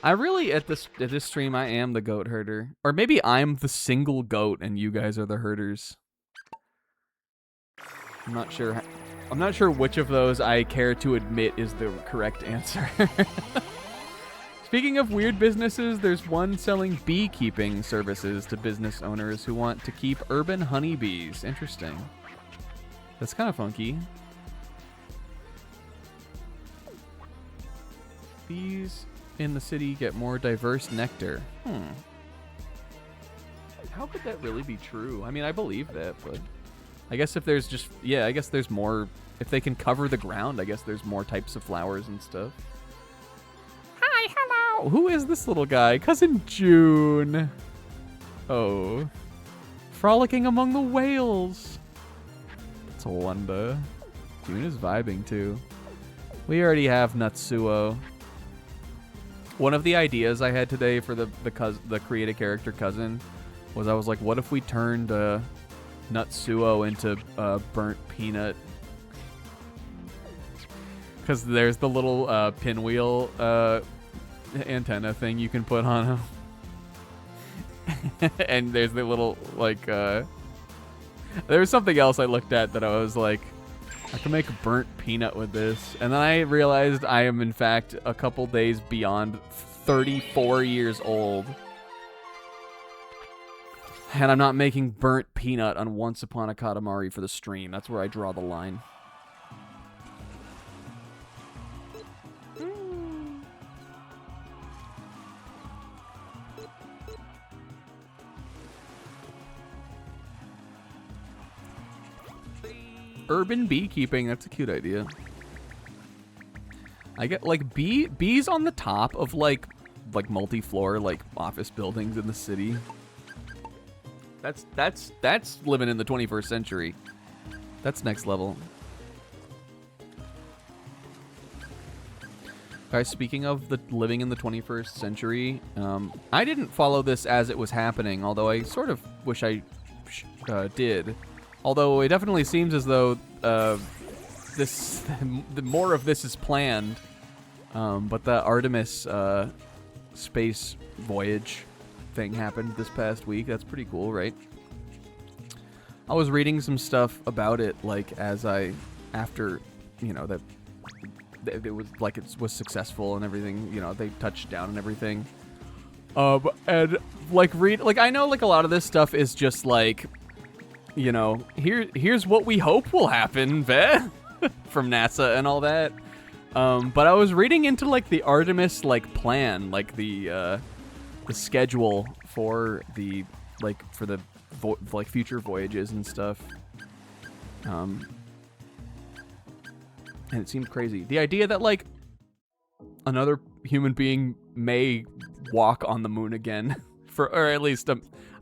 I really, at this stream, I am the goat herder. Or maybe I'm the single goat and you guys are the herders. I'm not sure which of those I care to admit is the correct answer. Speaking of weird businesses, there's one selling beekeeping services to business owners who want to keep urban honeybees. Interesting. That's kind of funky. Bees in the city get more diverse nectar. How could that really be true? I mean, I believe that, but I guess if there's just, yeah, I guess there's more, if they can cover the ground, I guess there's more types of flowers and stuff. Hi, hello. Who is this little guy? Cousin June. Oh. Frolicking among the whales. That's a wonder. June is vibing too. We already have Natsuo. One of the ideas I had today for the create a character cousin was I was like, what if we turned Nutsuo into burnt peanut? Because there's the little pinwheel antenna thing you can put on him. And there's the little, like, there was something else I looked at that I was like, I can make a burnt peanut with this. And then I realized I am, in fact, a couple days beyond 34 years old. And I'm not making burnt peanut on Once Upon a Katamari for the stream. That's where I draw the line. Urban beekeeping, that's a cute idea. I get like bees on the top of like multi-floor like office buildings in the city. That's living in the 21st century. That's next level. Guys, speaking of the living in the 21st century, I didn't follow this as it was happening, although I sort of wish I did. Although it definitely seems as though the more of this is planned. But the Artemis space voyage thing happened this past week. That's pretty cool, right? I was reading some stuff about it, like after, you know, that it was like it was successful and everything. You know, they touched down and everything. And like I know like a lot of this stuff is just like, you know, here's what we hope will happen, from NASA and all that. But I was reading into like the Artemis like plan, like the schedule for the future voyages and stuff. And it seemed crazy. The idea that like another human being may walk on the moon again, or at least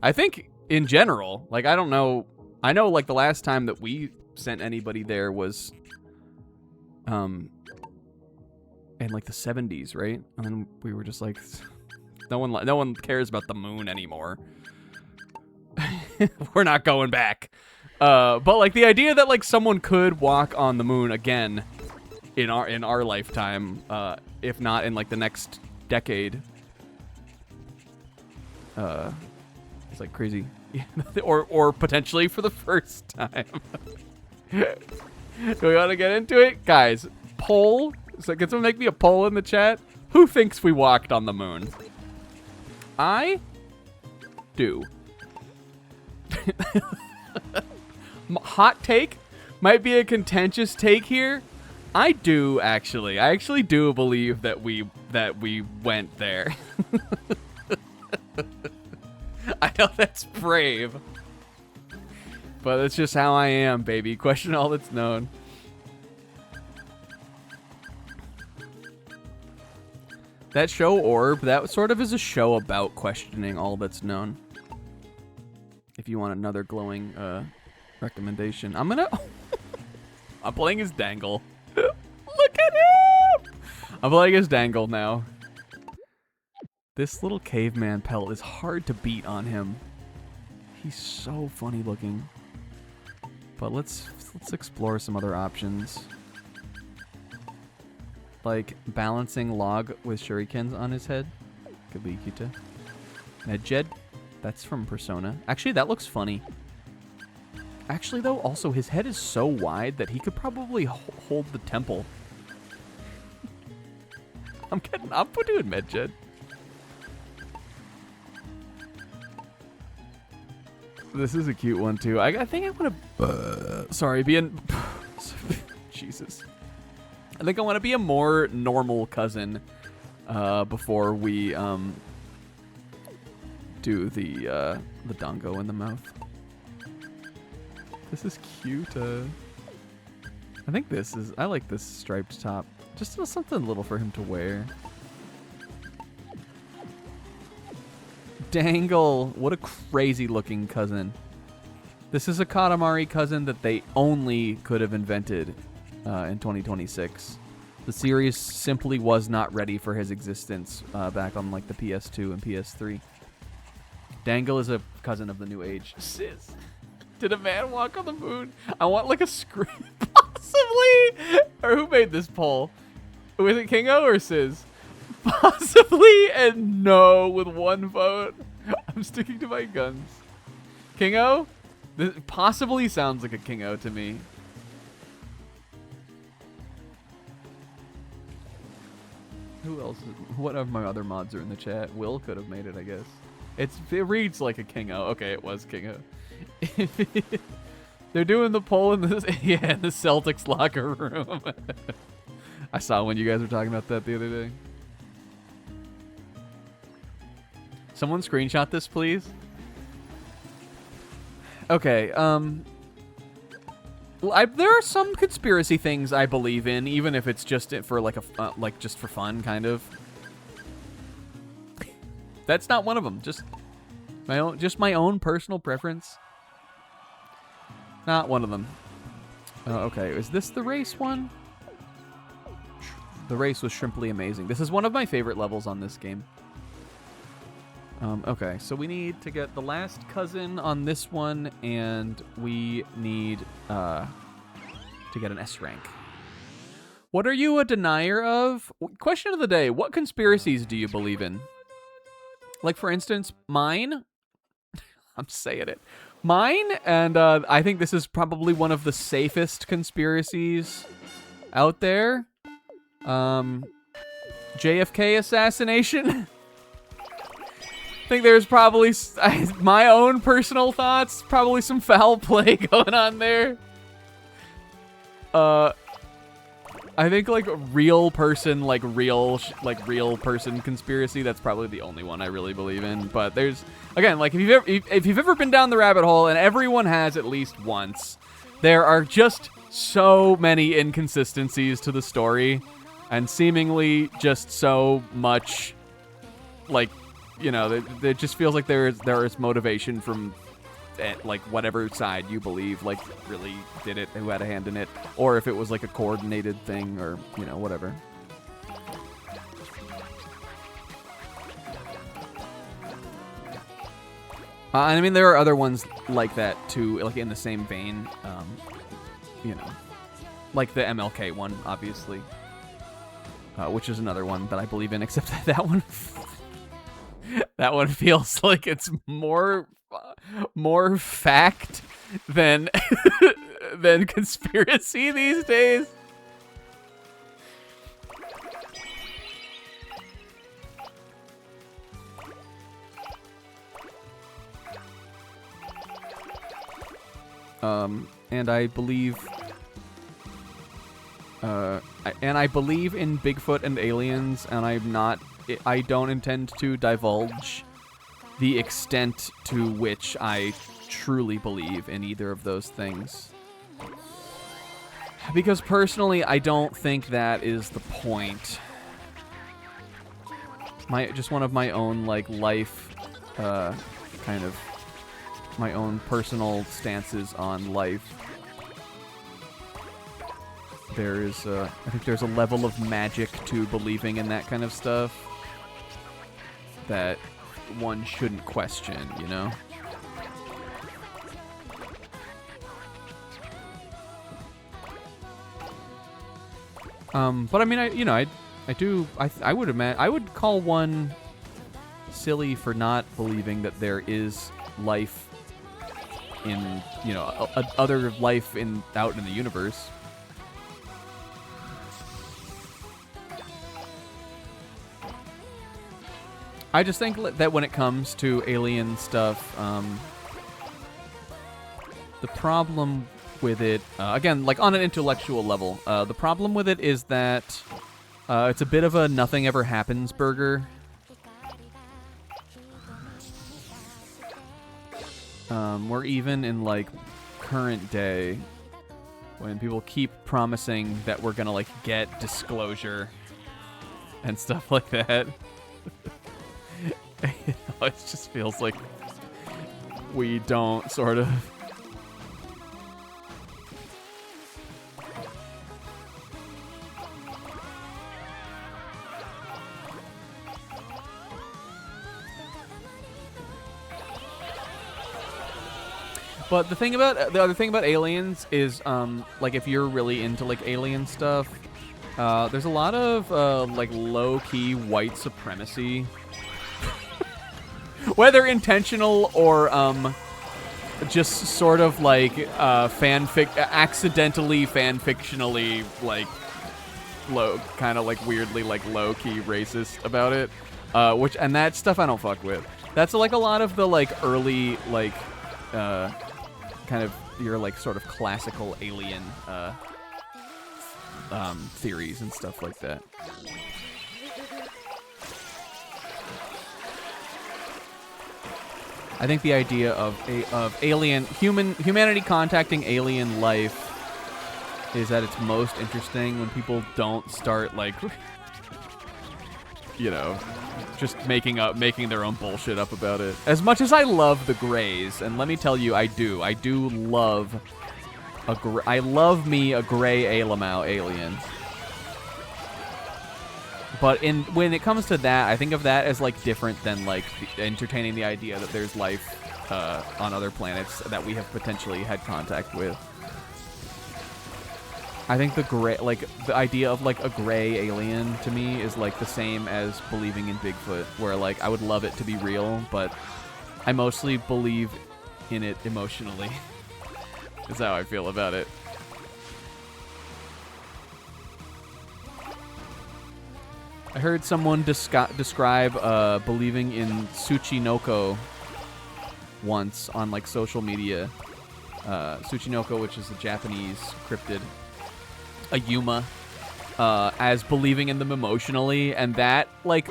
I think in general, like I don't know. I know like the last time that we sent anybody there was in like the 70s, right? And then we were just like, no one cares about the moon anymore. We're not going back. But like the idea that like someone could walk on the moon again in our lifetime, if not in like the next decade, it's like crazy. or potentially for the first time. Do we want to get into it? Guys, poll. So can someone make me a poll in the chat? Who thinks we walked on the moon? I do. Hot take. Might be a contentious take here. I do, actually. I actually do believe that we went there. I know that's brave, but that's just how I am, baby. Question all that's known. That show Orb, that sort of is a show about questioning all that's known. If you want another glowing recommendation, I'm playing as Dangle. Look at him! I'm playing as Dangle now. This little caveman pelt is hard to beat on him. He's so funny looking. But let's explore some other options. Like balancing log with shurikens on his head. Could be cute. Medjed. That's from Persona. Actually, that looks funny. Actually, though, also his head is so wide that he could probably hold the temple. I'm doing Medjed. This is a cute one too. I think I want to. Sorry, Jesus. I think I want to be a more normal cousin before we do the dongo in the mouth. This is cute. I think I like this striped top. Just something little for him to wear. Dangle, what a crazy looking cousin. This is a Katamari cousin that they only could have invented in 2026. The series simply was not ready for his existence back on like the PS2 and PS3. Dangle is a cousin of the New Age. Sis, did a man walk on the moon? I want like a script, possibly. Or who made this poll? Was it Kingo or Sis? Possibly and no with 1 vote. I'm sticking to my guns. Kingo? This possibly sounds like a Kingo to me. Who else? What of my other mods are in the chat? Will could have made it, I guess. It reads like a Kingo. Okay, it was Kingo. They're doing the poll in the in the Celtics locker room. I saw when you guys were talking about that the other day. Someone screenshot this, please. Okay. There are some conspiracy things I believe in, even if it's just for like just for fun, kind of. That's not one of them. Just my own personal preference. Not one of them. Okay, is this the race one? The race was shrimply amazing. This is one of my favorite levels on this game. Okay, so we need to get the last cousin on this one, and we need to get an S rank. What are you a denier of? Question of the day, what conspiracies do you believe in? Like, for instance, mine. I'm saying it. Mine, and I think this is probably one of the safest conspiracies out there. JFK assassination. I think there's probably my own personal thoughts, probably some foul play going on there. I think like real person conspiracy, that's probably the only one I really believe in. But there's, again, like if you've ever been down the rabbit hole, and everyone has at least once, there are just so many inconsistencies to the story, and seemingly just so much, like, you know, it just feels like there is motivation from like whatever side you believe like really did it, who had a hand in it, or if it was like a coordinated thing, or, you know, whatever. I mean, there are other ones like that too, like in the same vein. You know, like the MLK one, obviously, which is another one that I believe in, except that one. That one feels like it's more fact than than conspiracy these days. And I believe in Bigfoot and aliens, and I don't intend to divulge the extent to which I truly believe in either of those things. Because personally, I don't think that is the point. Just one of my own, like, life, kind of, my own personal stances on life. I think there's a level of magic to believing in that kind of stuff that one shouldn't question, you know? But I mean, I would call one silly for not believing that there is life in, you know, other life out in the universe. I just think that when it comes to alien stuff, the problem with it, again, like on an intellectual level, the problem with it is that it's a bit of a nothing ever happens burger. Or even in, like, current day, when people keep promising that we're gonna, like, get disclosure and stuff like that. You know, it just feels like we don't, sort of. But the other thing about aliens is, like, if you're really into like alien stuff, there's a lot of like low-key white supremacy, whether intentional or just sort of like accidentally fanfictionally like kind of like weirdly like low-key racist about it, and that stuff I don't fuck with. That's like a lot of the like early like kind of your like sort of classical alien theories and stuff like that. I think the idea of humanity contacting alien life is at its most interesting when people don't start like, you know, just making their own bullshit up about it. As much as I love the Greys, and let me tell you, I do love I love me a gray Alamau alien. But when it comes to that, I think of that as like different than like entertaining the idea that there's life on other planets that we have potentially had contact with. I think the idea of like a gray alien to me is like the same as believing in Bigfoot, where like I would love it to be real, but I mostly believe in it emotionally. Is how I feel about it. I heard someone describe believing in Tsuchinoko once on like social media. Tsuchinoko, which is a Japanese cryptid, a Yuma, as believing in them emotionally, and that like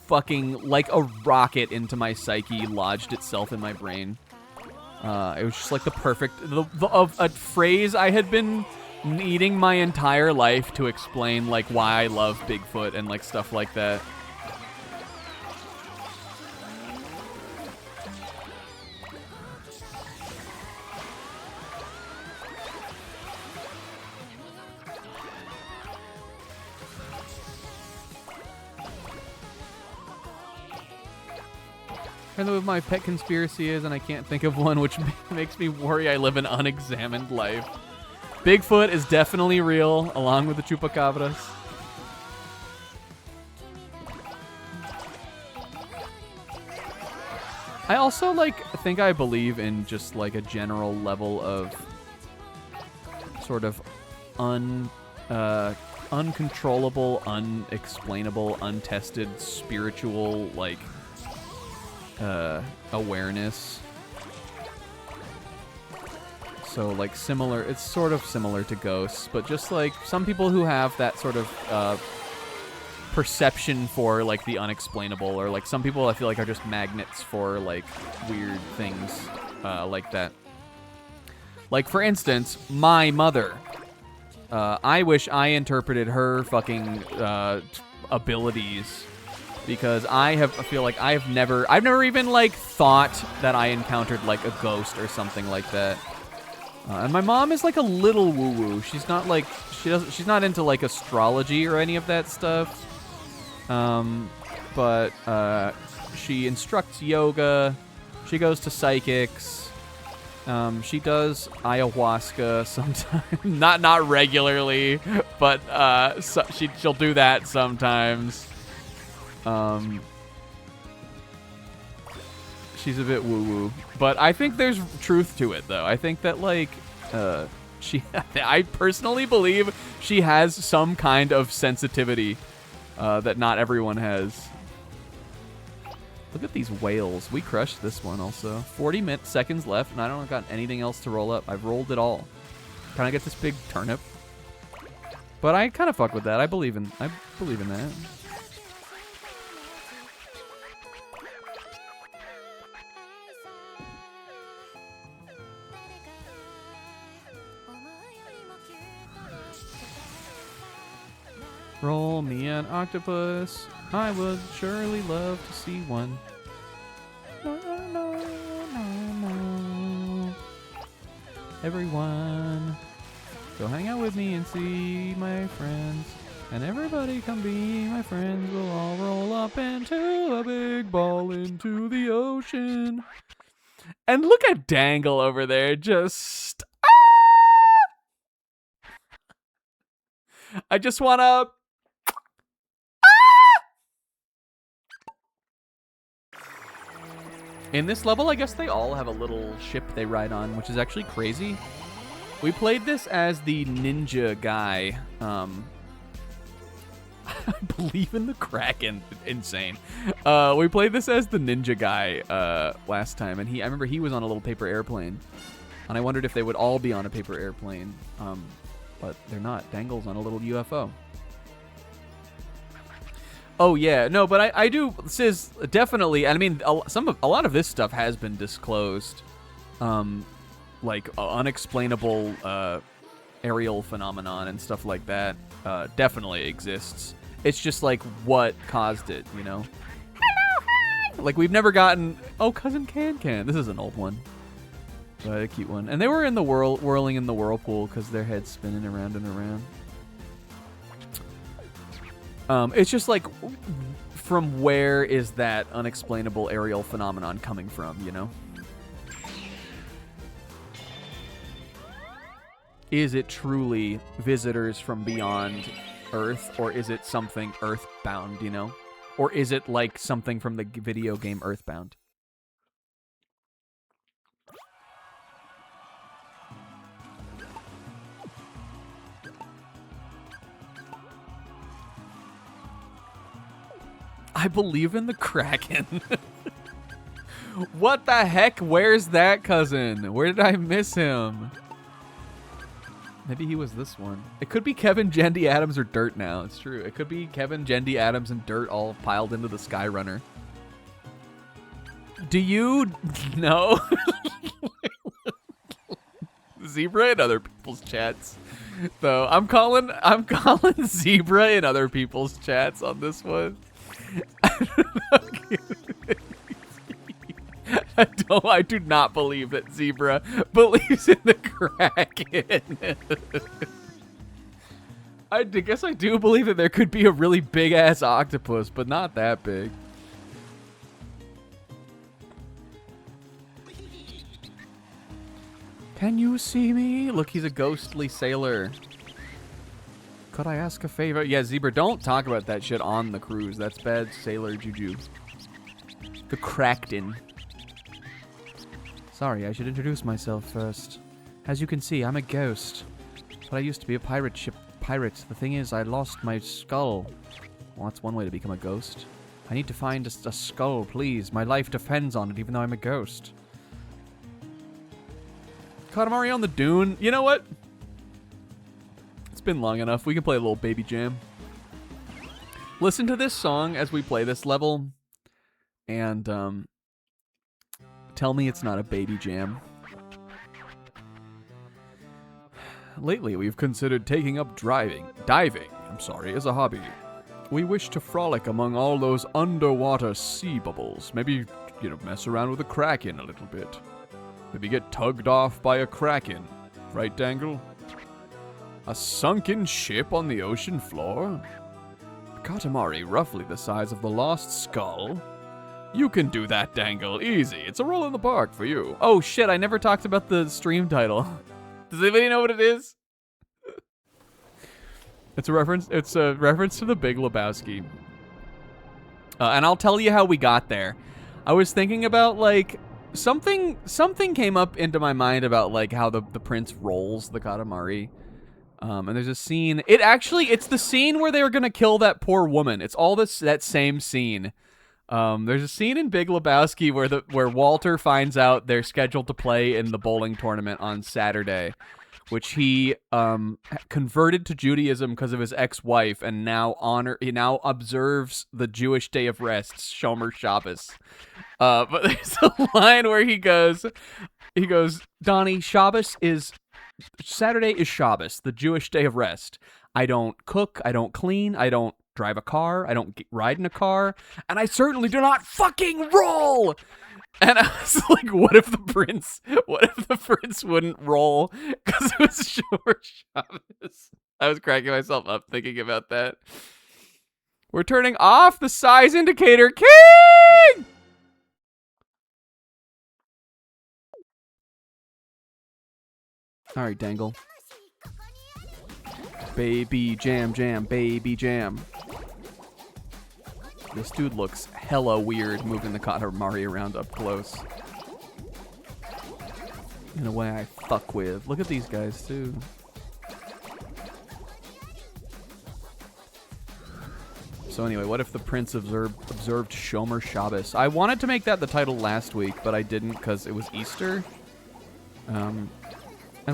fucking like a rocket into my psyche lodged itself in my brain. It was just like the perfect of a phrase I had been needing my entire life to explain like why I love Bigfoot and like stuff like that. I know what my pet conspiracy is, and I can't think of one, which makes me worry I live an unexamined life. Bigfoot is definitely real, along with the chupacabras. I also think I believe in just like a general level of sort of uncontrollable, unexplainable, untested spiritual awareness. So like similar, it's sort of similar to ghosts, but just like some people who have that sort of perception for like the unexplainable, or like some people I feel like are just magnets for like weird things like that. Like for instance, my mother. I wish I interpreted her fucking abilities, because I've never even like thought that I encountered like a ghost or something like that. And my mom is like a little woo-woo. She's not like she's not into like astrology or any of that stuff. But she instructs yoga. She goes to psychics. She does ayahuasca sometimes, not regularly, but she'll do that sometimes. She's a bit woo-woo, but I think there's truth to it, though. I think that like I personally believe she has some kind of sensitivity that not everyone has. Look at these whales. We crushed this one also. 40 seconds left, and I don't got anything else to roll up. I've rolled it all. Can I get this big turnip? But I kind of fuck with that. I believe in that. Roll me an octopus. I would surely love to see one. No, no, no, no. Everyone, go hang out with me and see my friends. And everybody come be my friends. We'll all roll up into a big ball into the ocean. And look at Dangle over there, just... I just wanna... In this level, I guess they all have a little ship they ride on, which is actually crazy. We played this as the ninja guy. I believe in the Kraken. Insane. We played this as the ninja guy last time, and I remember he was on a little paper airplane, and I wondered if they would all be on a paper airplane, but they're not. Dangle's on a little UFO. Oh yeah, no, but I do. This is definitely. I mean, a lot of this stuff has been disclosed, like unexplainable aerial phenomenon and stuff like that. Definitely exists. It's just like what caused it, you know? Hello, hi. Like we've never gotten. Oh, cousin Can. This is an old one, but a cute one. And they were in the whirling in the whirlpool because their heads spinning around and around. It's just like, from where is that unexplainable aerial phenomenon coming from, you know? Is it truly visitors from beyond Earth, or is it something Earthbound, you know? Or is it like something from the video game Earthbound? I believe in the Kraken. What the heck? Where's that cousin? Where did I miss him? Maybe he was this one. It could be Kevin, Jendi, Adams, or Dirt now. It's true. It could be Kevin, Jendi, Adams, and Dirt all piled into the Skyrunner. Do you know? Zebra in other people's chats. Though I'm calling Zebra in other people's chats on this one. I do not believe that Zebra believes in the Kraken. I guess I do believe that there could be a really big ass octopus, but not that big. Can you see me? Look, he's a ghostly sailor. Could I ask a favor? Yeah, Zebra, don't talk about that shit on the cruise. That's bad sailor juju. The Kraken. Sorry, I should introduce myself first. As you can see, I'm a ghost. But I used to be a pirate. The thing is, I lost my skull. Well, that's one way to become a ghost. I need to find a skull, please. My life depends on it, even though I'm a ghost. Katamari on the dune. You know what? It's been long enough. We can play a little baby jam. Listen to this song as we play this level. And, tell me it's not a baby jam. Lately, we've considered taking up diving, as a hobby. We wish to frolic among all those underwater sea bubbles. Maybe, mess around with a kraken a little bit. Maybe get tugged off by a kraken. Right, Dangle? A sunken ship on the ocean floor? Katamari, roughly the size of the lost skull? You can do that, Dangle. Easy. It's a roll in the park for you. Oh, shit. I never talked about the stream title. Does anybody know what it is? It's a reference to the Big Lebowski. And I'll tell you how we got there. I was thinking about, like, something came up into my mind about, like, how the prince rolls the Katamari. And there's a scene. It's the scene where they were going to kill that poor woman. It's all that same scene. There's a scene in Big Lebowski where Walter finds out they're scheduled to play in the bowling tournament on Saturday, which he converted to Judaism because of his ex-wife, and he now observes the Jewish day of rest, Shomer Shabbos. But there's a line where he goes, Donnie, Saturday is Shabbos, the Jewish day of rest. I don't cook, I don't clean, I don't drive a car, I don't ride in a car, and I certainly do not fucking roll! And I was like, what if the prince wouldn't roll because it was short Shabbos? I was cracking myself up thinking about that. We're turning off the size indicator. King! All right, Dangle. Baby jam, jam, baby jam. This dude looks hella weird moving the Katamari around up close. In a way I fuck with. Look at these guys, too. So anyway, what if the prince observed Shomer Shabbos? I wanted to make that the title last week, but I didn't because it was Easter. And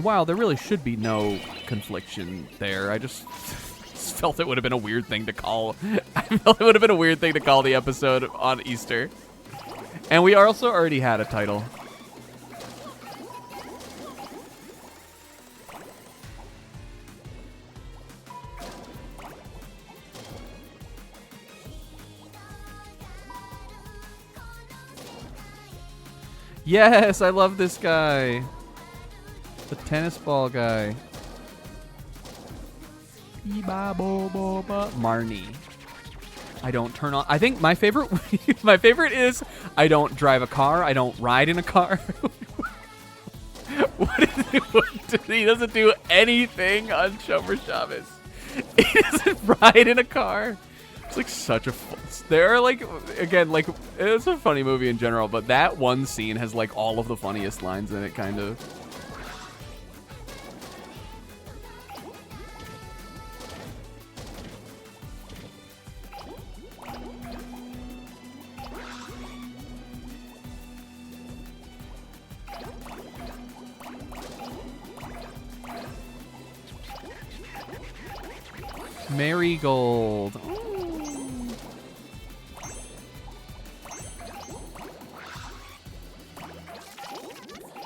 wow, there really should be no confliction there. I just felt it would have been a weird thing to call. I felt it would have been a weird thing to call the episode on Easter. And we also already had a title. Yes, I love this guy. The tennis ball guy. Marnie. I don't turn on. I think my favorite my favorite is I don't drive a car. I don't ride in a car. He doesn't do anything on Shomer Shabbos. He doesn't ride in a car. It's like such a there are like, again, like, it's a funny movie in general, but that one scene has like all of the funniest lines in it, kind of. Marigold.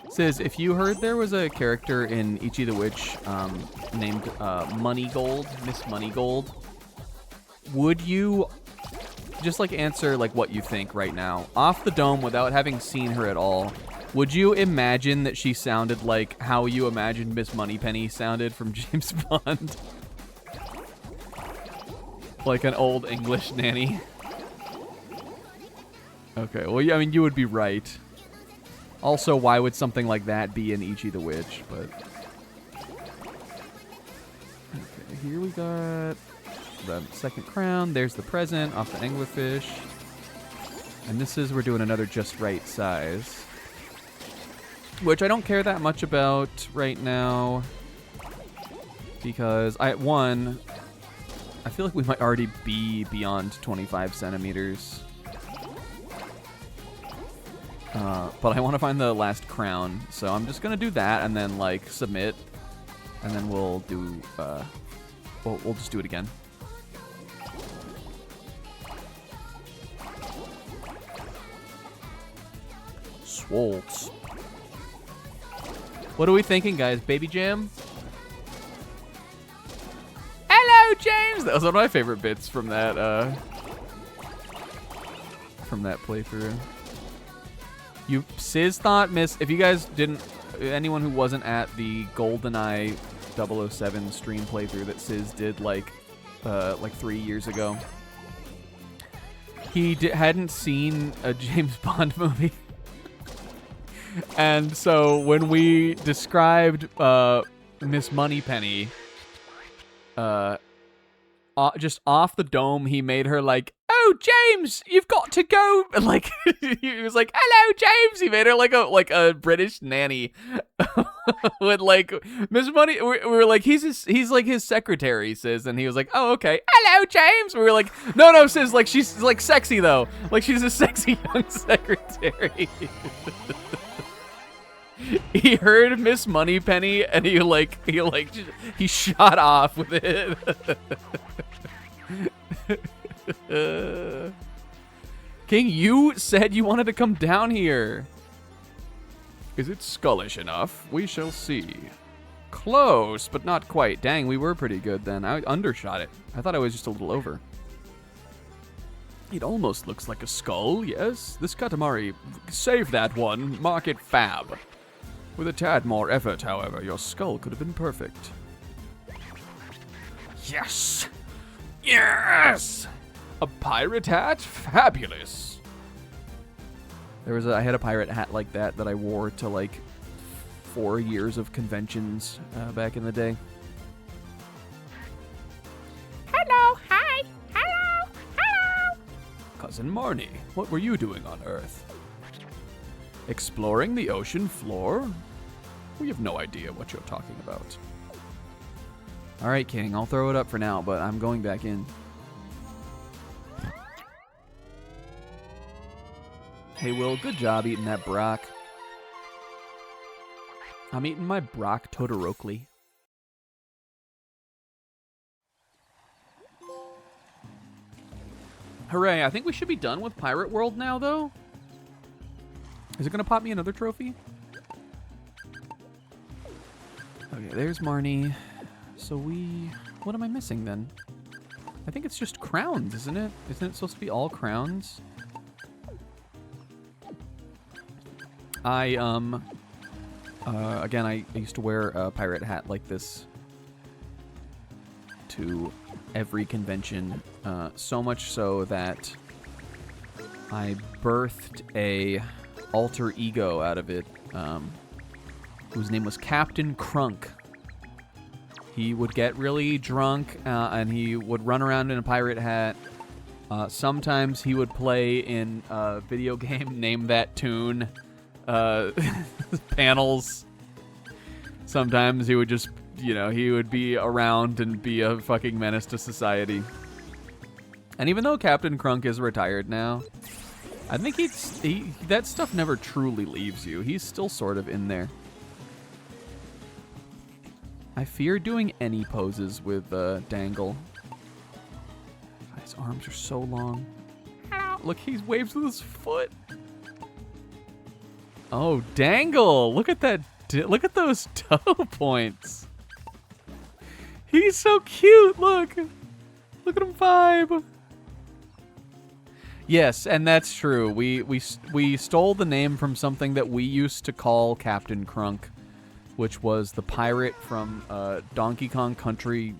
Says, if you heard there was a character in Ichi the Witch named Moneygold, Miss Moneygold, would you just like answer like what you think right now? Off the dome, without having seen her at all, would you imagine that she sounded like how you imagined Miss Moneypenny sounded from James Bond? Like an old English nanny? Okay, well, yeah, I mean, you would be right. Also, why would something like that be in Ichi the Witch? But okay, here we got the second crown. There's the present off the anglerfish. And this is, we're doing another just right size. Which I don't care that much about right now. Because, I feel like we might already be beyond 25 centimeters. But I want to find the last crown, so I'm just gonna do that and then like submit, and then we'll do. We'll just do it again. Swolts. What are we thinking, guys? Baby jam? Hello, James. That was one of my favorite bits from that playthrough. Sis thought if you guys didn't, anyone who wasn't at the GoldenEye 007 stream playthrough that Sis did like 3 years ago, he hadn't seen a James Bond movie. And so when we described Miss Moneypenny, just off the dome, he made her like, "Oh, James, you've got to go." Like he was like, "Hello, James." He made her like a British nanny with like Miss Money. We were like, he's like his secretary, Sis, and he was like, "Oh, okay. Hello, James." We were like, no, Sis, like she's like sexy though, like she's a sexy young secretary. He heard Miss Moneypenny and he shot off with it. King, you said you wanted to come down here. Is it skullish enough? We shall see. Close, but not quite. Dang, we were pretty good then. I undershot it. I thought I was just a little over. It almost looks like a skull, yes? This Katamari, save that one. Mark it fab. With a tad more effort, however, your skull could have been perfect. Yes! Yes! A pirate hat? Fabulous! I had a pirate hat like that I wore to like 4 years of conventions back in the day. Hello, hi, hello, hello. Cousin Marnie, what were you doing on Earth? Exploring the ocean floor? We have no idea what you're talking about. All right, King, I'll throw it up for now, but I'm going back in. Hey, Will, good job eating that Brock. I'm eating my Brock Todoroki. Hooray, I think we should be done with Pirate World now, though. Is it going to pop me another trophy? Okay, there's Marnie. So what am I missing then? I think it's just crowns, isn't it? Isn't it supposed to be all crowns? Again, I used to wear a pirate hat like this to every convention, so much so that I birthed a alter ego out of it, whose name was Captain Crunk. He would get really drunk, and he would run around in a pirate hat. Sometimes he would play in a video game, Name That Tune, panels. Sometimes he would just, he would be around and be a fucking menace to society. And even though Captain Crunk is retired now, I think that stuff never truly leaves you. He's still sort of in there. I fear doing any poses with Dangle. His arms are so long. Look, he waves with his foot. Oh, Dangle! Look at that! Look at those toe points. He's so cute. Look at him vibe. Yes, and that's true. We stole the name from something that we used to call Captain Crunk, which was the pirate from Donkey Kong Country,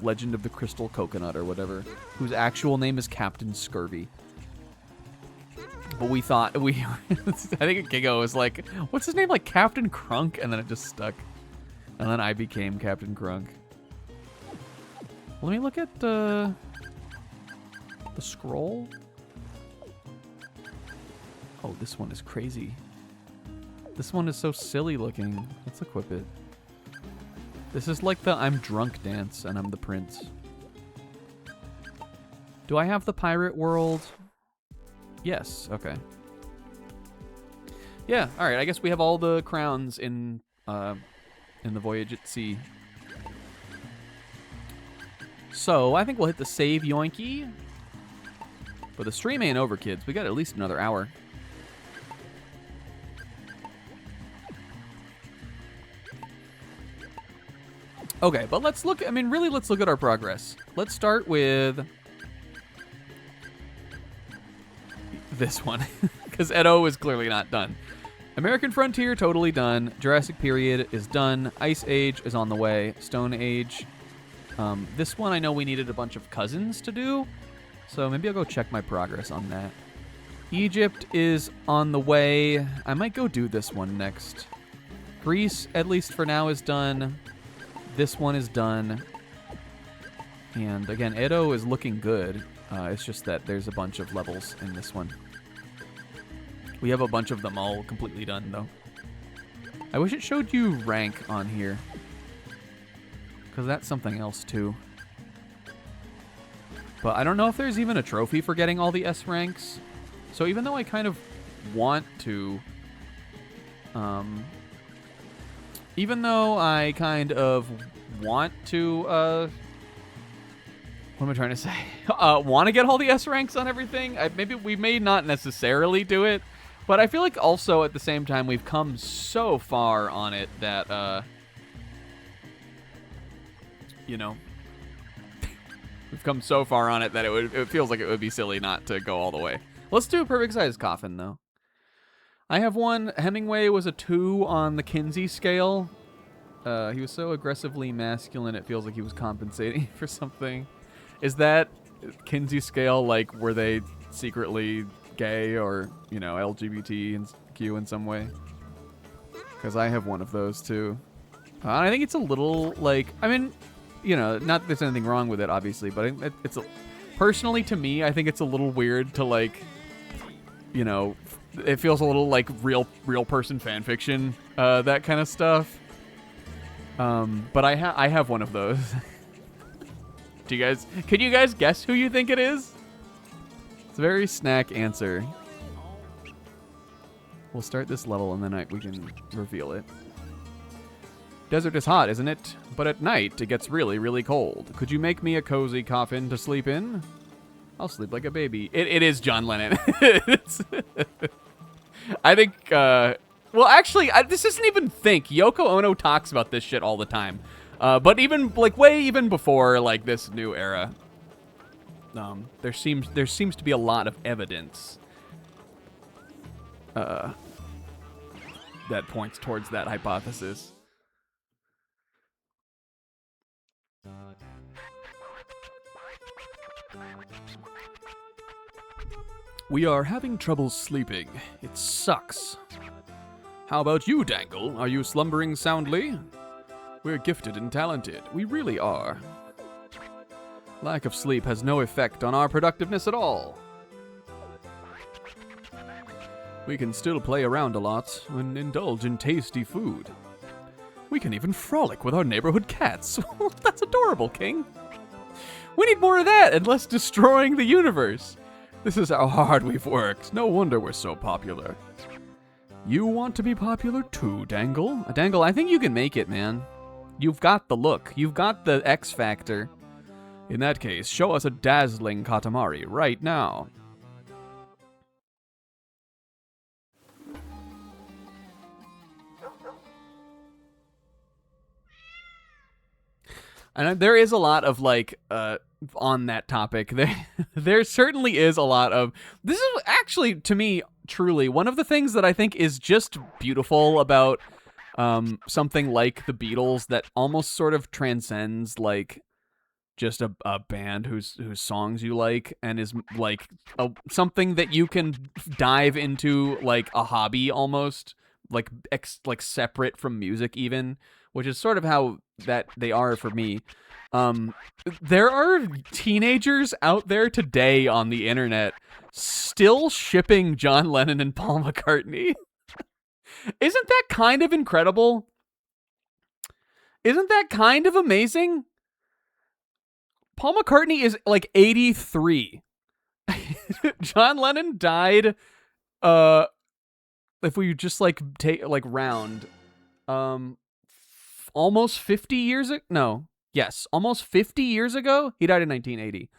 Legend of the Crystal Coconut or whatever, whose actual name is Captain Scurvy. But we thought, I think Gigo was like, what's his name, like Captain Crunk? And then it just stuck. And then I became Captain Crunk. Let me look at the scroll. Oh, this one is crazy. This one is so silly looking. Let's equip it. This is like the I'm drunk dance and I'm the prince. Do I have the pirate world? Yes, okay. Yeah, alright, I guess we have all the crowns in the Voyage at Sea. So, I think we'll hit the save yoinky. But the stream ain't over, kids. We got at least another hour. Okay, but let's look, let's look at our progress. Let's start with this one, because Edo is clearly not done. American Frontier, totally done. Jurassic Period is done. Ice Age is on the way. Stone Age. This one I know we needed a bunch of cousins to do, so maybe I'll go check my progress on that. Egypt is on the way. I might go do this one next. Greece, at least for now, is done. This one is done. And again, Edo is looking good. It's just that there's a bunch of levels in this one. We have a bunch of them all completely done, though. I wish it showed you rank on here, because that's something else, too. But I don't know if there's even a trophy for getting all the S ranks. So even though I kind of want to... what am I trying to say? Want to get all the S ranks on everything? Maybe we may not necessarily do it, but I feel like also at the same time we've come so far on it that, we've come so far on it that it feels like it would be silly not to go all the way. Let's do a perfect size coffin though. I have one. Hemingway was a 2 on the Kinsey scale. He was so aggressively masculine it feels like he was compensating for something. Is that Kinsey scale, like, were they secretly gay or, LGBTQ in some way? Because I have one of those, too. And I think it's a little, like... I mean, you know, not that there's anything wrong with it, obviously, but it's... Personally, to me, I think it's a little weird to, like... You know, it feels a little like real person fan fiction, that kind of stuff. But I have one of those. Can you guys guess who you think it is? It's a very snack answer. We'll start this level and then we can reveal it. Desert is hot, isn't it? But at night, it gets really, really cold. Could you make me a cozy coffin to sleep in? I'll sleep like a baby. It is John Lennon. I think, well, actually, this isn't even think. Yoko Ono talks about this shit all the time. But even, like, way even before, like, this new era, there seems to be a lot of evidence that points towards that hypothesis. We are having trouble sleeping. It sucks. How about you, Dangle? Are you slumbering soundly? We're gifted and talented. We really are. Lack of sleep has no effect on our productiveness at all. We can still play around a lot and indulge in tasty food. We can even frolic with our neighborhood cats. That's adorable, King. We need more of that and less destroying the universe. This is how hard we've worked. No wonder we're so popular. You want to be popular too, Dangle? Dangle, I think you can make it, man. You've got the look. You've got the X factor. In that case, show us a dazzling Katamari right now. And there is a lot of, like, on that topic, there certainly is a lot of... This is actually, to me, truly, one of the things that I think is just beautiful about something like the Beatles that almost sort of transcends, like, just a band whose songs you like and is, like, something that you can dive into, like, a hobby almost, like separate from music even, which is sort of how that they are for me. There are teenagers out there today on the internet still shipping John Lennon and Paul McCartney. Isn't that kind of incredible? Isn't that kind of amazing? Paul McCartney is like 83. John Lennon died, if we just like take like round, almost 50 years ago. No. Yes, almost 50 years ago. He died in 1980.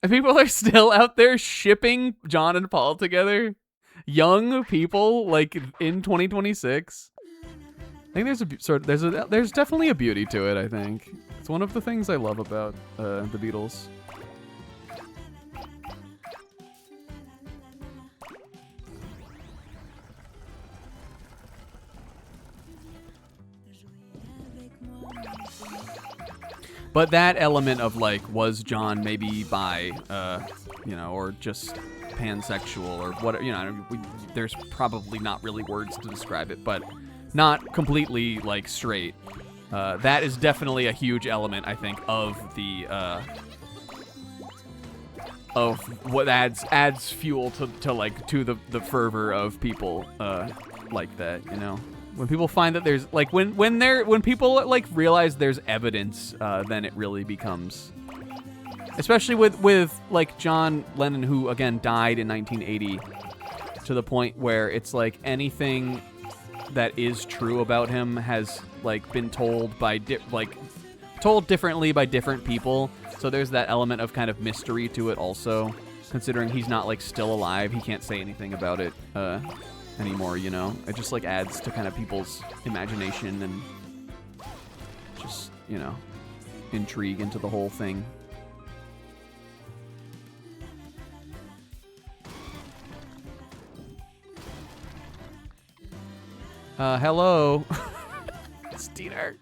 And people are still out there shipping John and Paul together. Young people, like, in 2026. I think there's definitely a beauty to it, I think. It's one of the things I love about the Beatles. But that element of, like, was John maybe bi, you know, or just pansexual or what, you know, there's probably not really words to describe it, but not completely, like, straight. That is definitely a huge element, I think, of the, of what adds fuel to like, to the fervor of people, like that, you know? When people find that there's, like, when people, like, realize there's evidence, then it really becomes... Especially with like, John Lennon, who, again, died in 1980, to the point where it's, like, anything that is true about him has, like, been told by, told differently by different people. So there's that element of kind of mystery to it also, considering he's not, like, still alive. He can't say anything about it, anymore, you know? It just, like, adds to kind of people's imagination and just, you know, intrigue into the whole thing. Hello. It's Dieter.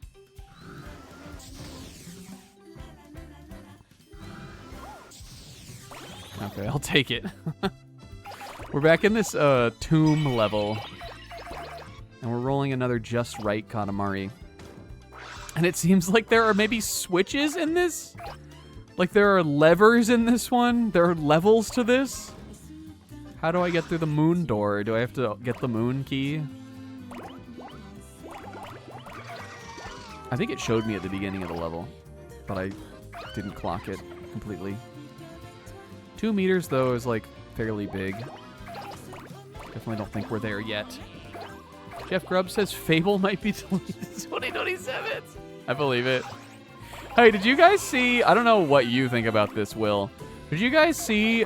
Okay, I'll take it. We're back in this tomb level. And we're rolling another just right Katamari. And it seems like there are maybe switches in this? Like there are levers in this one? There are levels to this? How do I get through the moon door? Do I have to get the moon key? I think it showed me at the beginning of the level, but I didn't clock it completely. 2 meters, though, is like fairly big. Definitely don't think we're there yet. Jeff Grubb says Fable might be deleted in 2027. I believe it. Hey, did you guys see... I don't know what you think about this, Will. Did you guys see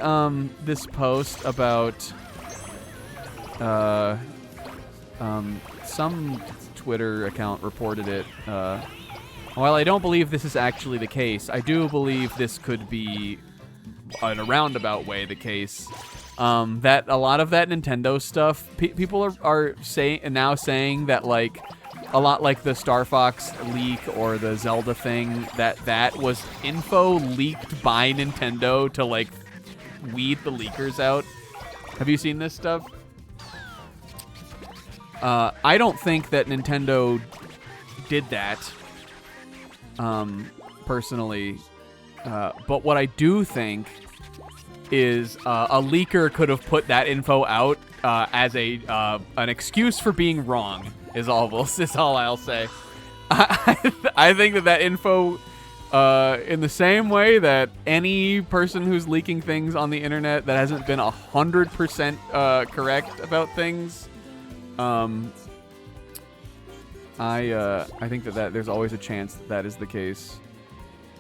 this post about some Twitter account reported it. While I don't believe this is actually the case, I do believe this could be, in a roundabout way, the case. That a lot of that Nintendo stuff, people are saying that, like, a lot like the Star Fox leak or the Zelda thing, that was info leaked by Nintendo to, like, weed the leakers out. Have you seen this stuff? I don't think that Nintendo did that, personally. But what I do think is a leaker could have put that info out as an excuse for being wrong. Is all I'll say. I think that info, in the same way that any person who's leaking things on the internet that hasn't been 100% correct about things, I think that there's always a chance that is the case.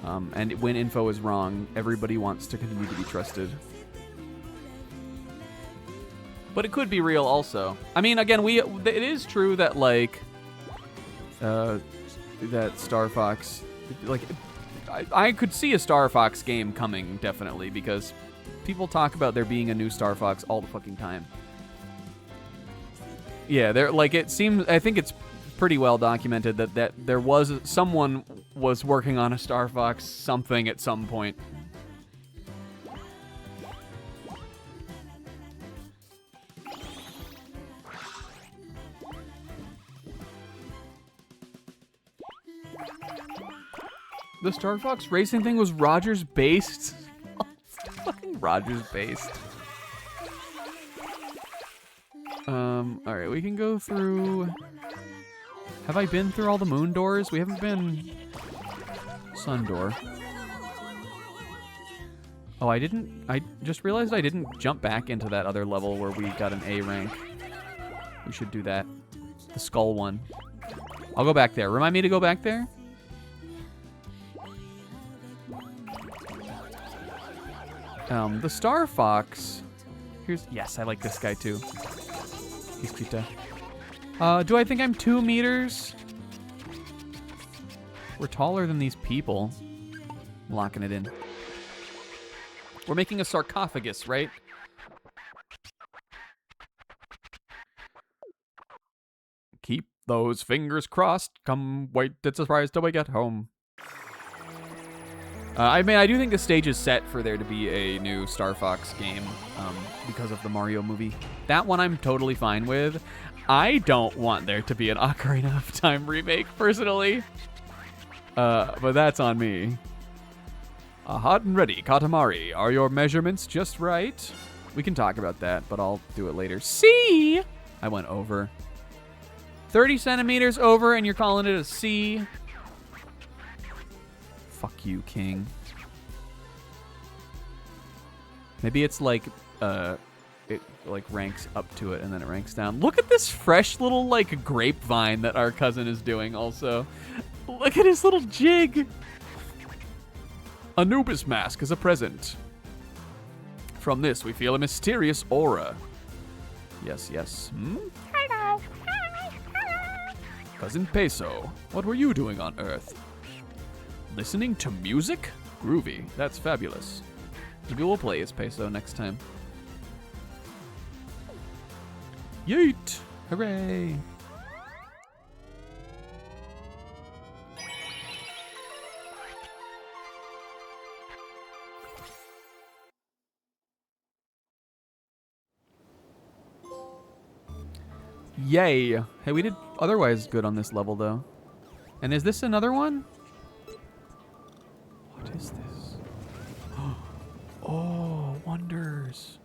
And when info is wrong, everybody wants to continue to be trusted. But it could be real also. I mean, again, it is true that, like, that Star Fox, like, I could see a Star Fox game coming, definitely, because people talk about there being a new Star Fox all the fucking time. Yeah, I think it's pretty well documented that someone was working on a Star Fox something at some point. The Star Fox racing thing was Rogers based. Fucking Rogers based. Alright, we can go through... Have I been through all the moon doors? We haven't been... Sun door. Oh, I just realized I didn't jump back into that other level where we got an A rank. We should do that. The skull one. I'll go back there. Remind me to go back there? The Star Fox... Yes, I like this guy too. He's cute. Do I think I'm 2 meters? We're taller than these people. I'm locking it in. We're making a sarcophagus, right? Keep those fingers crossed. Come wait, it's a surprise till we get home. I mean, I do think the stage is set for there to be a new Star Fox game because of the Mario movie. That one I'm totally fine with. I don't want there to be an Ocarina of Time remake, personally. But that's on me. Hot and ready, Katamari. Are your measurements just right? We can talk about that, but I'll do it later. C! I went over. 30 centimeters over, and you're calling it a C? Fuck you, King. Maybe it's like, it like ranks up to it and then it ranks down. Look at this fresh little like grapevine that our cousin is doing also. Look at his little jig. Anubis mask is a present. From this we feel a mysterious aura. Yes, yes. Hello. Hi. Hello. Cousin Peso, what were you doing on Earth? Listening to music? Groovy. That's fabulous. Maybe we'll play as Peso next time. Yeet! Hooray! Yay. Hey, we did otherwise good on this level, though. And is this another one? What is this? Oh, wonders.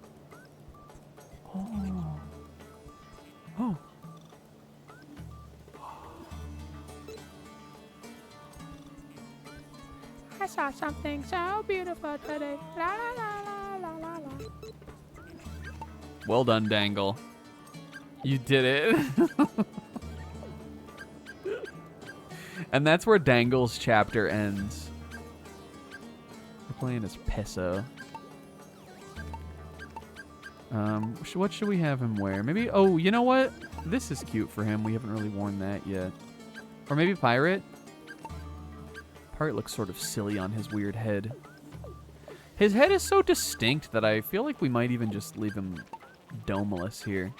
Oh. Oh. I saw something so beautiful today. La la la la la la. Well done, Dangle. You did it. And that's where Dangle's chapter ends. We're playing as Peso. What should we have him wear? Maybe, oh, you know what? This is cute for him. We haven't really worn that yet. Or maybe Pirate? Pirate looks sort of silly on his weird head. His head is so distinct that I feel like we might even just leave him domeless here.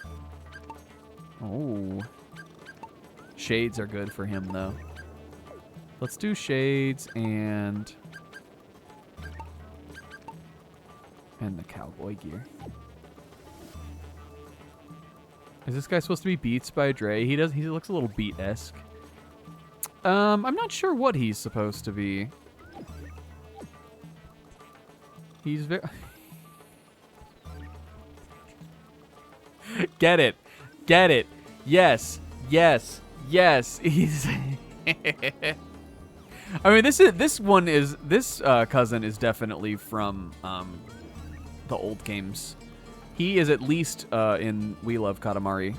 Oh. Shades are good for him, though. Let's do shades and the cowboy gear. Is this guy supposed to be Beats by Dre? He looks a little Beat-esque. I'm not sure what he's supposed to be. He's very... Get it. Get it. Yes. Yes. Yes. He's... I mean, this cousin is definitely from the old games. He is at least in We Love Katamari.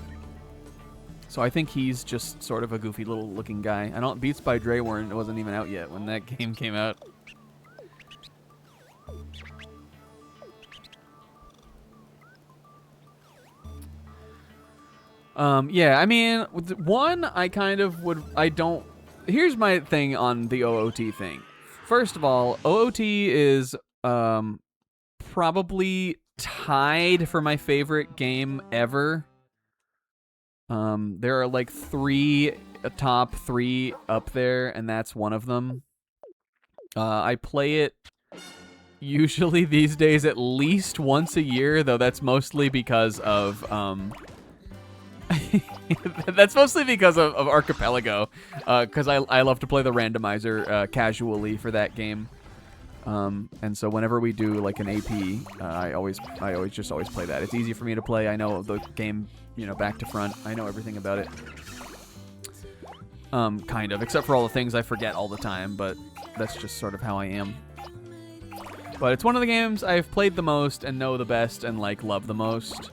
So I think he's just sort of a goofy little looking guy. I don't Beats by Dre wasn't even out yet when that game came out. Yeah, I mean, one, here's my thing on the OOT thing. First of all, OOT is probably tied for my favorite game ever. There are like top three up there, and that's one of them. I play it usually these days at least once a year, though that's mostly because of that's mostly because of Archipelago, because I love to play the randomizer casually for that game. And so whenever we do like an AP, I always play that. It's easy for me to play. I know the game, back to front. I know everything about it. Kind of, except for all the things I forget all the time, but that's just sort of how I am. But it's one of the games I've played the most and know the best and like love the most.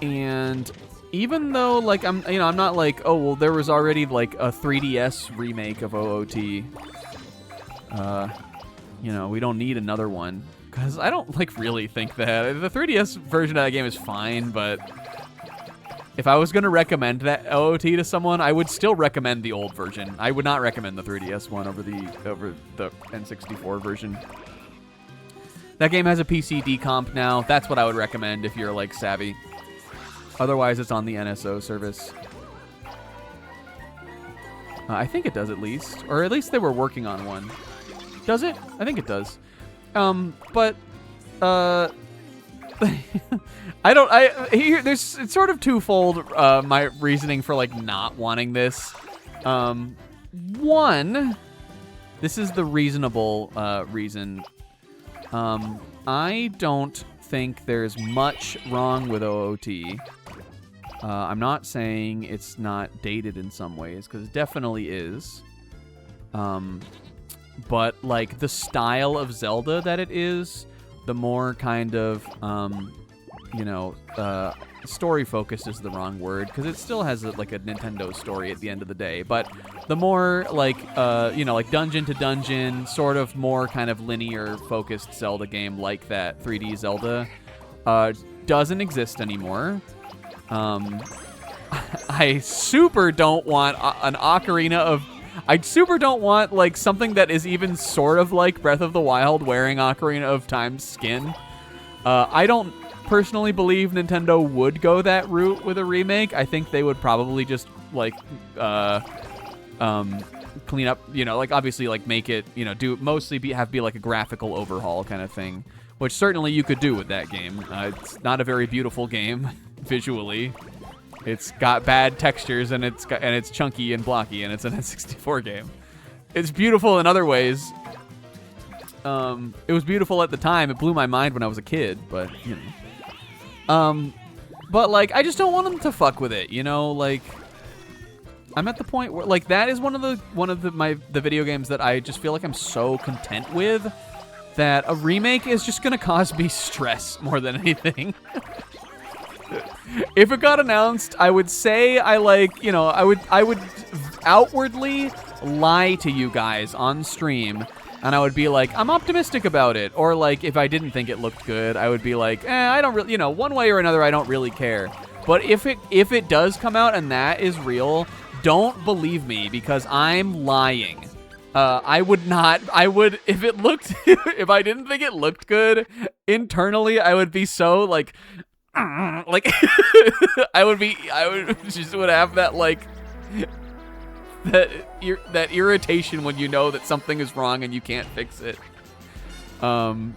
And even though like I'm not like, oh well, there was already like a 3DS remake of OOT. We don't need another one, because I don't like really think that the 3DS version of that game is fine, but if I was gonna recommend that OOT to someone, I would still recommend the old version. I would not recommend the 3DS one over the N64 version. That game has a PC decomp now. That's what I would recommend if you're like savvy. Otherwise, it's on the NSO service. I think it does at least. Or at least they were working on one. Does it? I think it does. It's sort of twofold, my reasoning for like not wanting this. One, this is the reasonable reason. I don't think there's much wrong with OOT. I'm not saying it's not dated in some ways, because it definitely is. But like the style of Zelda that it is, the more kind of, story focused is the wrong word, because it still has like a Nintendo story at the end of the day. But the more like, like dungeon to dungeon, sort of more kind of linear focused Zelda game like that 3D Zelda, doesn't exist anymore. I super don't want an Ocarina of... I super don't want, like, something that is even sort of like Breath of the Wild wearing Ocarina of Time's skin. I don't personally believe Nintendo would go that route with a remake. I think they would probably just, like, clean up, like, obviously, like, make it, be like a graphical overhaul kind of thing. which certainly you could do with that game. It's not a very beautiful game visually. It's got bad textures and it's chunky and blocky, and it's an N64 game. It's beautiful in other ways. It was beautiful at the time. It blew my mind when I was a kid, but you know. But like, I just don't want them to fuck with it, you know? Like, I'm at the point where like that is one of the video games that I just feel like I'm so content with that a remake is just gonna cause me stress more than anything. If it got announced, I would say I would outwardly lie to you guys on stream, and I would be like, I'm optimistic about it. Or like, if I didn't think it looked good, I would be like, I don't really, one way or another, I don't really care. But if it does come out and that is real, don't believe me because I'm lying. If I didn't think it looked good internally, I would be so like I would have that like that irritation when you know that something is wrong and you can't fix it. And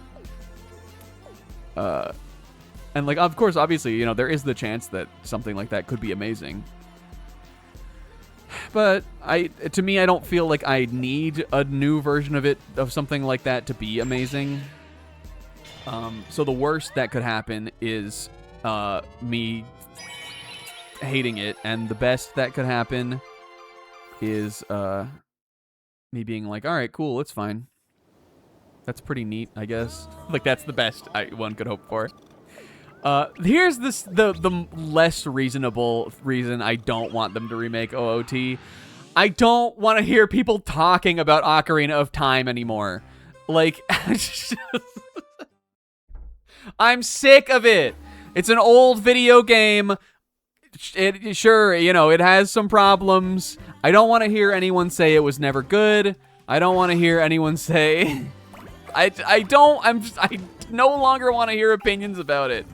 like, of course, obviously, there is the chance that something like that could be amazing. But to me, I don't feel like I need a new version of something like that to be amazing. So the worst that could happen is me hating it, and the best that could happen is me being like, all right, cool, it's fine. That's pretty neat, I guess. Like, that's the best one could hope for. Here's the less reasonable reason I don't want them to remake OOT. I don't want to hear people talking about Ocarina of Time anymore. Like, I'm sick of it. It's an old video game. Sure, it has some problems. I don't want to hear anyone say it was never good. I don't want to hear anyone say... I no longer want to hear opinions about it.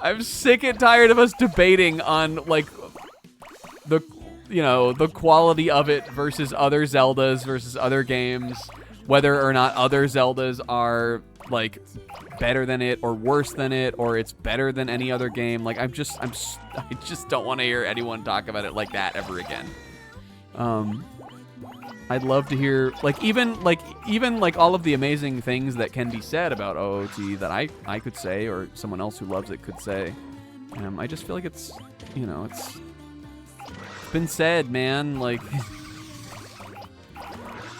I'm sick and tired of us debating on, like, the quality of it versus other Zeldas versus other games, whether or not other Zeldas are, like, better than it or worse than it, or it's better than any other game. Like, I just don't want to hear anyone talk about it like that ever again. I'd love to hear, even all of the amazing things that can be said about OOT that I could say, or someone else who loves it could say. I just feel like it's been said, man. Like,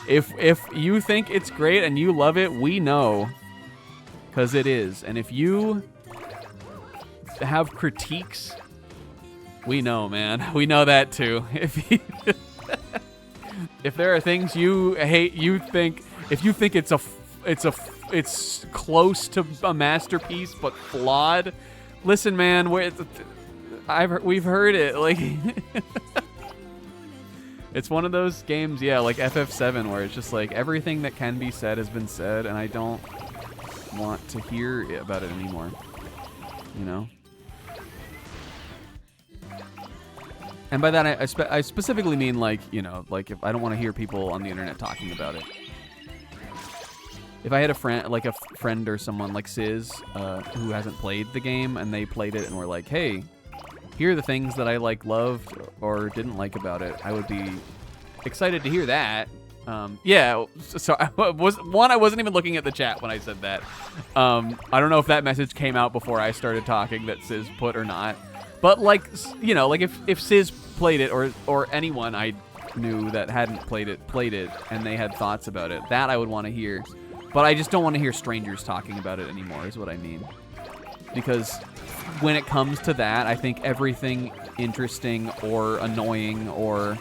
if you think it's great and you love it, we know, because it is. And if you have critiques, we know, man. We know that too. If there are things you hate, if you think it's close to a masterpiece but flawed, listen, man, we've heard it. Like, it's one of those games, yeah, like FF7, where it's just like everything that can be said has been said, and I don't want to hear about it anymore. And by that, I specifically mean, like, if I don't want to hear people on the internet talking about it. If I had a friend or someone like Sizz, who hasn't played the game, and they played it and were like, hey, here are the things that I loved or didn't like about it, I would be excited to hear that. Yeah, so I wasn't even looking at the chat when I said that. I don't know if that message came out before I started talking that Sizz put or not. But if Sizz played it, or anyone I knew that hadn't played it, and they had thoughts about it, that I would want to hear. But I just don't want to hear strangers talking about it anymore, is what I mean. Because when it comes to that, I think everything interesting or annoying or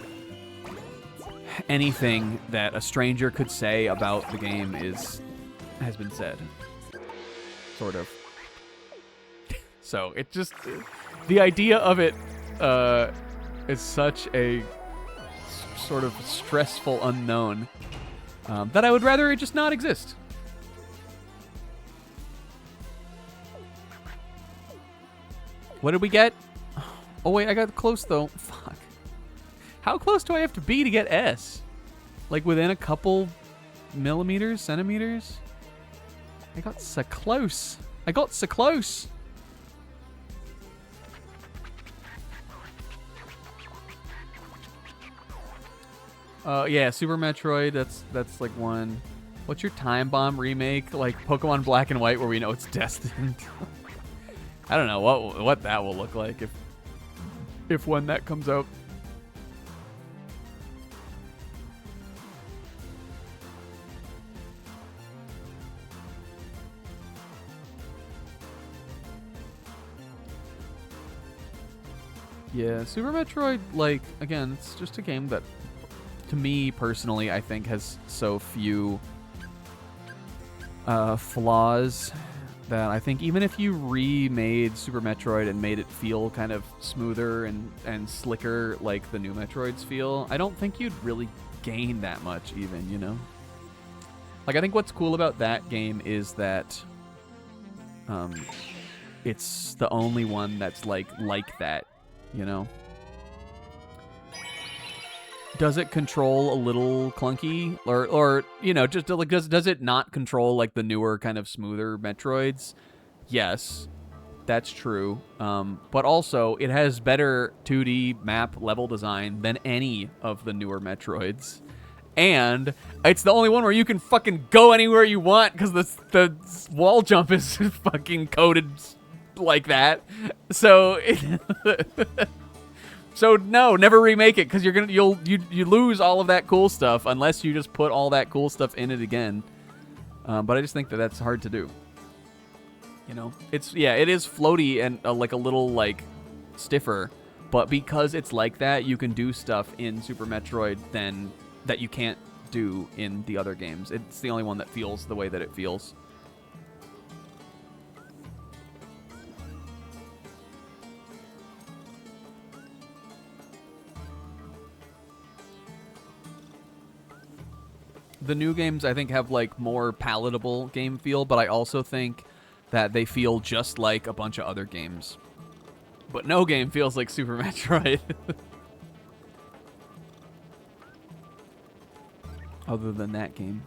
anything that a stranger could say about the game has been said. Sort of. So it just... The idea of it is such a sort of stressful unknown that I would rather it just not exist. What did we get? Oh, wait, I got close, though. Fuck. How close do I have to be to get S? Like, within a couple millimeters, centimeters? I got so close. I got so close. Yeah, Super Metroid, that's like one. What's your Time Bomb remake? Like Pokemon Black and White where we know it's destined. I don't know what that will look like if when that comes out. Yeah, Super Metroid, like, again, it's just a game that, to me personally, I think has so few flaws that I think even if you remade Super Metroid and made it feel kind of smoother and slicker like the new Metroids feel, I don't think you'd really gain that much even, you know? Like, I think what's cool about that game is that it's the only one that's like that, you know? Does it control a little clunky, or you know, just like does it not control like the newer kind of smoother Metroids? Yes, that's true. But also it has better 2D map level design than any of the newer Metroids, and it's the only one where you can fucking go anywhere you want because the wall jump is fucking coded like that. So. So no, never remake it because you lose all of that cool stuff unless you just put all that cool stuff in it again. But I just think that's hard to do. You know, it is floaty and like a little like stiffer, but because it's like that, you can do stuff in Super Metroid that you can't do in the other games. It's the only one that feels the way that it feels. The new games, I think, have, like, more palatable game feel, but I also think that they feel just like a bunch of other games. But no game feels like Super Metroid. Other than that game.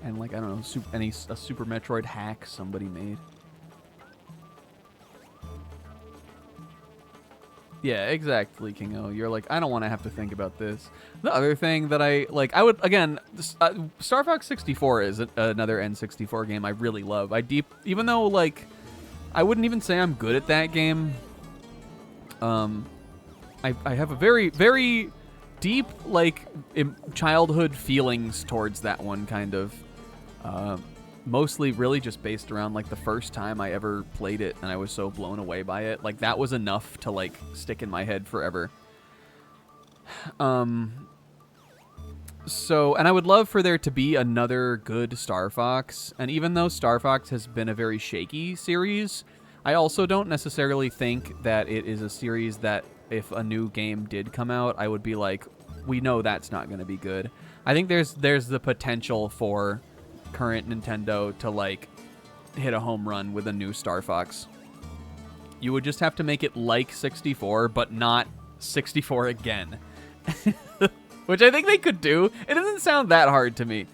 And, like, I don't know, a Super Metroid hack somebody made. Yeah, exactly, Kingo. You're like, I don't want to have to think about this. The other thing that I would, again, Star Fox 64 is another N64 game I really love. Even though, like, I wouldn't even say I'm good at that game. I have a very, very deep, like, childhood feelings towards that one, kind of. Mostly really just based around like the first time I ever played it and I was so blown away by it. Like that was enough to like stick in my head forever. So, and I would love for there to be another good Star Fox. And even though Star Fox has been a very shaky series, I also don't necessarily think that it is a series that if a new game did come out, I would be like, we know that's not going to be good. I think there's the potential for current Nintendo to like hit a home run with a new Star Fox. You would just have to make it like 64, but not 64 again. Which I think they could do. It doesn't sound that hard to me.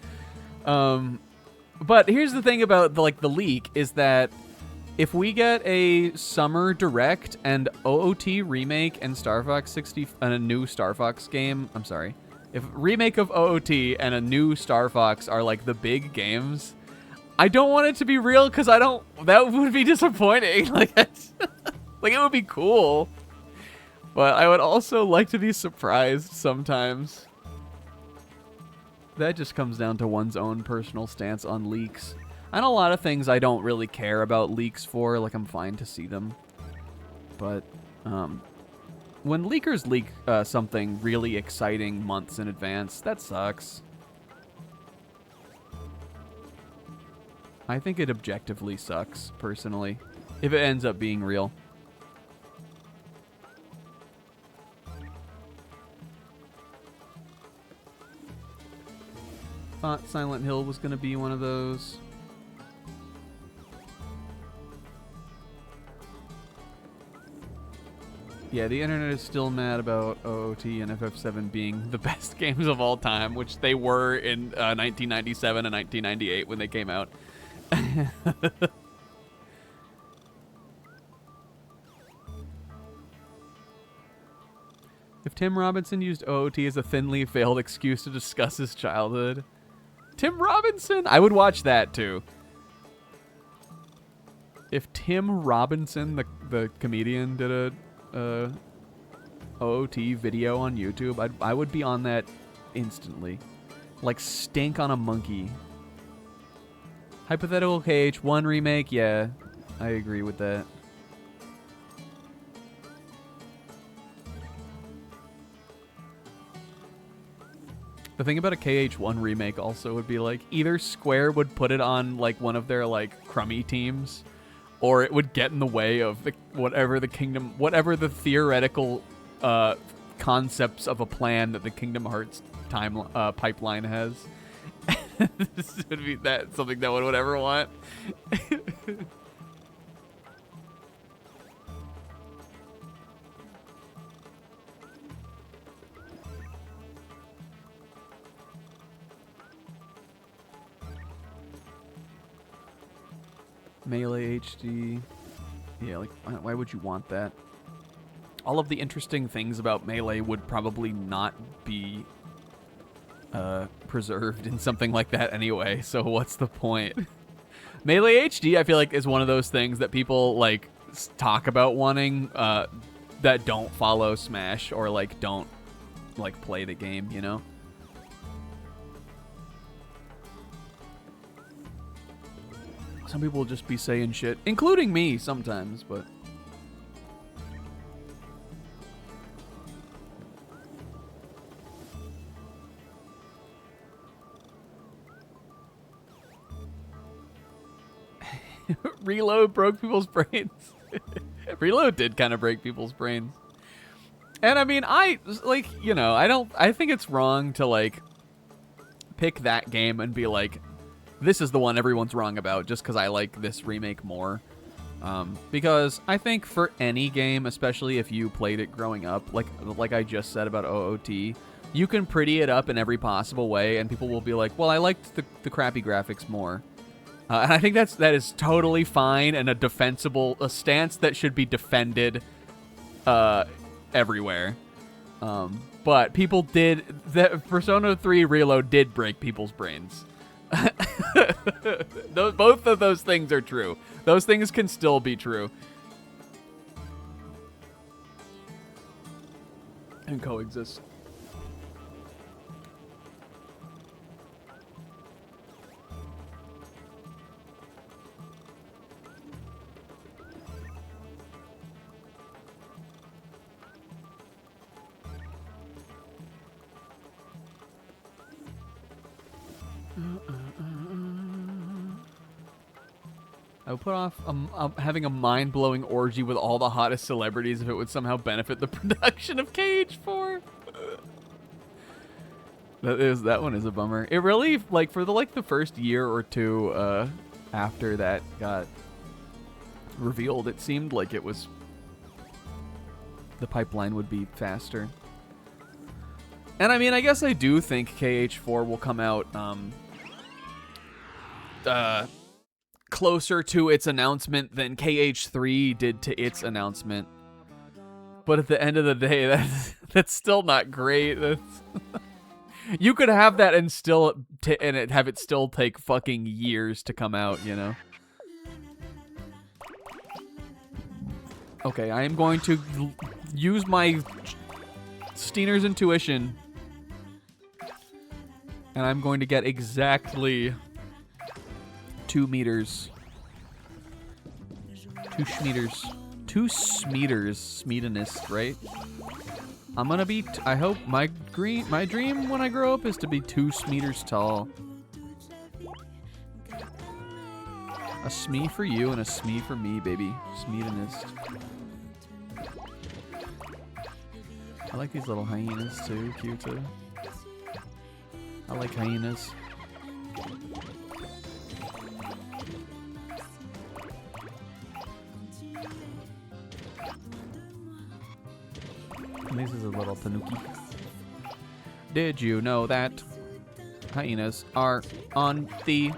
But here's the thing about the leak is that if we get a summer direct and OOT remake and Star Fox 60 and a new Star Fox game, I'm sorry. If remake of OOT and a new Star Fox are like the big games, I don't want it to be real because that would be disappointing. Like it would be cool, but I would also like to be surprised sometimes. That just comes down to one's own personal stance on leaks. And a lot of things I don't really care about leaks for, like I'm fine to see them. But, when leakers leak something really exciting months in advance, that sucks. I think it objectively sucks, personally, if it ends up being real. Thought Silent Hill was going to be one of those. Yeah, the internet is still mad about OOT and FF7 being the best games of all time, which they were in 1997 and 1998 when they came out. If Tim Robinson used OOT as a thinly veiled excuse to discuss his childhood. Tim Robinson? I would watch that too. If Tim Robinson, the comedian, did a OOT video on YouTube, I would be on that instantly. Like stink on a monkey. Hypothetical KH1 remake, yeah, I agree with that. The thing about a KH1 remake also would be like either Square would put it on like one of their like crummy teams, or it would get in the way of whatever the theoretical concepts of a plan that the Kingdom Hearts pipeline has. This would be something no one would ever want. Melee HD. Yeah, like, why would you want that? All of the interesting things about Melee would probably not be preserved in something like that anyway, so what's the point? Melee HD, I feel like, is one of those things that people, like, talk about wanting that don't follow Smash or, like, don't, like, play the game, you know? Some people will just be saying shit, including me sometimes, but... Reload broke people's brains. Reload did kind of break people's brains. And I mean, I think it's wrong to, like, pick that game and be like, this is the one everyone's wrong about just because I like this remake more. Because I think for any game, especially if you played it growing up, like I just said about OOT, you can pretty it up in every possible way, and people will be like, well, I liked the crappy graphics more. And I think that is totally fine and a stance that should be defended everywhere. But people Persona 3 Reload did break people's brains. Both of those things are true. Those things can still be true. And coexist. I would put off having a mind-blowing orgy with all the hottest celebrities if it would somehow benefit the production of KH4. That one is a bummer. It really, like, for the first year or two after that got revealed, it seemed like the pipeline would be faster. And I mean, I guess I do think KH4 will come out closer to its announcement than KH3 did to its announcement. But at the end of the day, that's still not great. You could have that and have it still take fucking years to come out, you know? Okay, I am going to use my Steiner's intuition, and I'm going to get exactly 2 meters. 2 schmeters. 2 smeters. Smeedenist, right? I'm gonna be... I hope my dream when I grow up is to be 2 meters tall. A smee for you and a smee for me, baby. Smeedenist. I like these little hyenas too. Cute too. I like hyenas. This is a little tanuki. Did you know that hyenas are on the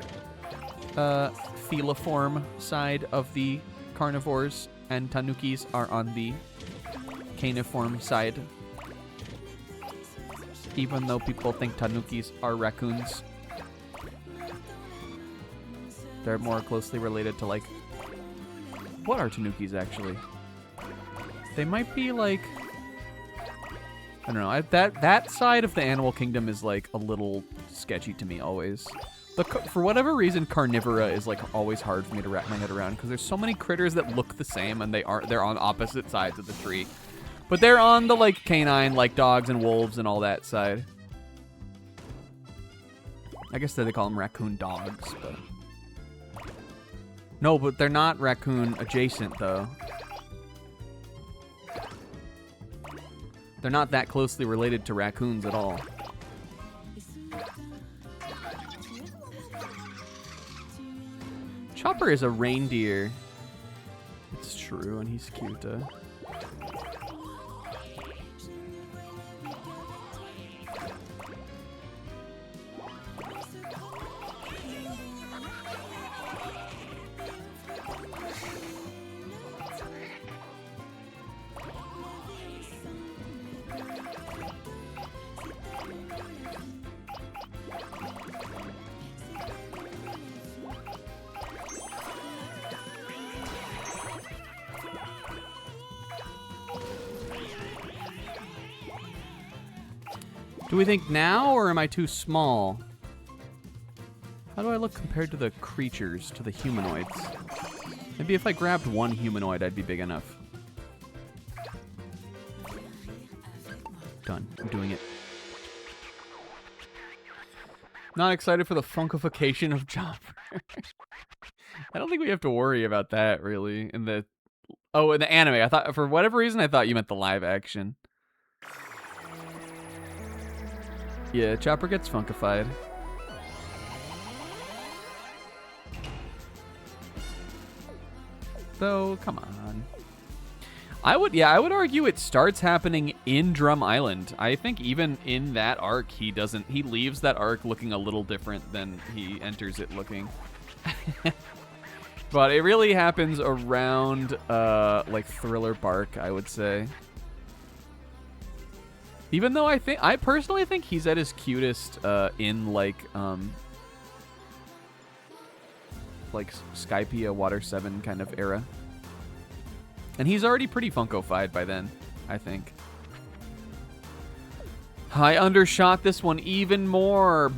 feliform side of the carnivores, and tanukis are on the caniform side? Even though people think tanukis are raccoons, they're more closely related to, like, what are tanukis actually? They might be like, I don't know. That side of the animal kingdom is like a little sketchy to me always. For whatever reason, carnivora is like always hard for me to wrap my head around because there's so many critters that look the same and they're on opposite sides of the tree. But they're on the like canine, like dogs and wolves and all that side. I guess they call them raccoon dogs, but no, but they're not raccoon adjacent though. They're not that closely related to raccoons at all. Chopper is a reindeer. It's true, and he's cute. Do we think now, or am I too small? How do I look compared to the creatures, to the humanoids? Maybe if I grabbed one humanoid, I'd be big enough. Done. I'm doing it. Not excited for the funkification of Chopper. I don't think we have to worry about that, really. In the anime. I thought, for whatever reason, I thought you meant the live action. Yeah, Chopper gets funkified. Though, come on. I would argue it starts happening in Drum Island. I think even in that arc, he leaves that arc looking a little different than he enters it looking. But it really happens around, like, Thriller Bark, I would say. Even though I personally think he's at his cutest in like Skypiea Water 7 kind of era. And he's already pretty funko-fied by then, I think. I undershot this one even more.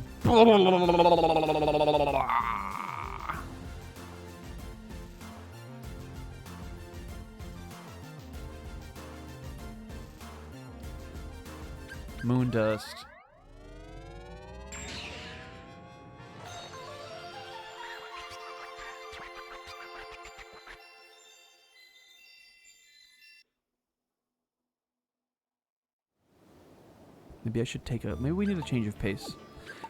Moon dust. Maybe I should maybe we need a change of pace.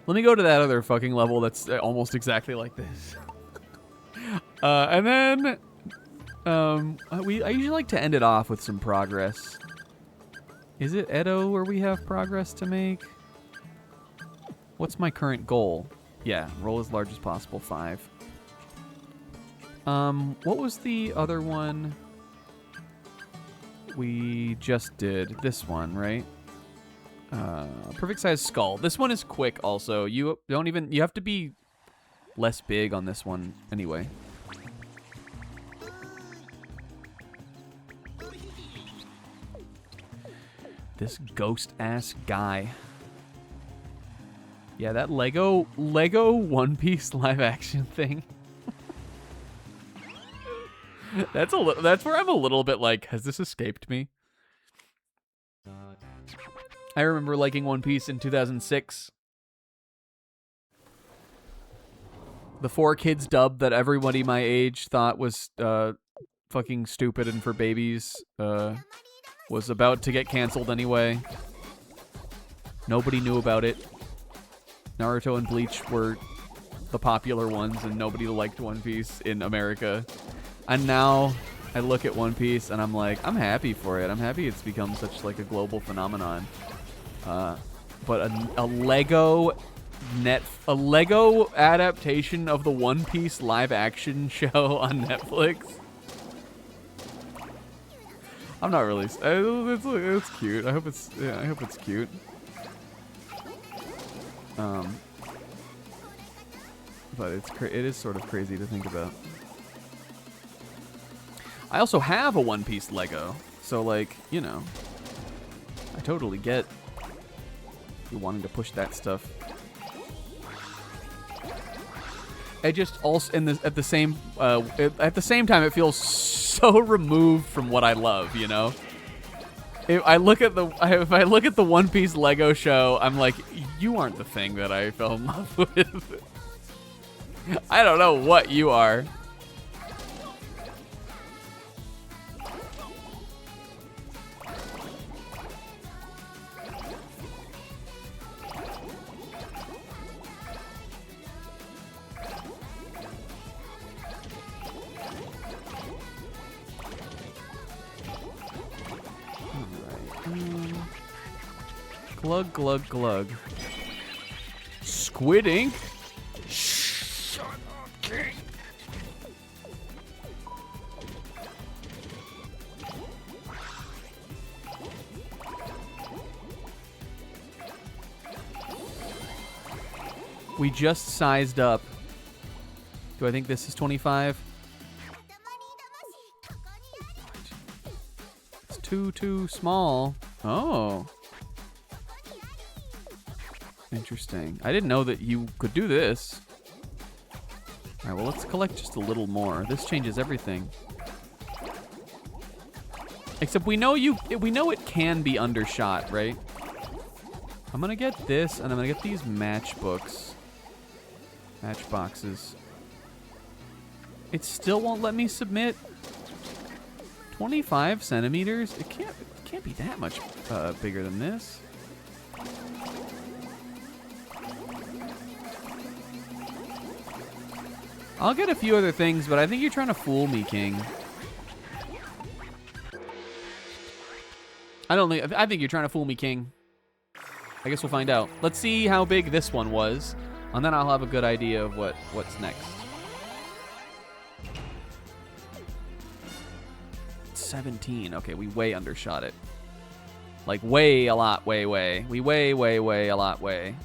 Let me go to that other fucking level that's almost exactly like this. And then, I usually like to end it off with some progress. Is it Edo where we have progress to make? What's my current goal? Yeah, roll as large as possible, 5. What was the other one we just did? This one, right? Perfect size skull. This one is quick also. You have to be less big on this one anyway. This ghost-ass guy. Yeah, that Lego One Piece live-action thing. That's where I'm a little bit like, has this escaped me? I remember liking One Piece in 2006. The 4Kids dub that everybody my age thought was fucking stupid and for babies was about to get canceled anyway. Nobody knew about it. Naruto and Bleach were the popular ones and nobody liked One Piece in America. And now I look at One Piece and I'm like, I'm happy for it. I'm happy it's become such like a global phenomenon. But a Lego adaptation of the One Piece live action show on Netflix. I'm not really. It's cute. I hope it's cute. But it is sort of crazy to think about. I also have a One Piece Lego, so like, you know, I totally get you wanting to push that stuff. I just also at the same time it feels so removed from what I love, you know. If I look at the One Piece Lego show, I'm like, you aren't the thing that I fell in love with. I don't know what you are. Glug, glug, glug. Squid ink? Shut up, King. We just sized up. Do I think this is 25? It's too small. Oh. Interesting. I didn't know that you could do this. Alright, well, let's collect just a little more. This changes everything. Except we know it can be undershot, right? I'm gonna get this, and I'm gonna get these matchboxes. It still won't let me submit. 25 centimeters? It can't be that much bigger than this. I'll get a few other things, but I think you're trying to fool me, King. I think you're trying to fool me, King. I guess we'll find out. Let's see how big this one was, and then I'll have a good idea of what's next. 17. Okay, we way undershot it. Like way a lot, way. We way a lot, way.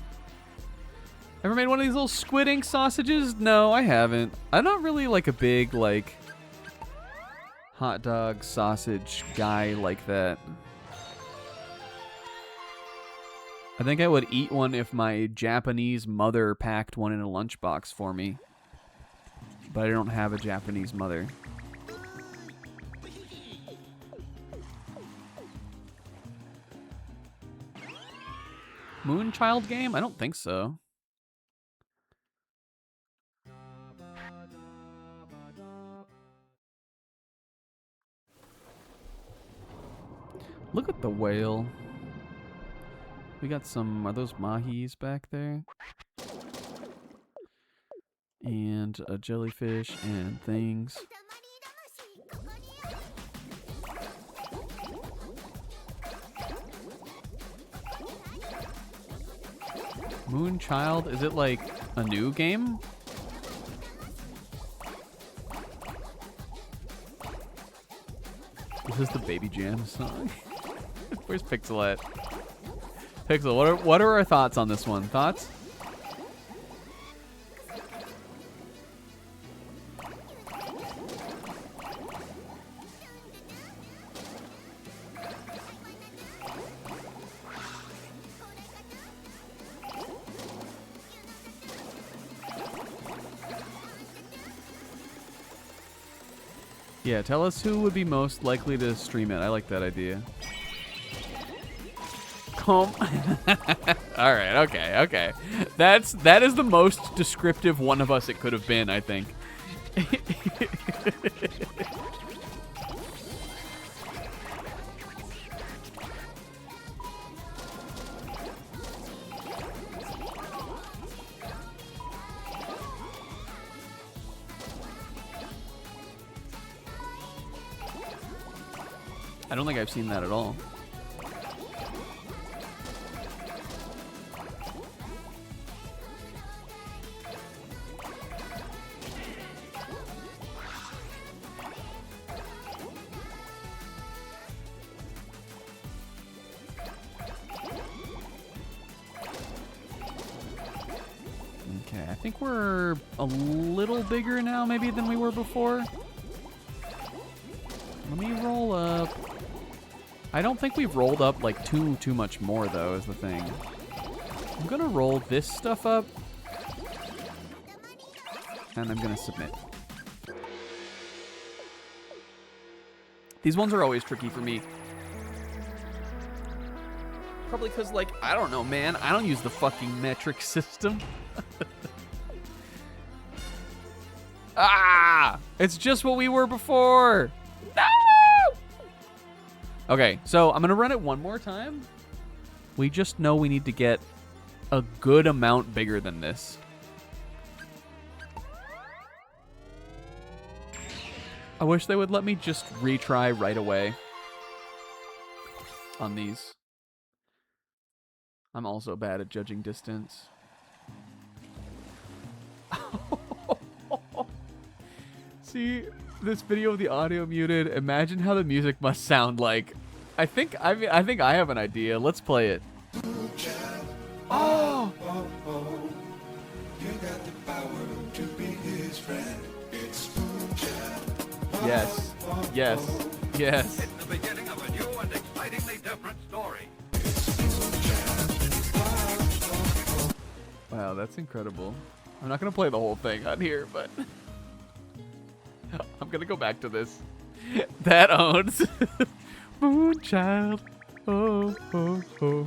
Ever made one of these little squid ink sausages? No, I haven't. I'm not really like a big like hot dog sausage guy like that. I think I would eat one if my Japanese mother packed one in a lunchbox for me. But I don't have a Japanese mother. Moonchild game? I don't think so. Look at the whale. We got some, are those mahis back there? And a jellyfish and things. Moonchild, is it like a new game? This is the Baby Jam song. Where's Pixel at? Pixel, what are our thoughts on this one? Thoughts? Yeah, tell us who would be most likely to stream it. I like that idea. All right, okay. That is the most descriptive one of us it could have been, I think. I don't think I've seen that at all. Okay, I think we're a little bigger now maybe than we were before. Let me roll up. I don't think we've rolled up like too much more though is the thing. I'm gonna roll this stuff up. And I'm gonna submit. These ones are always tricky for me. Probably because, like, I don't know, man. I don't use the fucking metric system. Ah! It's just what we were before. No! Okay, so I'm going to run it one more time. We just know we need to get a good amount bigger than this. I wish they would let me just retry right away on these. I'm also bad at judging distance. See, this video with the audio muted. Imagine how the music must sound like. I think I have an idea. Let's play it. Oh! Yes. Yes. Yes. It's the beginning of a new and excitingly different story. Wow, that's incredible. I'm not going to play the whole thing on here, but I'm going to go back to this. That owns Moonchild. Oh, oh, oh.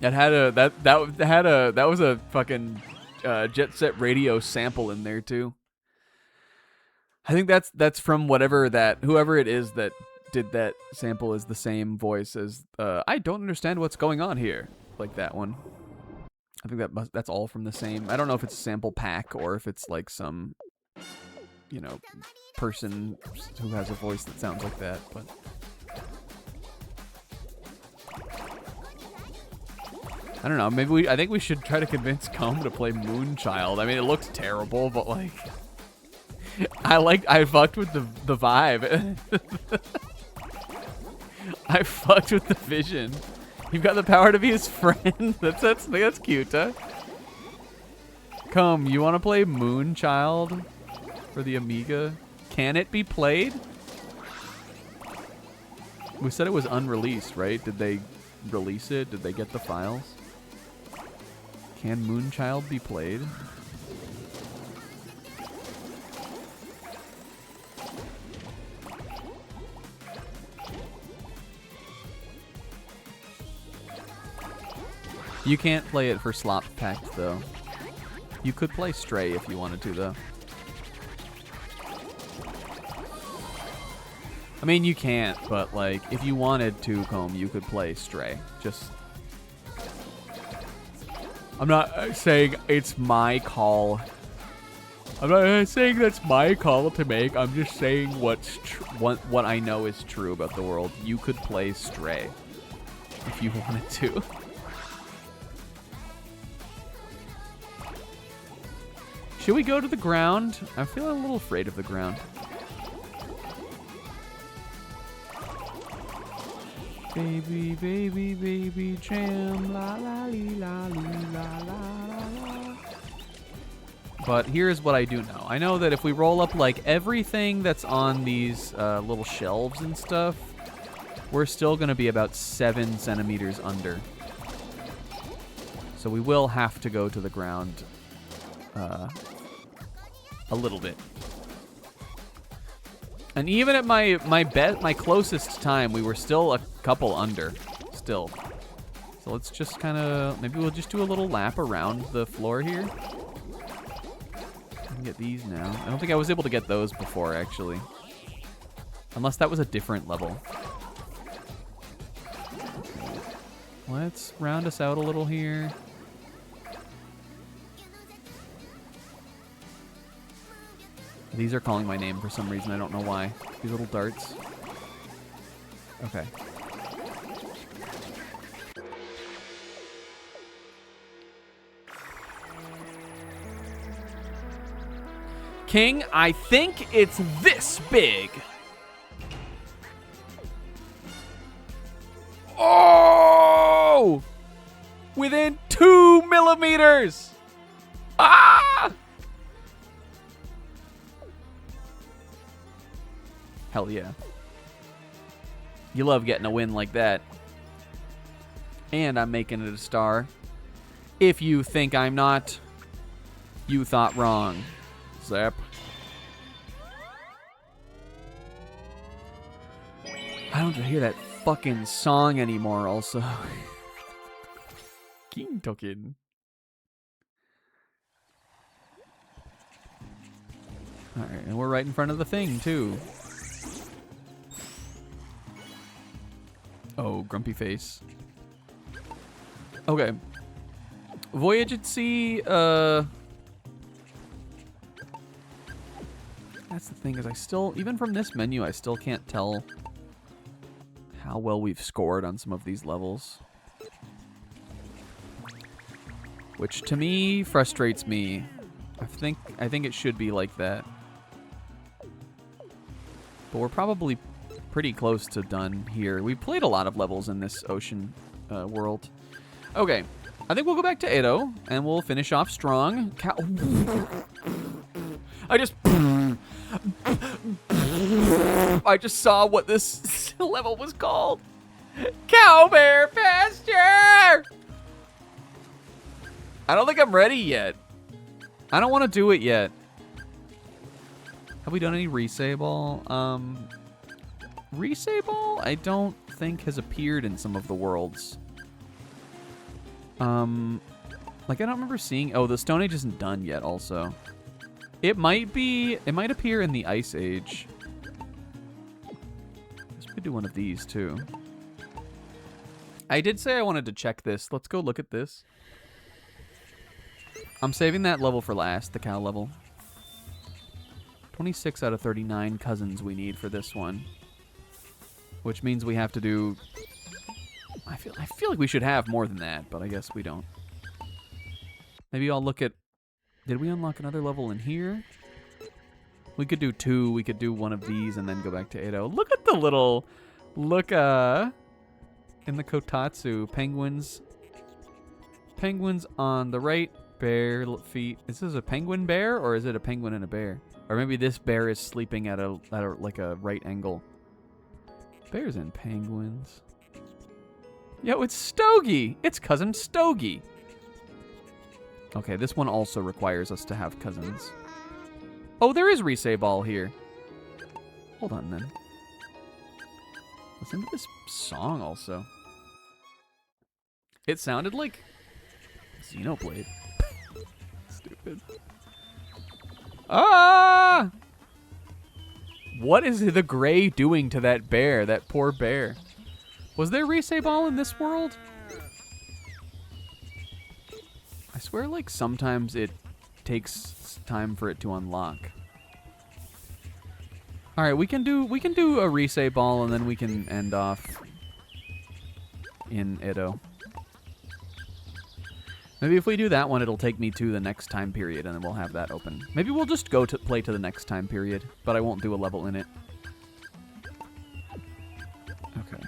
That was a fucking Jet Set Radio sample in there too. I think that's from whoever it is that did that sample is the same voice as I don't understand what's going on here, like that one. I think that's all from the same. I don't know if it's a sample pack or if it's like some, you know, person who has a voice that sounds like that, but I don't know. I think we should try to convince Comb to play Moonchild. I mean, it looks terrible, but like, I fucked with the vibe. I fucked with the vision. You've got the power to be his friend. That's cute, huh? Comb, you want to play Moonchild for the Amiga? Can it be played? We said it was unreleased, right? Did they release it? Did they get the files? Can Moonchild be played? You can't play it for Slop Pact, though. You could play Stray if you wanted to, though. I mean, you can't, but, like, if you wanted to, Comb, you could play Stray. Just... I'm not saying it's my call. I'm not saying that's my call to make. I'm just saying what I know is true about the world. You could play Stray if you wanted to. Should we go to the ground? I'm feeling a little afraid of the ground. Baby, baby, baby, jam, la la lee, la lee, la la la. But here's what I do know. I know that if we roll up like everything that's on these little shelves and stuff, we're still going to be about 7 centimeters under. So we will have to go to the ground a little bit. And even at my closest time, we were still a couple under, still. So let's just kind of, maybe we'll just do a little lap around the floor here. I can get these now. I don't think I was able to get those before, actually. Unless that was a different level. Let's round us out a little here. These are calling my name for some reason. I don't know why. These little darts. Okay. King, I think it's this big. Oh! Within 2 millimeters! Ah! Hell yeah. You love getting a win like that. And I'm making it a star. If you think I'm not, you thought wrong. Zap. I don't hear that fucking song anymore also. King token. Alright, and we're right in front of the thing too. Oh, grumpy face. Okay. Voyage at sea, that's the thing, is I still, even from this menu, I still can't tell how well we've scored on some of these levels. Which to me frustrates me. I think it should be like that. But we're probably pretty close to done here. We played a lot of levels in this ocean world. Okay, I think we'll go back to Edo and we'll finish off strong. I just saw what this level was called. Cow Bear Pasture! I don't think I'm ready yet. I don't want to do it yet. Have we done any Resable? Resable, I don't think has appeared in some of the worlds. Like I don't remember seeing. Oh, the Stone Age isn't done yet. Also, it might appear in the Ice Age. Let's do one of these too. I did say I wanted to check this. Let's go look at this. I'm saving that level for last, the cow level. 26 out of 39 cousins we need for this one. Which means we have to do... I feel like we should have more than that, but I guess we don't. Maybe I'll look at... Did we unlock another level in here? We could do 2. We could do one of these and then go back to Edo. Look at the little... Look, in the Kotatsu, penguins. Penguins on the right, bear feet. Is this a penguin bear or is it a penguin and a bear? Or maybe this bear is sleeping at a like a right angle. Bears and penguins. Yo, it's Stogie. It's cousin Stogie. Okay, this one also requires us to have cousins. Oh, there is Resable here. Hold on then. Listen to this song also. It sounded like Xenoblade. Stupid. Ah! What is the gray doing to that bear? That poor bear. Was there Resable in this world? I swear, like, sometimes it takes time for it to unlock. All right, we can do a Resable and then we can end off in Edo. Maybe if we do that one, it'll take me to the next time period, and then we'll have that open. Maybe we'll just go to play to the next time period, but I won't do a level in it. Okay.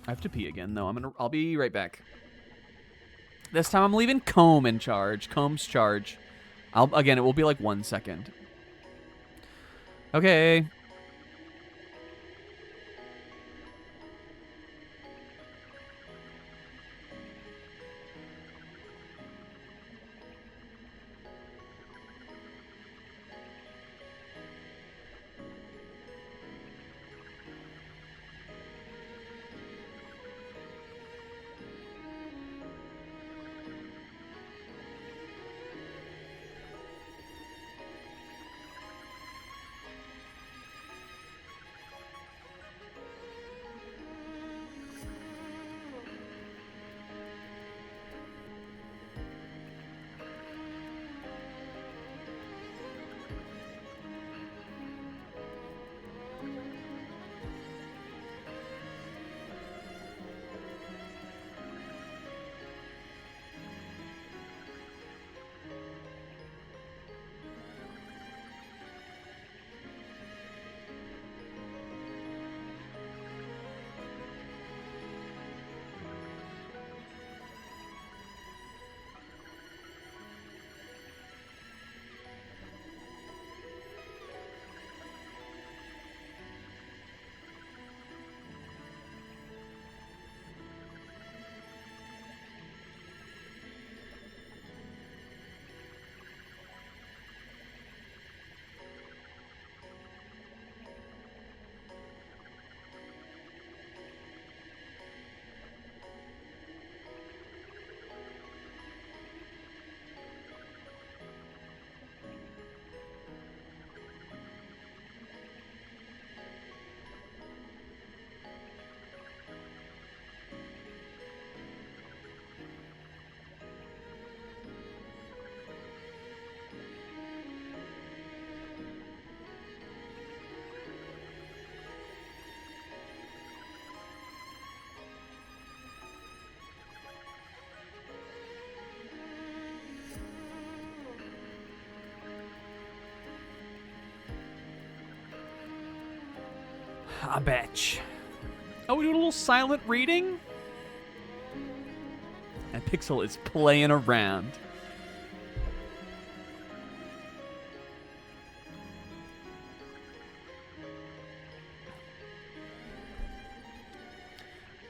I have to pee again, though. I'll be right back. This time I'm leaving Comb in charge. Comb's charge. Again, it will be like 1 second. Okay. I betch. Oh, we doing a little silent reading? And Pixel is playing around.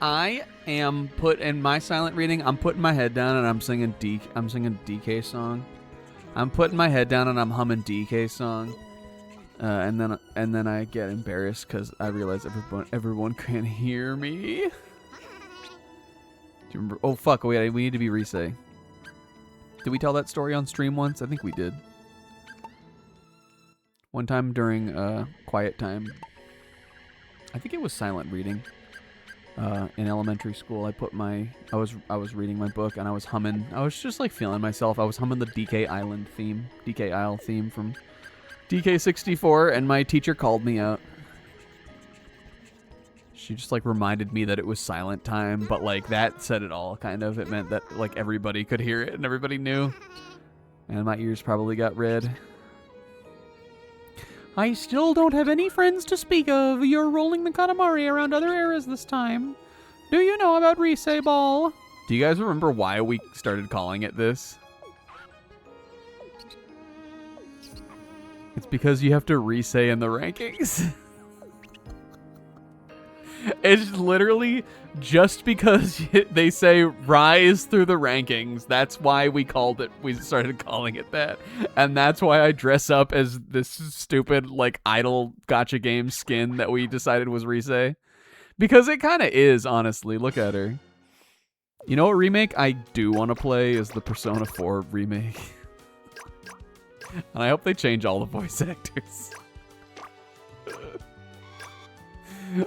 I am in my silent reading. I'm putting my head down and I'm singing DK song. I'm putting my head down and I'm humming DK song. And then I get embarrassed because I realize everyone can hear me. Do you remember? Oh fuck! Wait, we need to be Risei. Did we tell that story on stream once? I think we did. One time during quiet time. I think it was silent reading. In elementary school, I was reading my book and I was humming. I was just like feeling myself. I was humming the DK Isle theme from DK64, and my teacher called me out. She just like reminded me that it was silent time, but like that said it all, kind of. It meant that like everybody could hear it and everybody knew. And my ears probably got red. I still don't have any friends to speak of. You're rolling the Katamari around other eras this time. Do you know about Risei Ball? Do you guys remember why we started calling it this? It's because you have to Risei in the rankings. It's literally just because they say rise through the rankings. That's why we started calling it that. And that's why I dress up as this stupid, like, idol gacha game skin that we decided was Risei. Because it kind of is, honestly. Look at her. You know what remake I do want to play is the Persona 4 remake. And I hope they change all the voice actors.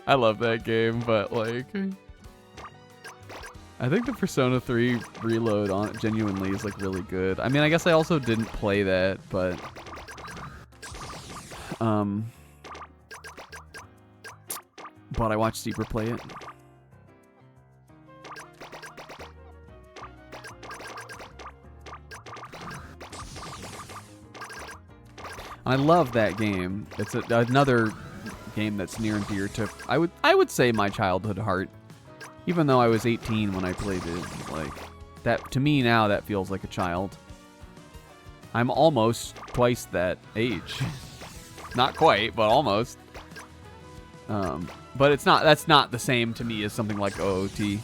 I love that game, but like, I think the Persona 3 reload on it genuinely is like really good. I mean, I guess I also didn't play that, but I watched Steeper play it. I love that game. It's another game that's near and dear to I would say my childhood heart, even though I was 18 when I played it. Like that to me now, that feels like a child. I'm almost twice that age. Not quite, but almost. But that's not the same to me as something like OOT.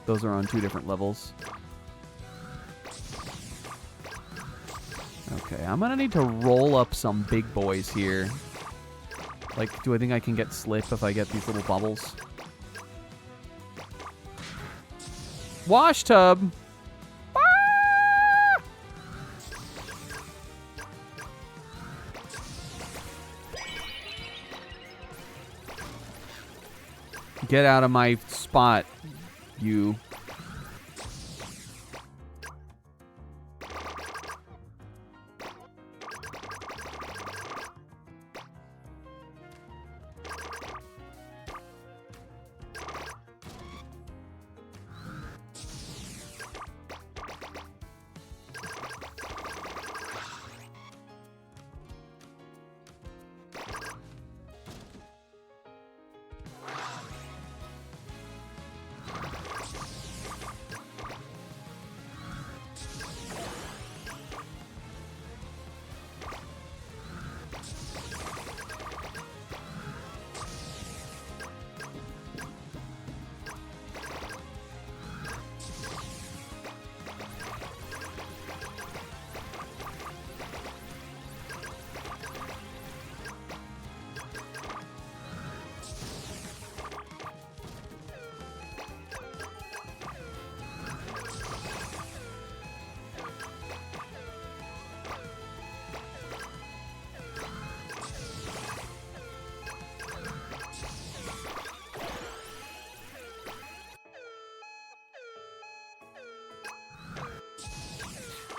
Those are on two different levels. Okay, I'm gonna need to roll up some big boys here. Like, do I think I can get slip if I get these little bubbles? Wash tub! Ah! Get out of my spot, you.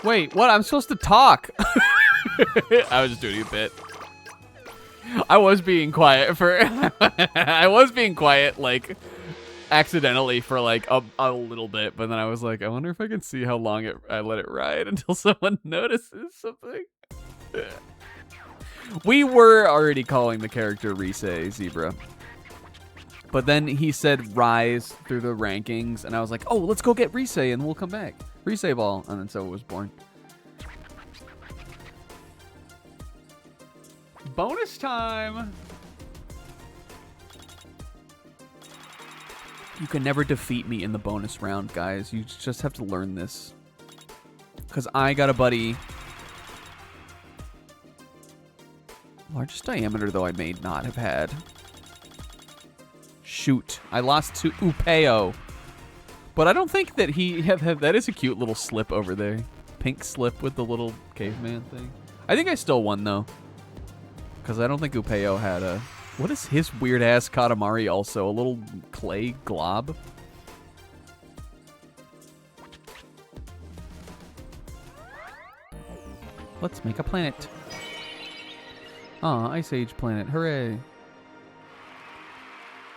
Wait, what? I'm supposed to talk. I was just doing a bit. I was being quiet for... I was being quiet, like, accidentally for, like, a little bit. But then I was like, I wonder if I can see how long I let it ride until someone notices something. We were already calling the character Rise Zebra. But then he said rise through the rankings, and I was like, oh, let's go get Rise, and we'll come back. Rise Ball, and then so it was born. Bonus time! You can never defeat me in the bonus round, guys. You just have to learn this. Because I got a buddy. Largest diameter, though, I may not have had. Shoot. I lost to Upeo. But I don't think that he... that is a cute little slip over there. Pink slip with the little caveman thing. I think I still won, though. Because I don't think Upeo had a... What is his weird-ass Katamari also? A little clay glob? Let's make a planet. Aw, Ice Age planet. Hooray.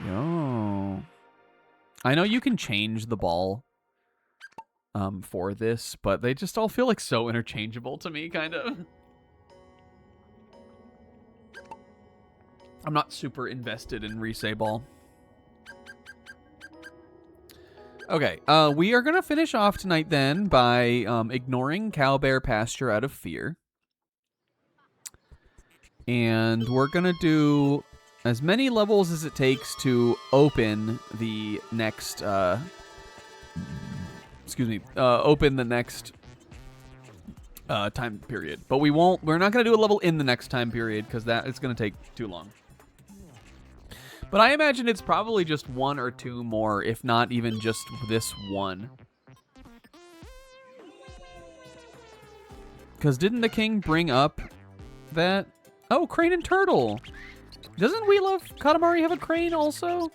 Yo. I know you can change the ball for this, but they just all feel like so interchangeable to me, kind of. I'm not super invested in Rise Ball. Okay, we are going to finish off tonight then by ignoring Cowbear Pasture out of fear. And we're going to do as many levels as it takes to open the next, open the next time period. But we're not going to do a level in the next time period because that is going to take too long. But I imagine it's probably just one or two more, if not even just this one. Because didn't the king bring up that... Oh, crane and turtle! Doesn't We Love Katamari have a crane also?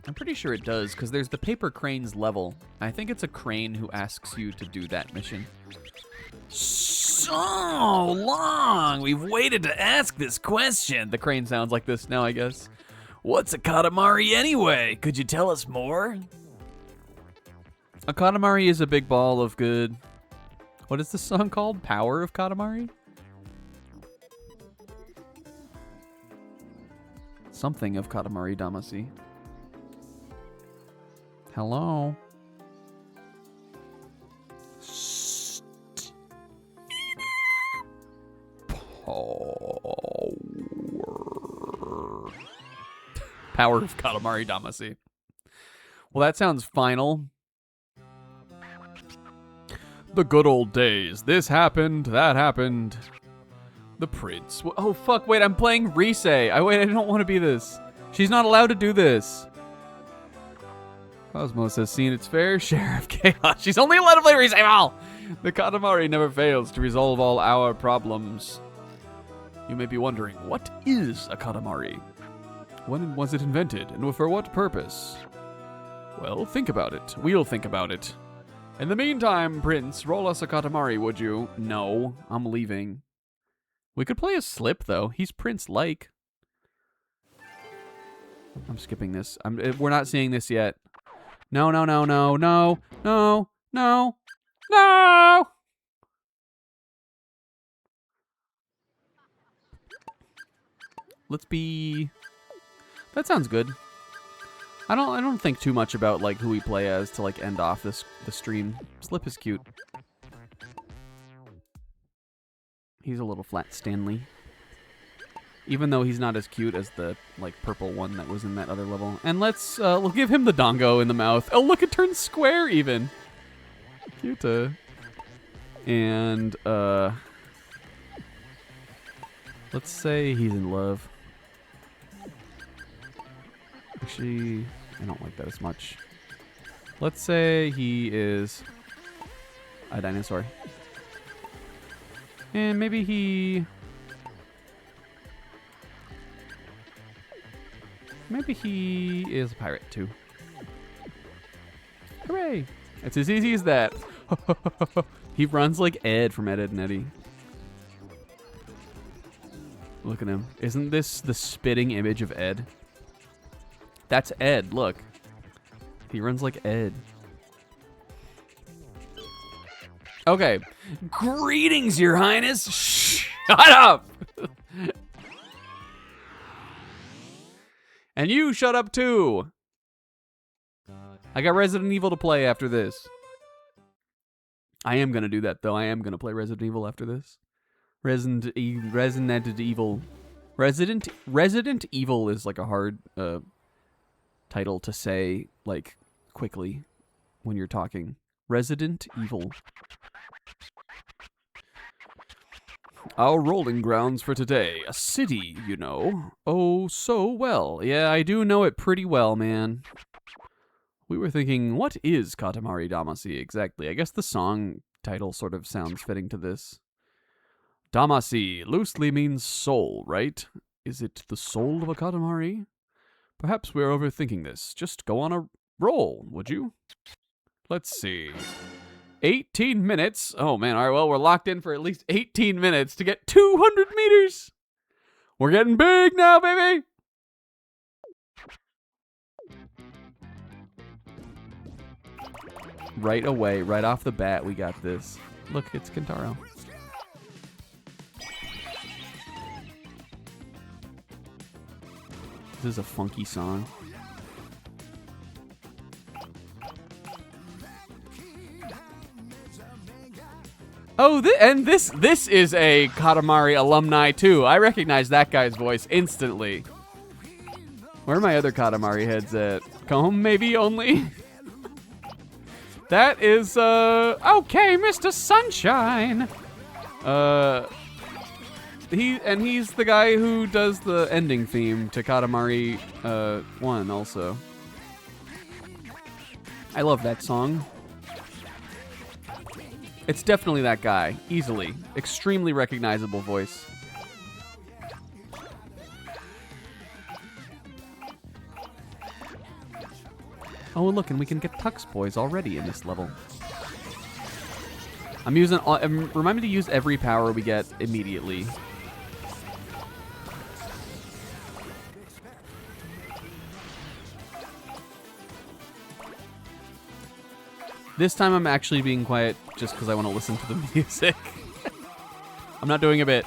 I'm pretty sure it does, because there's the paper cranes level. I think it's a crane who asks you to do that mission. So long! We've waited to ask this question. The crane sounds like this now, I guess. What's a Katamari anyway? Could you tell us more? A Katamari is a big ball of good... What is this song called? Power of Katamari? Something of Katamari Damacy. Hello? Power of Katamari Damacy. Well, that sounds final. The good old days. This happened, that happened. The prince. Oh, fuck, wait, I'm playing Rise. I don't want to be this. She's not allowed to do this. Cosmos has seen its fair share of chaos. She's only allowed to play Rise Ball. The Katamari never fails to resolve all our problems. You may be wondering, what is a Katamari? When was it invented, and for what purpose? Well, think about it. We'll think about it. In the meantime, Prince, roll us a Katamari, would you? No, I'm leaving. We could play a slip, though. He's Prince-like. I'm skipping this. We're not seeing this yet. No, no, no, no, no, no, no, no! Let's be... That sounds good. I don't think too much about like who we play as to like end off the stream. Slip is cute. He's a little flat Stanley. Even though he's not as cute as the like purple one that was in that other level. And we'll give him the dongo in the mouth. Oh look, it turns square even. Cute. And let's say he's in love. Actually, I don't like that as much. Let's say he is a dinosaur. And maybe he... Maybe he is a pirate, too. Hooray! It's as easy as that. He runs like Ed from Ed, Edd n Eddy. Look at him. Isn't this the spitting image of Ed? That's Ed, look. He runs like Ed. Okay. Greetings, Your Highness. Shut up. And you shut up too. I got Resident Evil to play after this. I am gonna do that though. I am gonna play Resident Evil after this. Resident Evil is like a hard title to say like quickly when you're talking. Resident Evil. Our rolling grounds for today. A city, you know. Oh, so well. Yeah, I do know it pretty well, man. We were thinking, what is Katamari Damacy exactly? I guess the song title sort of sounds fitting to this. Damacy loosely means soul, right? Is it the soul of a Katamari? Perhaps we're overthinking this. Just go on a roll, would you? Let's see. 18 minutes. Oh, man. All right, well, we're locked in for at least 18 minutes to get 200 meters. We're getting big now, baby. Right away, right off the bat, we got this. Look, it's Kentaro. This is a funky song. Oh, and this is a Katamari alumni too. I recognize that guy's voice instantly. Where are my other Katamari heads at? Come, maybe only. That is okay, Mr. Sunshine. He's the guy who does the ending theme to Katamari 1 also. I love that song. It's definitely that guy. Easily. Extremely recognizable voice. Oh, look, and we can get Tux Boys already in this level. I'm using... remind me to use every power we get immediately. This time I'm actually being quiet just because I want to listen to the music. I'm not doing a bit.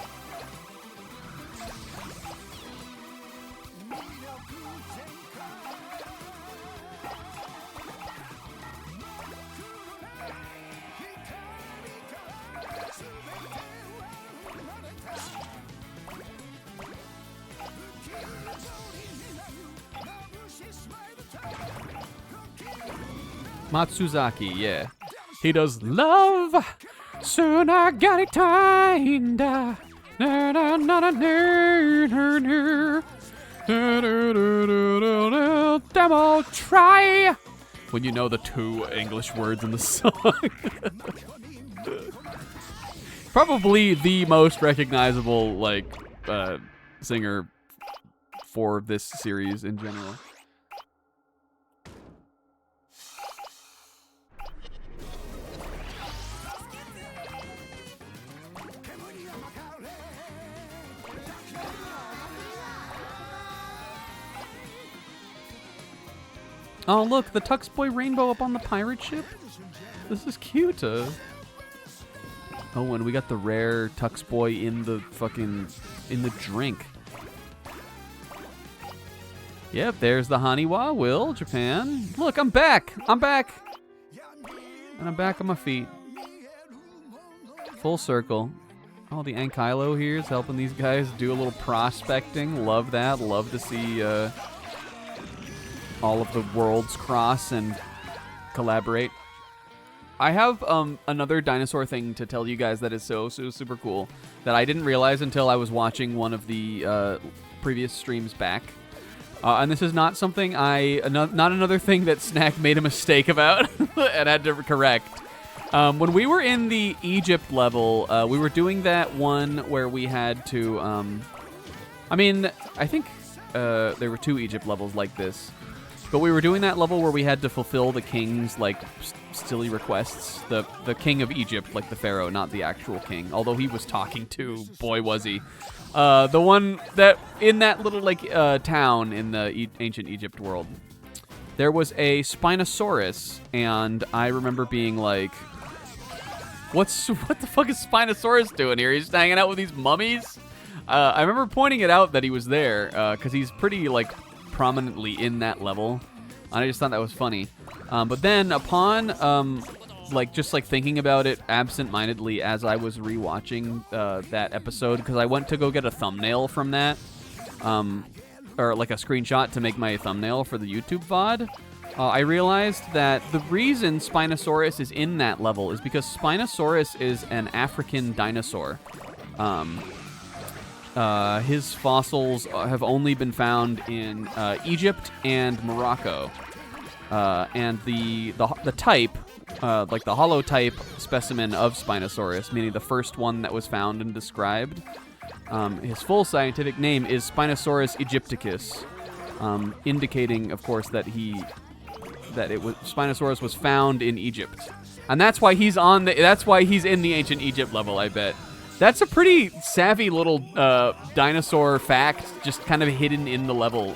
Matsuzaki, yeah. He does love. Soon I got it timed. Demo try. When you know the 2 English words in the song. Probably the most recognizable, like, singer for this series in general. Oh, look, the Tux Boy rainbow up on the pirate ship. This is cute. Oh, and we got the rare Tux Boy in the drink. Yep, there's the Haniwa, Will, Japan. Look, I'm back. I'm back. And I'm back on my feet. Full circle. Oh, the Ankylo here is helping these guys do a little prospecting. Love that. Love to see... all of the worlds cross and collaborate. I have another dinosaur thing to tell you guys that is so super cool that I didn't realize until I was watching one of the previous streams back. And this is not something not another thing that Snack made a mistake about and had to correct. When we were in the Egypt level, we were doing that one where we had to... I think there were 2 Egypt levels like this. But we were doing that level where we had to fulfill the king's, like, silly requests. The king of Egypt, like the pharaoh, not the actual king. Although he was talking to, boy, was he. The one that, in that little, like, town in the ancient Egypt world, there was a Spinosaurus, and I remember being like, What the fuck is Spinosaurus doing here? He's just hanging out with these mummies? I remember pointing it out that he was there, because he's pretty, like, prominently in that level. And I just thought that was funny. But then upon, just thinking about it absent-mindedly as I was rewatching that episode, because I went to go get a thumbnail from that, or like a screenshot to make my thumbnail for the YouTube VOD, I realized that the reason Spinosaurus is in that level is because Spinosaurus is an African dinosaur. His fossils have only been found in Egypt and Morocco. And the type, like the holotype specimen of Spinosaurus, meaning the first one that was found and described, his full scientific name is Spinosaurus aegypticus, indicating, of course, that Spinosaurus was found in Egypt, and that's why he's in the ancient Egypt level. I bet that's a pretty savvy little dinosaur fact, just kind of hidden in the level.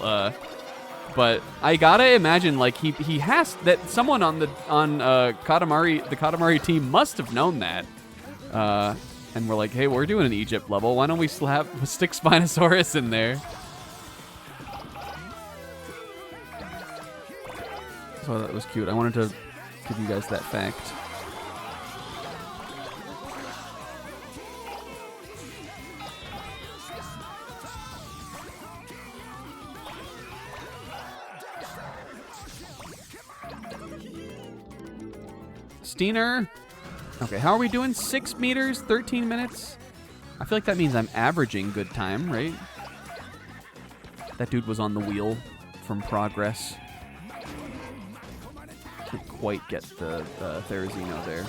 But I gotta imagine, like, he has that someone on the Katamari team must have known that, and we're like, hey, we're doing an Egypt level. Why don't we stick Spinosaurus in there? So that was cute. I wanted to give you guys that fact. Steiner. Okay, how are we doing? 6 meters, 13 minutes? I feel like that means I'm averaging good time, right? That dude was on the wheel from Progress. Can't quite get the Therizino there.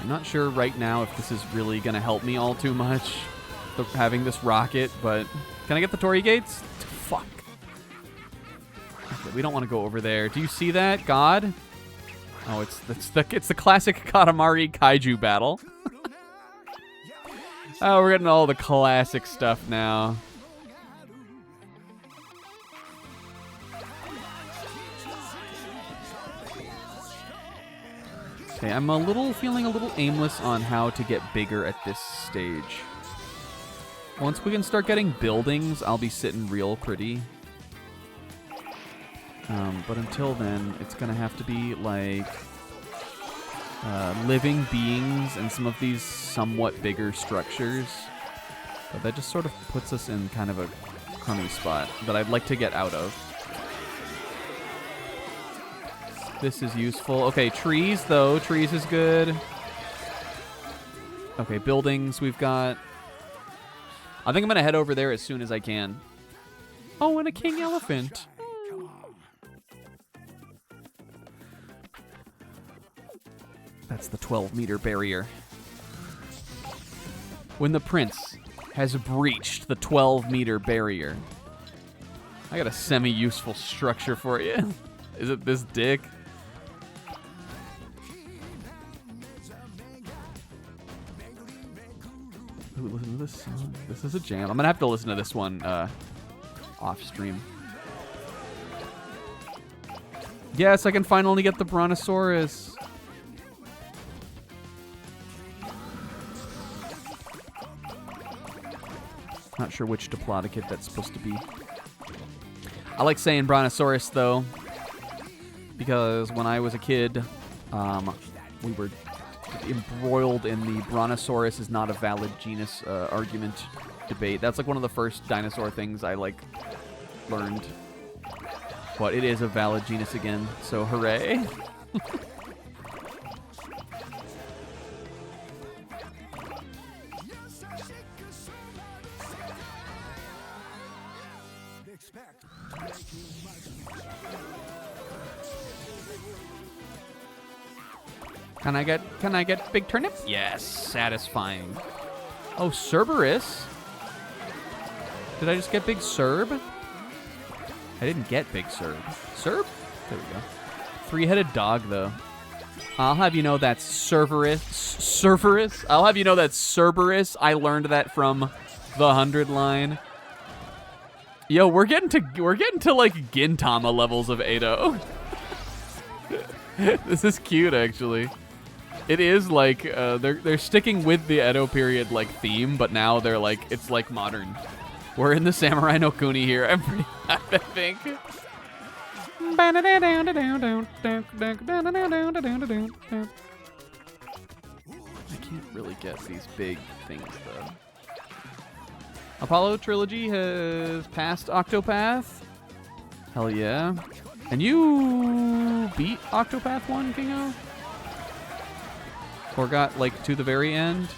I'm not sure right now if this is really going to help me all too much, having this rocket, but can I get the Torii gates? Fuck. Okay, we don't want to go over there. Do you see that, God? Oh, it's the classic Katamari kaiju battle. Oh, we're getting all the classic stuff now. Okay, I'm feeling a little aimless on how to get bigger at this stage. Once we can start getting buildings, I'll be sitting real pretty. But until then, it's gonna have to be like living beings and some of these somewhat bigger structures. But that just sort of puts us in kind of a crummy spot that I'd like to get out of. This is useful. Okay, trees, though. Trees is good. Okay, buildings we've got. I think I'm going to head over there as soon as I can. Oh, and a king elephant. That's the 12-meter barrier. When the prince has breached the 12-meter barrier. I got a semi-useful structure for you. Is it this dick? Ooh, listen to this song. This is a jam. I'm gonna have to listen to this one off stream. Yes, I can finally get the Brontosaurus. Not sure which Diplodocid that's supposed to be. I like saying Brontosaurus, though, because when I was a kid, we were embroiled in the Brontosaurus is not a valid genus argument debate. That's like one of the first dinosaur things I learned. But it is a valid genus again, so hooray. Can I get big turnip? Yes, satisfying. Oh, Cerberus? Did I just get big Cerb? I didn't get big Cerb. Cerb? There we go. 3-headed dog, though. I'll have you know that's Cerberus. Cerberus? I'll have you know that's Cerberus. I learned that from The 100 line. Yo, we're getting to like Gintama levels of Edo. This is cute, actually. It is like they're sticking with the Edo period like theme, but now they're like it's like modern. We're in the Samurai no Kuni here. I'm pretty hyped, I think. I can't really get these big things though. Apollo Trilogy has passed Octopath. Hell yeah. And you beat Octopath 1, Kingo? Or got, like, to the very end?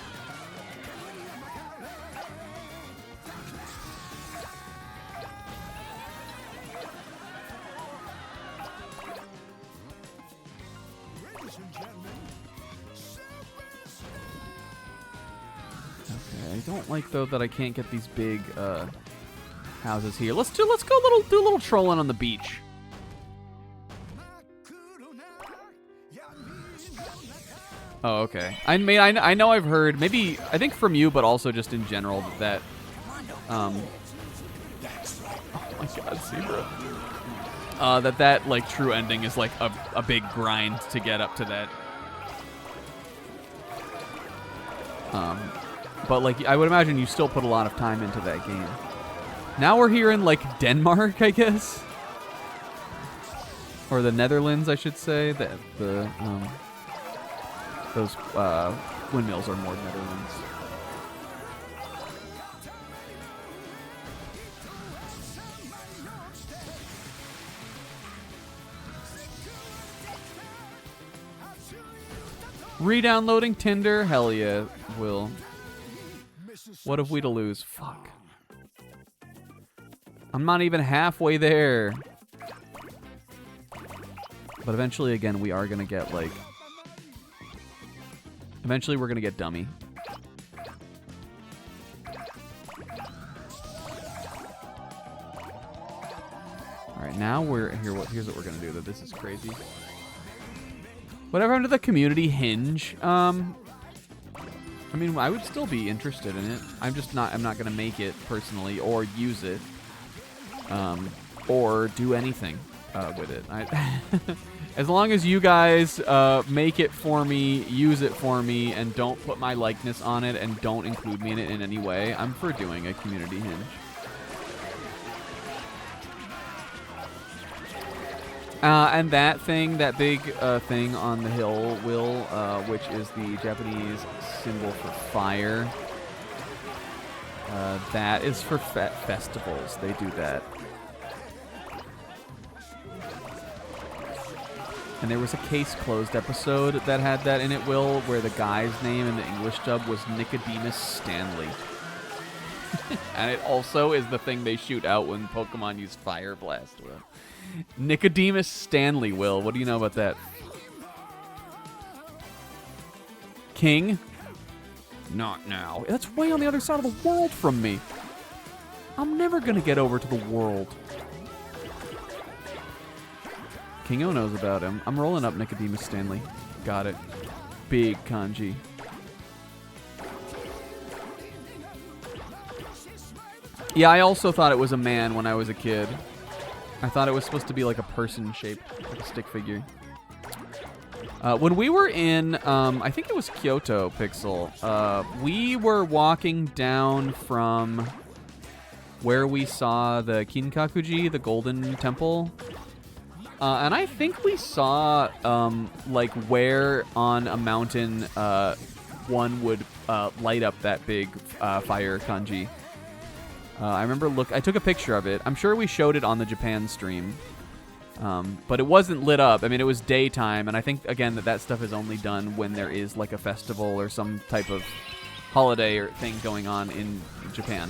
Okay, I don't like, though, that I can't get these big, houses here. Let's do a little trolling on the beach. Oh, okay. I mean, I know I've heard, maybe, I think from you, but also just in general, that, oh my god, Zebra. That, like, true ending is, like, a big grind to get up to that. But, like, I would imagine you still put a lot of time into that game. Now we're here in, like, Denmark, I guess? Or the Netherlands, I should say. Those windmills are more Netherlands. Re-downloading Tinder? Hell yeah, Will. What have we to lose? Fuck. I'm not even halfway there. But eventually, again, we are going to get, like... Eventually, we're going to get dummy. Alright, now we're... Here's what we're going to do, though. This is crazy. Whatever happened to the community hinge? I mean, I would still be interested in it. I'm not going to make it personally or use it. Or do anything with it. As long as you guys make it for me, use it for me, and don't put my likeness on it and don't include me in it in any way, I'm for doing a community hinge. And that thing, that big thing on the hill, Will, which is the Japanese symbol for fire, that is for festivals. They do that. And there was a Case Closed episode that had that in it, Will, where the guy's name in the English dub was Nicodemus Stanley. And it also is the thing they shoot out when Pokemon use Fire Blast, Will. Nicodemus Stanley, Will. What do you know about that? King? Not now. That's way on the other side of the world from me. I'm never going to get over to the world. Kingo knows about him. I'm rolling up Nicodemus Stanley. Got it. Big kanji. Yeah, I also thought it was a man when I was a kid. I thought it was supposed to be like a person shaped, like a stick figure. When we were in, I think it was Kyoto, Pixel, we were walking down from where we saw the Kinkakuji, the Golden Temple. And I think we saw, like, where on a mountain one would light up that big fire kanji. I remember I took a picture of it. I'm sure we showed it on the Japan stream. But it wasn't lit up. I mean, it was daytime, and I think, again, that stuff is only done when there is, like, a festival or some type of holiday or thing going on in Japan.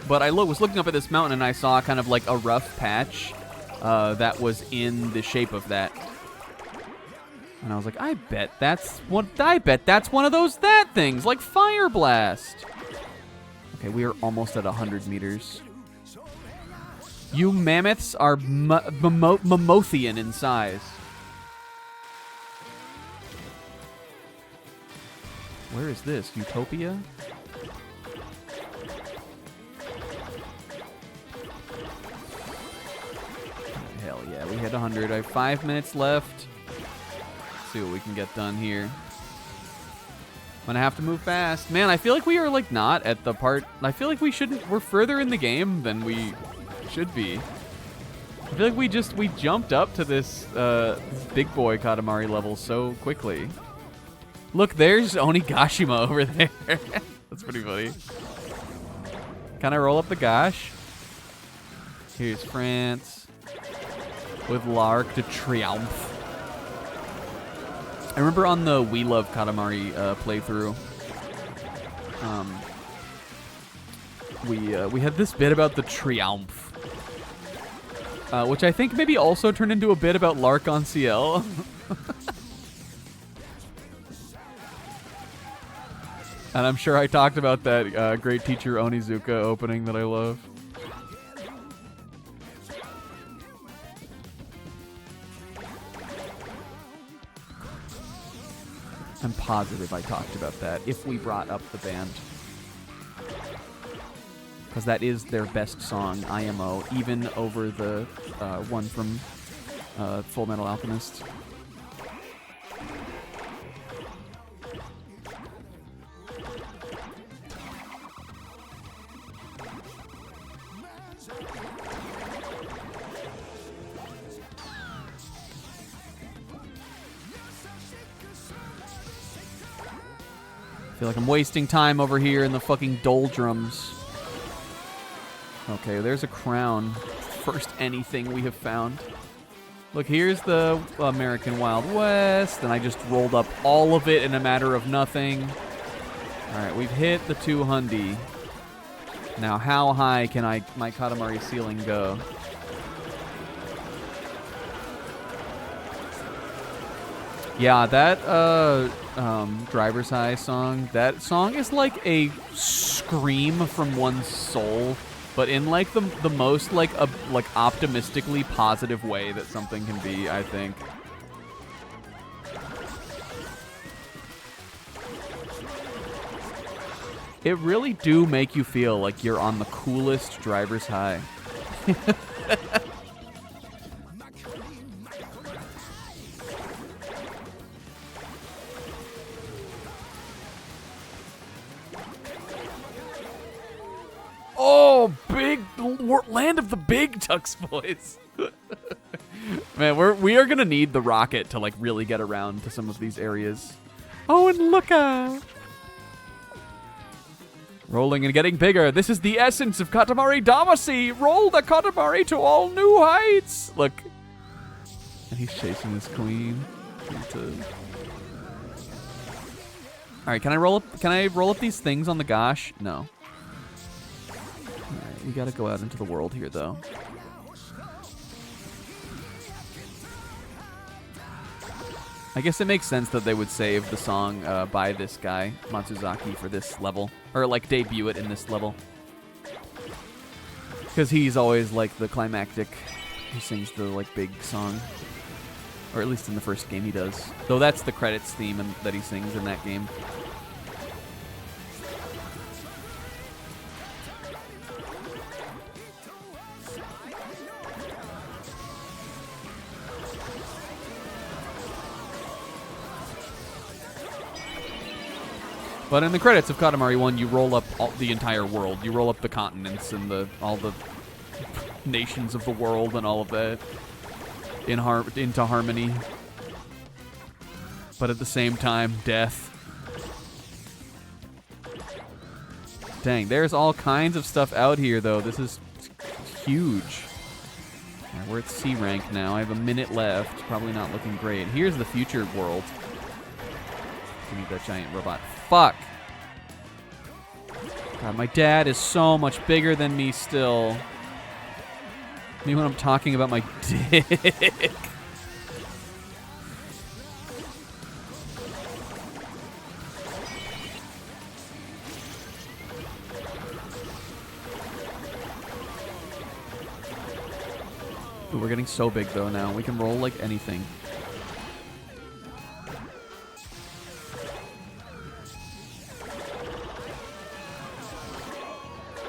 But I was looking up at this mountain, and I saw kind of, like, a rough patch that was in the shape of that. And I was like, I bet that's one of those things, like Fire Blast. Okay, we are almost at 100 meters. You mammoths are Mammothean in size. Where is this? Utopia? Hell yeah, we hit 100. I have 5 minutes left. Let's see what we can get done here. I'm gonna have to move fast. Man, I feel like we are like not at the part. I feel like we're further in the game than we should be. I feel like we jumped up to this big boy Katamari level so quickly. Look, there's Onigashima over there. That's pretty funny. Can I roll up the gosh? Here's France with L'Arc de Triomphe. I remember on the We Love Katamari playthrough, we had this bit about the Triumph, which I think maybe also turned into a bit about L'Arc-en-Ciel. And I'm sure I talked about that great teacher Onizuka opening that I love. I'm positive I talked about that if we brought up the band. Because that is their best song, IMO, even over the one from Full Metal Alchemist. I feel like I'm wasting time over here in the fucking doldrums. Okay, there's a crown. First anything we have found. Look, here's the American Wild West, and I just rolled up all of it in a matter of nothing. Alright, we've hit the 200. Now, how high can my Katamari ceiling go? Yeah, that Driver's High song, that song is like a scream from one's soul, but in like the most like optimistically positive way that something can be, I think. It really do make you feel like you're on the coolest driver's high. Oh, big land of the big Tux boys. Man, we are gonna need the rocket to like really get around to some of these areas. Oh, and look out! Rolling and getting bigger. This is the essence of Katamari Damacy. Roll the Katamari to all new heights. Look, and he's chasing his queen. All right, can I roll up these things on the gosh? No. Alright, we gotta go out into the world here, though. I guess it makes sense that they would save the song by this guy, Matsuzaki, for this level. Or, like, debut it in this level. Because he's always, like, the climactic. He sings the, like, big song. Or at least in the first game he does. Though that's the credits theme that he sings in that game. But in the credits of Katamari 1, you roll up the entire world. You roll up the continents and all the nations of the world and all of that into harmony. But at the same time, death. Dang, there's all kinds of stuff out here, though. This is huge. Yeah, we're at C rank now. I have a minute left. Probably not looking great. Here's the future world. Give me that giant robot. Fuck. God, my dad is so much bigger than me still. Me when I'm talking about my dick. Ooh, we're getting so big though now. We can roll like anything.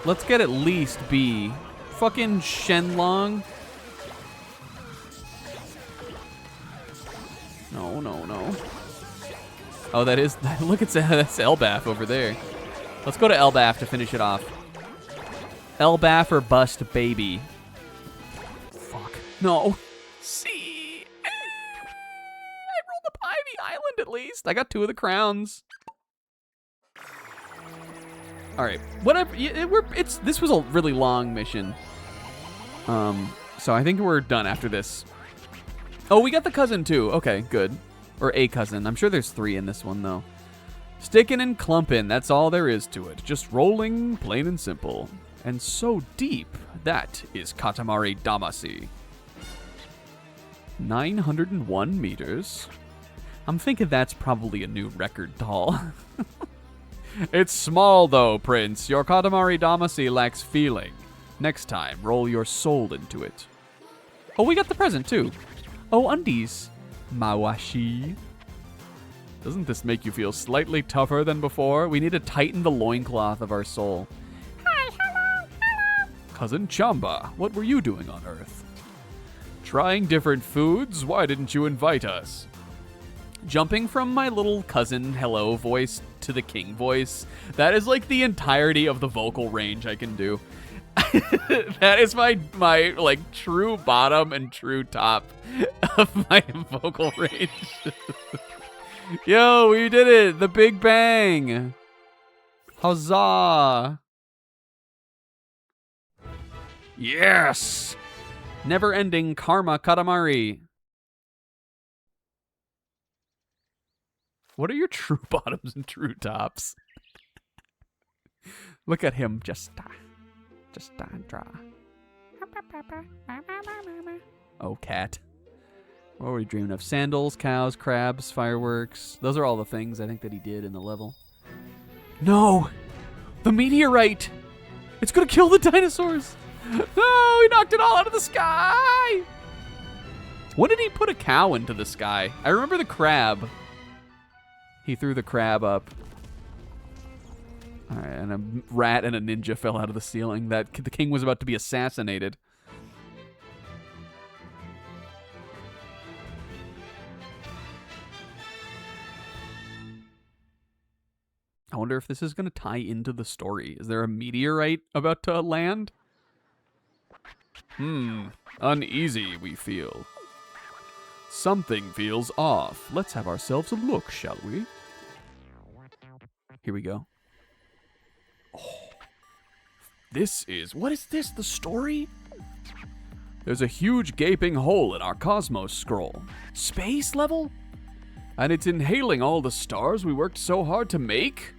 Let's get at least B. Fucking Shenlong. No, no, no. Oh, that is... Look, that's Elbaf over there. Let's go to Elbaf to finish it off. Elbaf or bust baby. Fuck. No. See? I rolled up Ivy Island at least. I got 2 of the crowns. All right. Whatever. This was a really long mission. So I think we're done after this. Oh, we got the cousin too. Okay, good. Or a cousin. I'm sure there's 3 in this one though. Stickin' and clumpin', that's all there is to it. Just rolling, plain and simple. And so deep, that is Katamari Damacy. 901 meters. I'm thinking that's probably a new record tall. It's small though, Prince. Your Katamari Damacy lacks feeling. Next time, roll your soul into it. Oh, we got the present too. Oh, undies. Mawashi. Doesn't this make you feel slightly tougher than before? We need to tighten the loincloth of our soul. Hi, hello, hello. Cousin Chamba, what were you doing on Earth? Trying different foods? Why didn't you invite us? Jumping from my little cousin hello voice to the king voice, that is like the entirety of the vocal range I can do. That is my like true bottom and true top of my vocal range. Yo, we did it! The Big Bang! Huzzah! Yes! Never-ending Karma Katamari. What are your true bottoms and true tops? Look at him just draw. Oh, cat. What were we dreaming of? Sandals, cows, crabs, fireworks. Those are all the things I think that he did in the level. No! The meteorite! It's gonna kill the dinosaurs! No! He knocked it all out of the sky! When did he put a cow into the sky? I remember the crab. He threw the crab up. All right, and a rat and a ninja fell out of the ceiling. The king was about to be assassinated. I wonder if this is going to tie into the story. Is there a meteorite about to land? Uneasy, we feel. Something feels off. Let's have ourselves a look, shall we? Here we go. Oh. What is this, the story? There's a huge gaping hole in our cosmos scroll. Space level? And it's inhaling all the stars we worked so hard to make?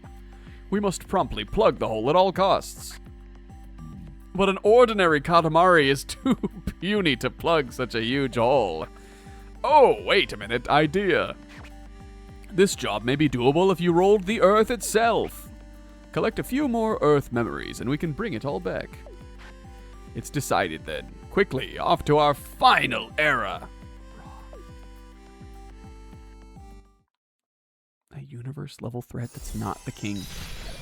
We must promptly plug the hole at all costs. But an ordinary Katamari is too puny to plug such a huge hole. Oh, wait a minute, idea. This job may be doable if you rolled the Earth itself. Collect a few more Earth memories and we can bring it all back. It's decided then. Quickly, off to our final era. A universe-level threat that's not the king.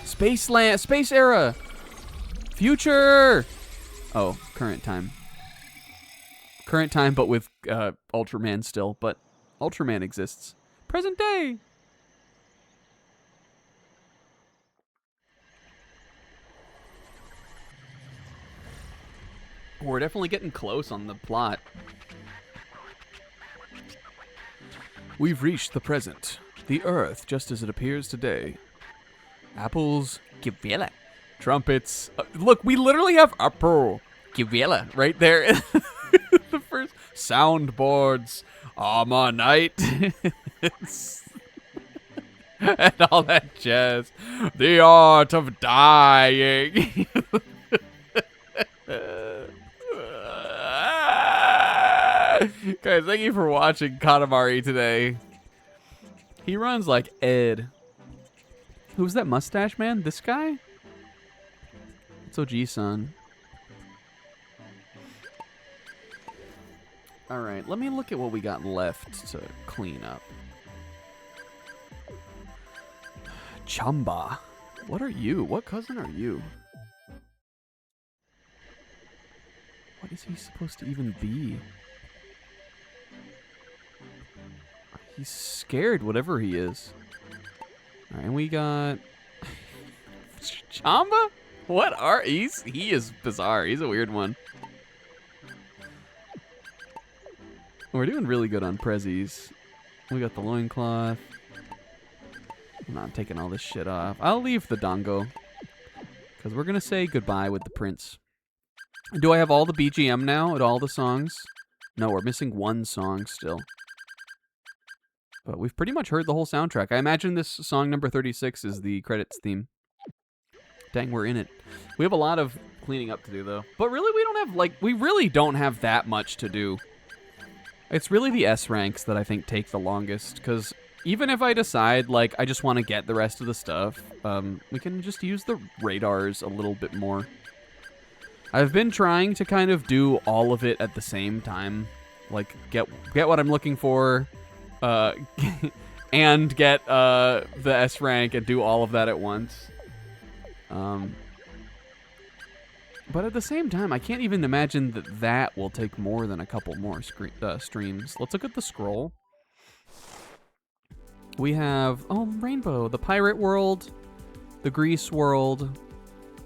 Space era! Future! Oh, current time. Current time, but with Ultraman still, but Ultraman exists. Present day! We're definitely getting close on the plot. We've reached the present. The Earth, just as it appears today. Apples, Givela. Trumpets. Look, we literally have Apple, Givela right there. The first soundboards. Ammonite. And all that jazz. The art of dying. Guys, thank you for watching Katamari today. He runs like Ed. Who's that mustache man? This guy? It's OG-san. Alright, let me look at what we got left to clean up. Chamba. What are you? What cousin are you? What is he supposed to even be? He's scared, whatever he is. All right, and we got Chamba. What are he is bizarre. He's a weird one. We're doing really good on prezzies. We got the loincloth. I'm not taking all this shit off. I'll leave the dongo. Because we're going to say goodbye with the prince. Do I have all the BGM now at all the songs? No, we're missing one song still. But we've pretty much heard the whole soundtrack. I imagine this song number 36 is the credits theme. Dang, we're in it. We have a lot of cleaning up to do, though. But really, we really don't have that much to do. It's really the S ranks that I think take the longest, because even if I decide, like, I just want to get the rest of the stuff, we can just use the radars a little bit more. I've been trying to kind of do all of it at the same time. Like, get what I'm looking for, and get the S rank and do all of that at once. But at the same time, I can't even imagine that will take more than a couple more streams. Let's look at the scroll. We have, Rainbow, the Pirate World, the Greece World,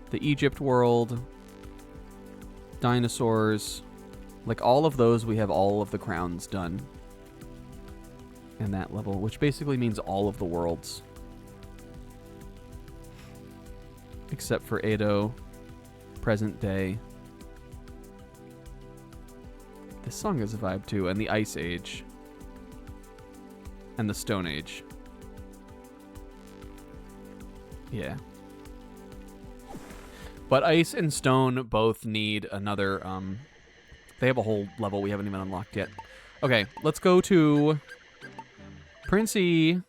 the Egypt World, Dinosaurs. Like, all of those, we have all of the crowns done. And that level, which basically means all of the worlds. Except for Edo, present day. This song is a vibe too, and the Ice Age. And the Stone Age. Yeah. But Ice and Stone both need another, they have a whole level we haven't even unlocked yet. Okay, let's go to Princey.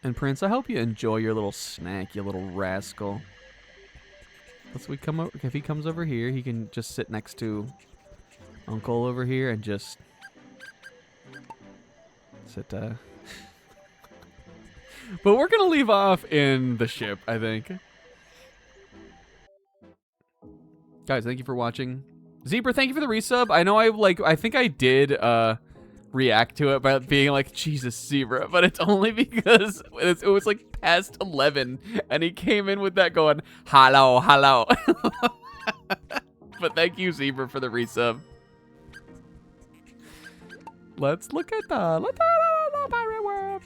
And Prince, I hope you enjoy your little snack, you little rascal. Let's we come over. If he comes over here, he can just sit next to Uncle over here and just sit. But we're gonna leave off in the ship, I think. Guys, thank you for watching. Zebra, thank you for the resub. I know I think I did react to it by being like, Jesus, Zebra, but it's only because it was like past 11 and he came in with that going, hello, hello. But thank you, Zebra, for the resub. Let's look at the pirate world.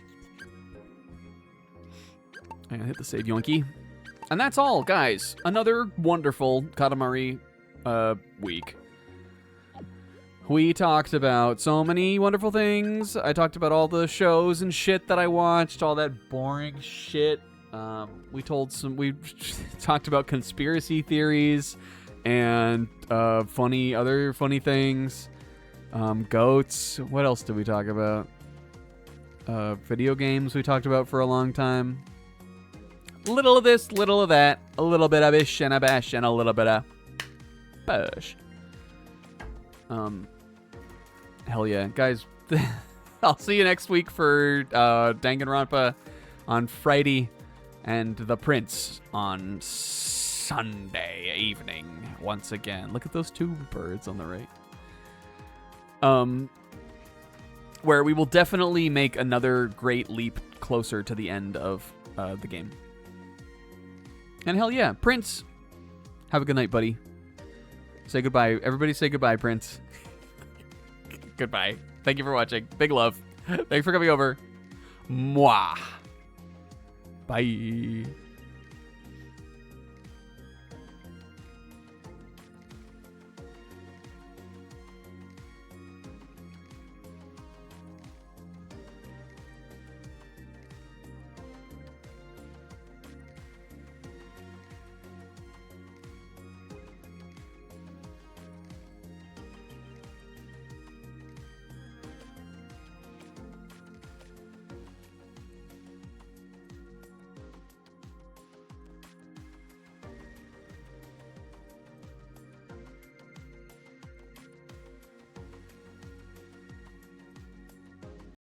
I'm gonna hit the save yoinky. And that's all, guys. Another wonderful Katamari week. We talked about so many wonderful things. I talked about all the shows and shit that I watched, all that boring shit. We talked about conspiracy theories and other funny things. Goats. What else did we talk about? Video games we talked about for a long time. Little of this, little of that. A little bit of ish and a bash and a little bit of bush. Hell yeah. Guys, I'll see you next week for Danganronpa on Friday and The Prince on Sunday evening once again. Look at those two birds on the right. Where we will definitely make another great leap closer to the end of the game. And hell yeah, Prince, have a good night, buddy. Say goodbye. Everybody say goodbye, Prince. Goodbye. Thank you for watching. Big love. Thanks for coming over. Mwah. Bye.